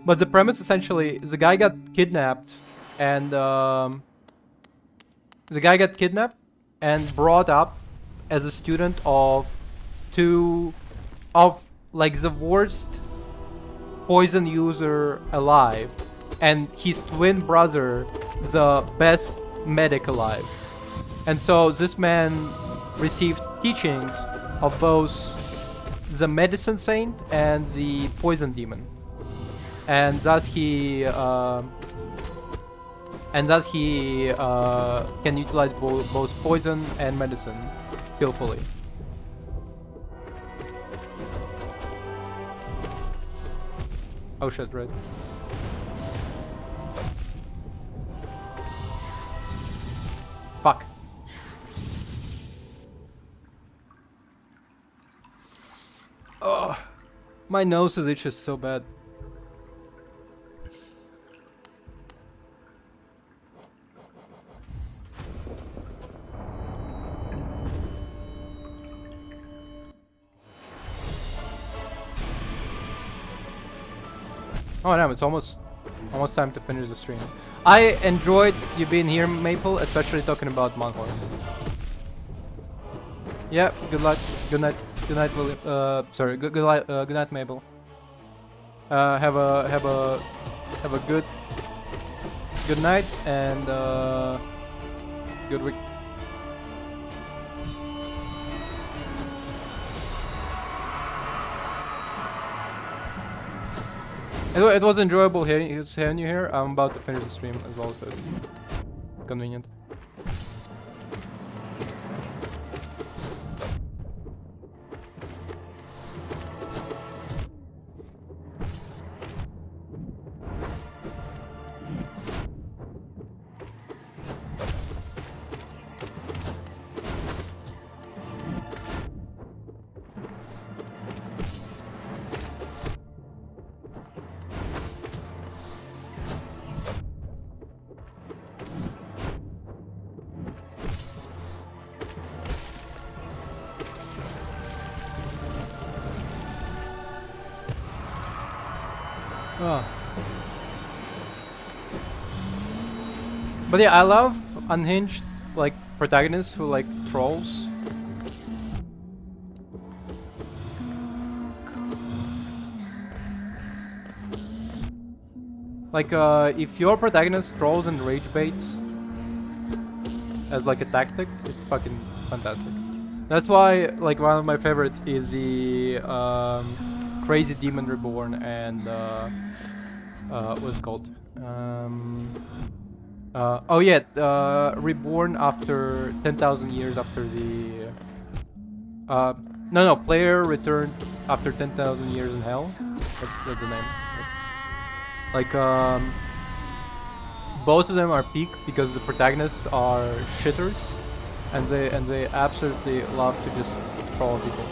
But the premise essentially, the guy got kidnapped and brought up as a student of like the worst poison user alive, and his twin brother the best medic alive. And so this man received teachings of both the medicine saint and the poison demon, and thus he can utilize both poison and medicine skillfully. Oh shit, red. Fuck. Oh, my nose is itches so bad. Oh damn, it's almost time to finish the stream. I enjoyed you being here, Maple, especially talking about manhwas. Yeah, good luck. Good night, William. Sorry, good night, Maple. Have a good night and good week. It was enjoyable hearing you here. I'm about to finish the stream as well, so it's convenient. Oh. But yeah, I love unhinged like protagonists who like trolls. Like if your protagonist trolls and rage baits as like a tactic, it's fucking fantastic. That's why like one of my favorites is the Crazy Demon Reborn and what's it called? Oh yeah, Reborn after 10,000 years after the no, Player returned after 10,000 years in hell. That's the name. Like both of them are peak because the protagonists are shitters, and they absolutely love to just troll people.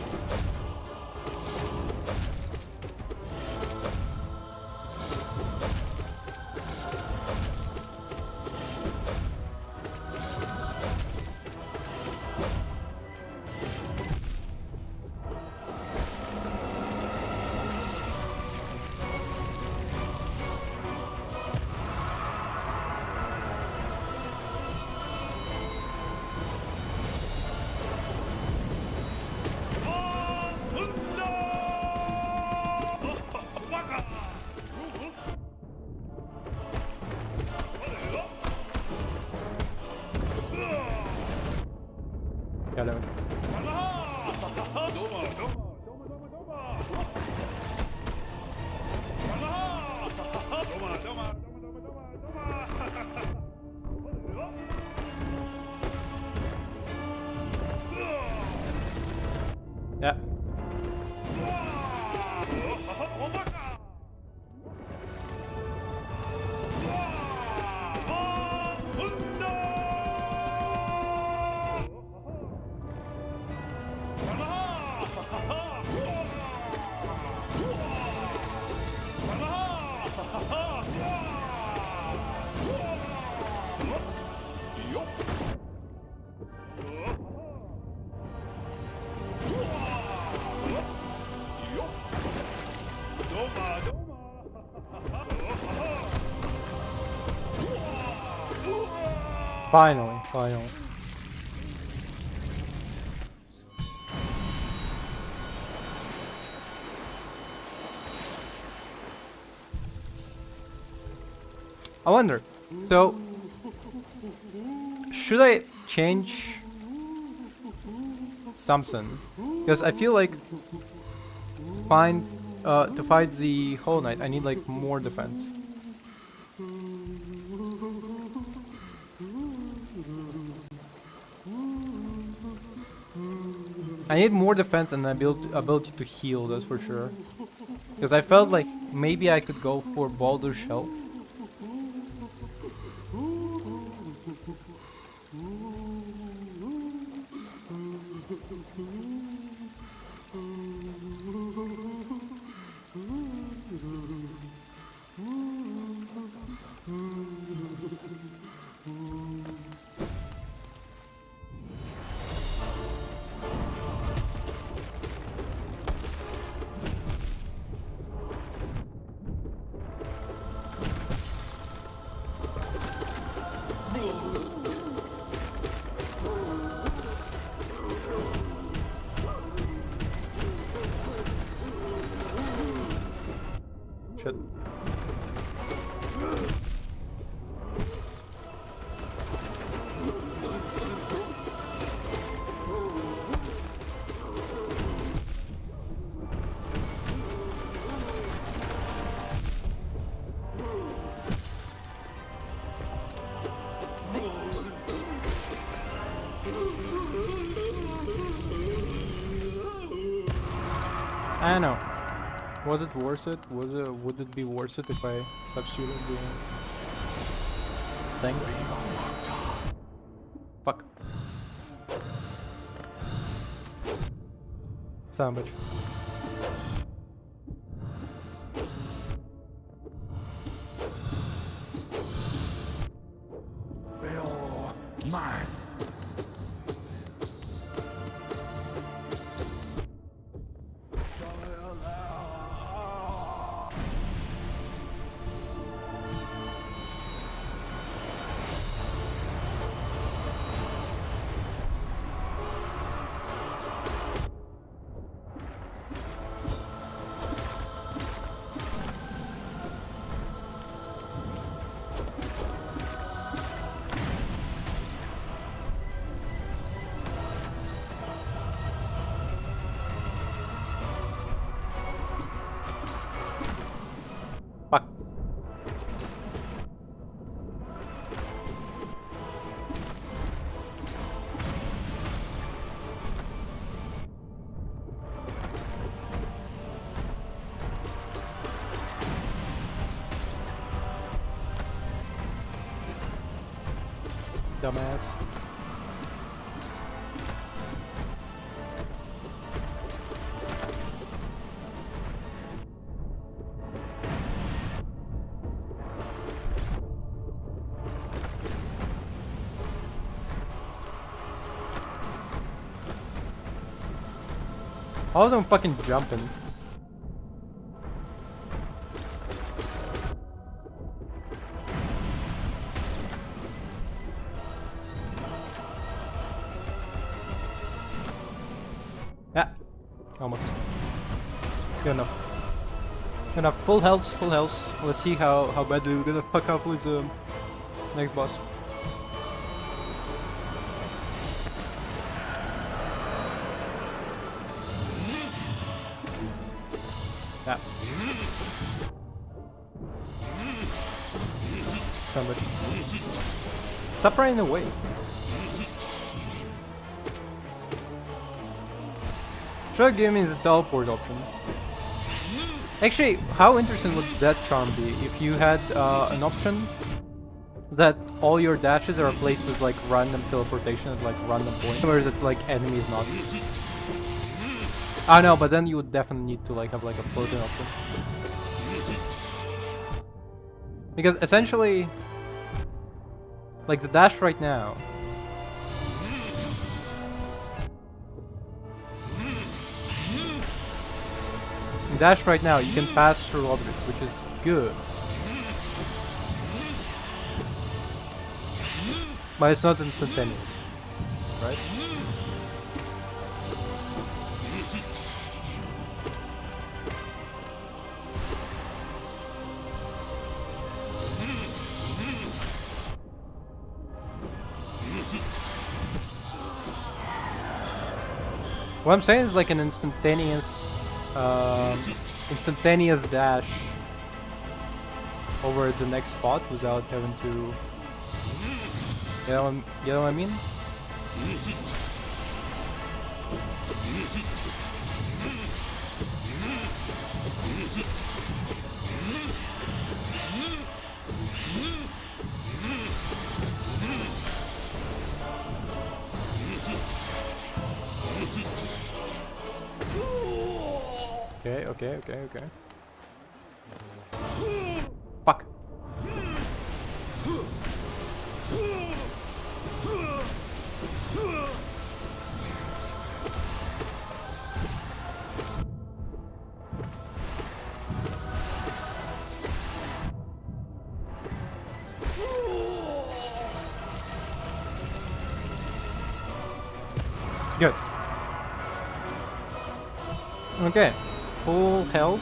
Hello. Yeah. Finally, finally. I wonder, so should I change something? Because I feel like to fight the Hollow Knight I need like more defense. I need more defense and ability to heal, that's for sure. Because I felt like maybe I could go for Baldur's Shell. Shit. I know. Was it worth it? Would it be worth it if I substituted the thing? Fuck. Son of a bitch. Baal mine. Fuck. Dumbass. I wasn't fucking jumping. Yeah, almost. Good enough. Good enough. Full health, full health. Let's see how badly we're gonna fuck up with the next boss. Yeah. Somebody. Stop running away. Should give me the teleport option. Actually, how interesting would that charm be if you had an option that all your dashes are replaced with like random teleportation at like random points, whereas it like enemy is not. I know, but then you would definitely need to like have like a floating option. Because essentially, like the dash right now, you can pass through objects, which is good. But it's not instantaneous, right? What I'm saying is like an instantaneous dash over the next spot without having to, you know what I mean? Okay. Fuck. Good. Okay. Full health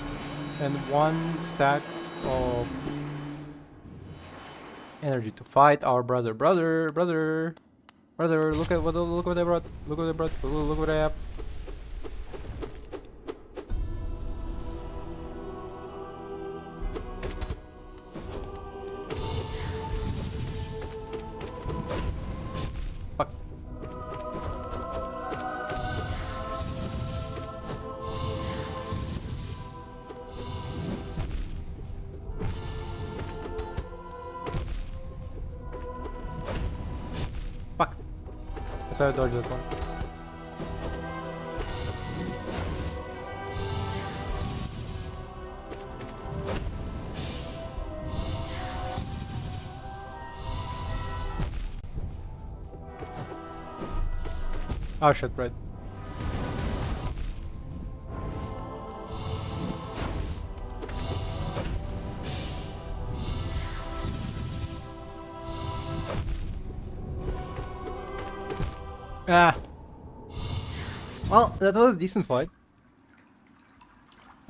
and 1 stack of energy to fight our brother. Brother, look what I brought. Look what I have. Fuck. Fuck. I saw I dodged that one. Oh shit, right. Ah. Well, that was a decent fight.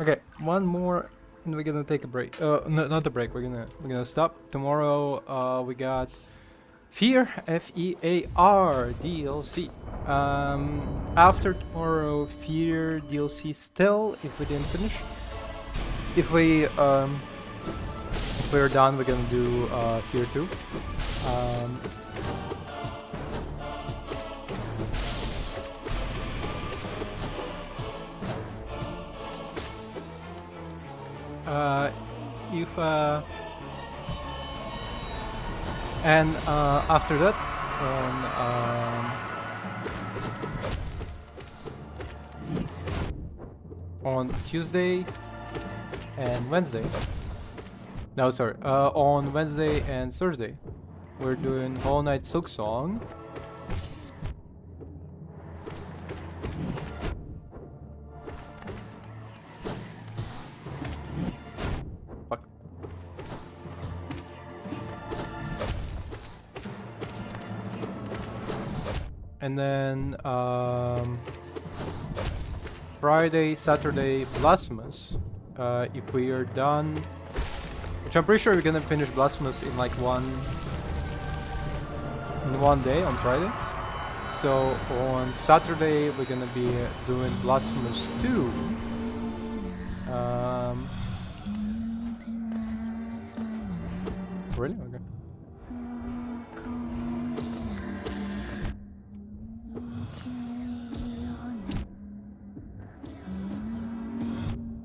Okay, one more and we're gonna take a break. No, not a break. We're gonna stop. Tomorrow we got Fear, F-E-A-R DLC. After tomorrow, Fear DLC still, if we didn't finish. If we're done, we're gonna do Fear 2. And after that, on Tuesday and Wednesday. No, sorry. On Wednesday and Thursday, we're doing Hollow Knight Silksong. Fuck. And then Friday, Saturday, Blasphemous. If we are done, which I'm pretty sure we're gonna finish Blasphemous in like one day on Friday. So on Saturday we're gonna be doing Blasphemous 2. Really? Okay.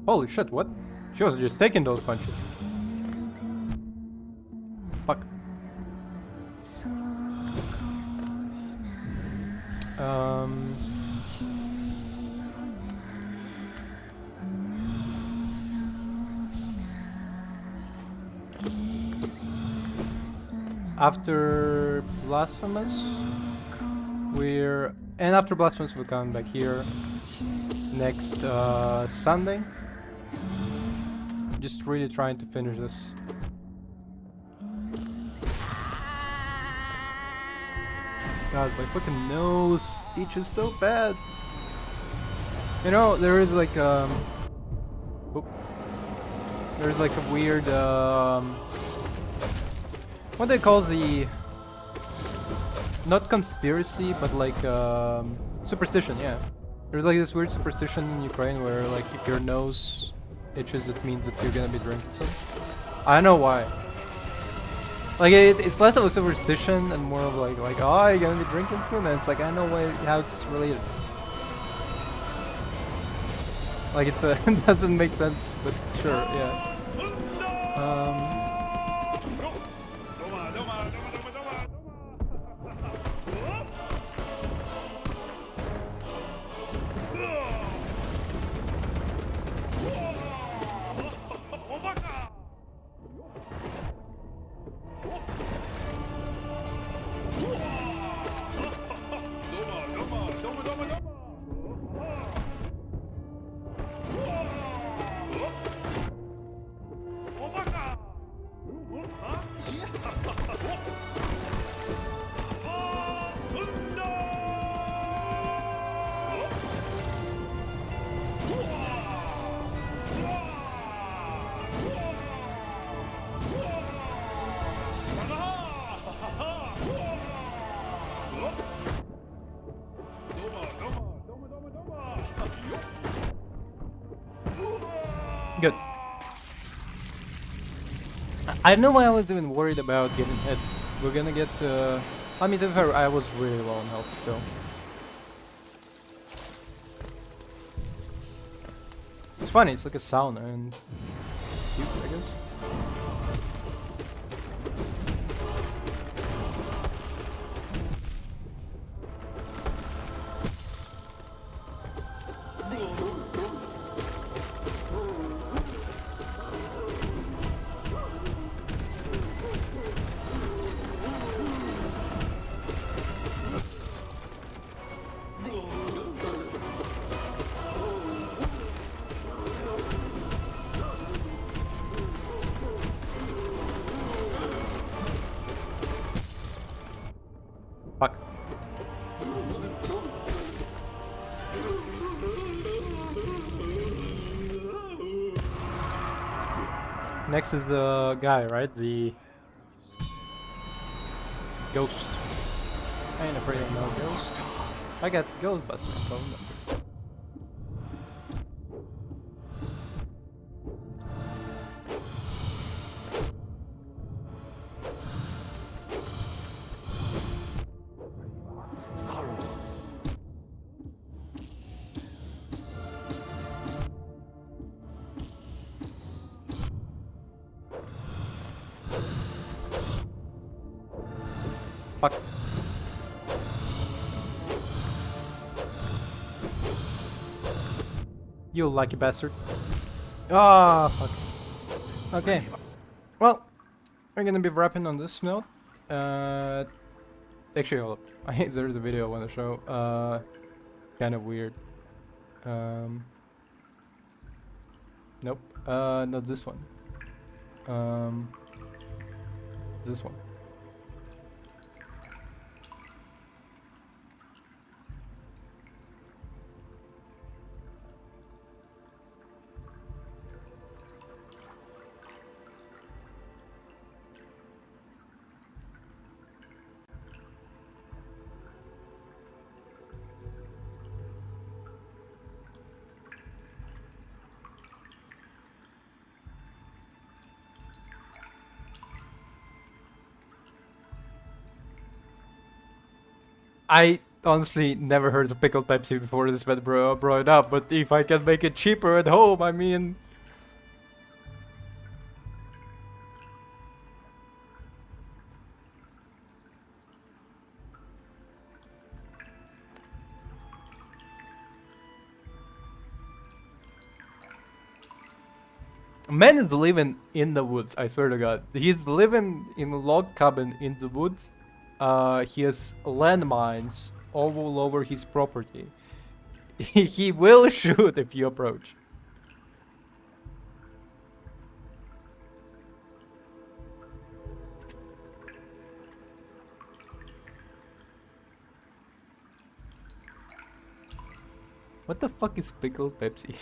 Holy shit, what? She was just taking those punches. Fuck. Um... After Blasphemous, after Blasphemous we're coming back here next Sunday. Just really trying to finish this. God, my fucking nose itches so bad. You know, there is like there's like a weird what they call the, not conspiracy, but like superstition, yeah. There's like this weird superstition in Ukraine where like if your nose itches, it means that you're gonna be drinking something. I don't know why. Like it's less of a superstition and more of like oh, you're gonna be drinking soon, and it's like I don't know how it's related. Like it's it doesn't make sense, but sure, yeah. Good. I don't know why I was even worried about getting hit. We're gonna get I mean, to be fair, I was really low on health, so. It's funny, it's like a sauna and cute, I guess. Fuck. Next is the guy, right? The ghost. I ain't afraid of no ghost. I got Ghostbusters phone number. Fuck. You lucky bastard. Ah, fuck. Okay. Well, we're gonna be wrapping on this note. Actually, hold up. There's a video I want to show. Kind of weird. Nope. Not this one. This one. honestly never heard of pickled Pepsi before this man brought it up, but if I can make it cheaper at home, I mean... Man is living in the woods, I swear to God. He's living in a log cabin in the woods. He has landmines all over his property. He will shoot if you approach. What the fuck is pickled Pepsi?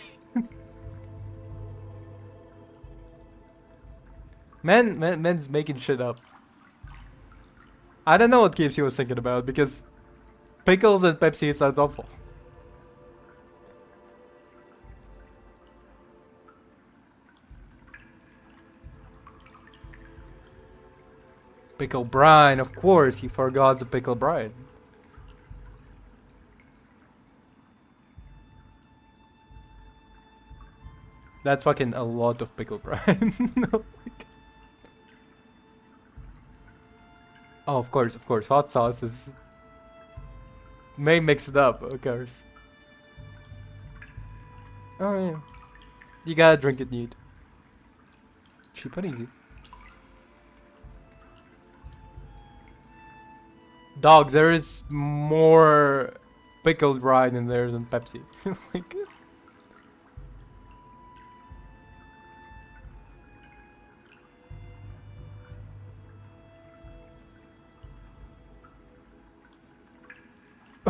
Man's making shit up. I don't know what KFC was thinking about because pickles and Pepsi sounds awful. Pickle brine, of course, he forgot the pickle brine. That's fucking a lot of pickle brine. Oh my God. Oh, of course, hot sauce is... May mix it up, of course. Oh yeah. You gotta drink it neat. Cheap and easy. Dogs, there is more pickled brine in there than Pepsi. Like...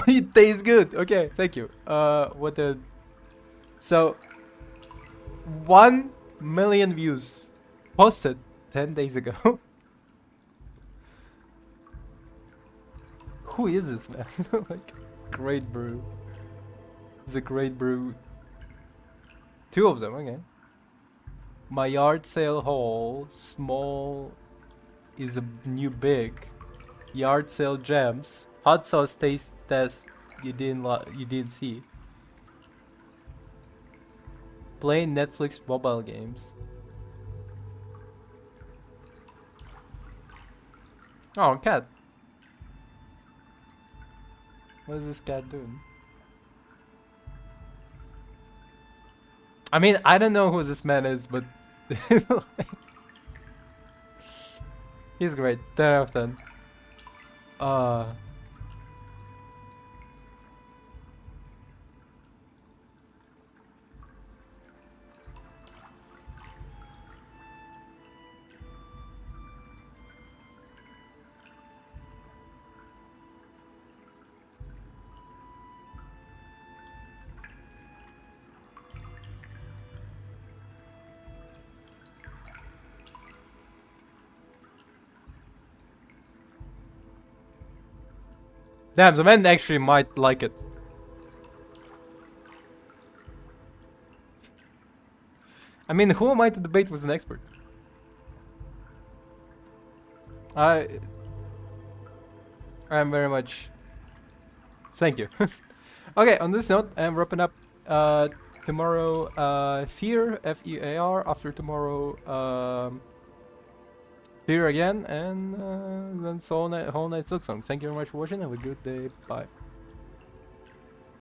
It tastes good. Okay, thank you. What the... So, 1 million views posted 10 days ago. Who is this man? Like, great brew. It's a great brew. 2 of them, okay. My yard sale haul, small is a new big. Yard sale gems. Hot sauce taste test you didn't see. Playing Netflix mobile games. Oh, cat. What is this cat doing? I mean, I don't know who this man is, but he's great. 10 out of 10. Damn, the man actually might like it. I mean, who am I to debate with an expert? I'm very much... Thank you. Okay, on this note, I'm wrapping up. Tomorrow, Fear, F-E-A-R. After tomorrow, Fear again, and then Whole Night Silksong. Thank you very much for watching. Have a good day. Bye.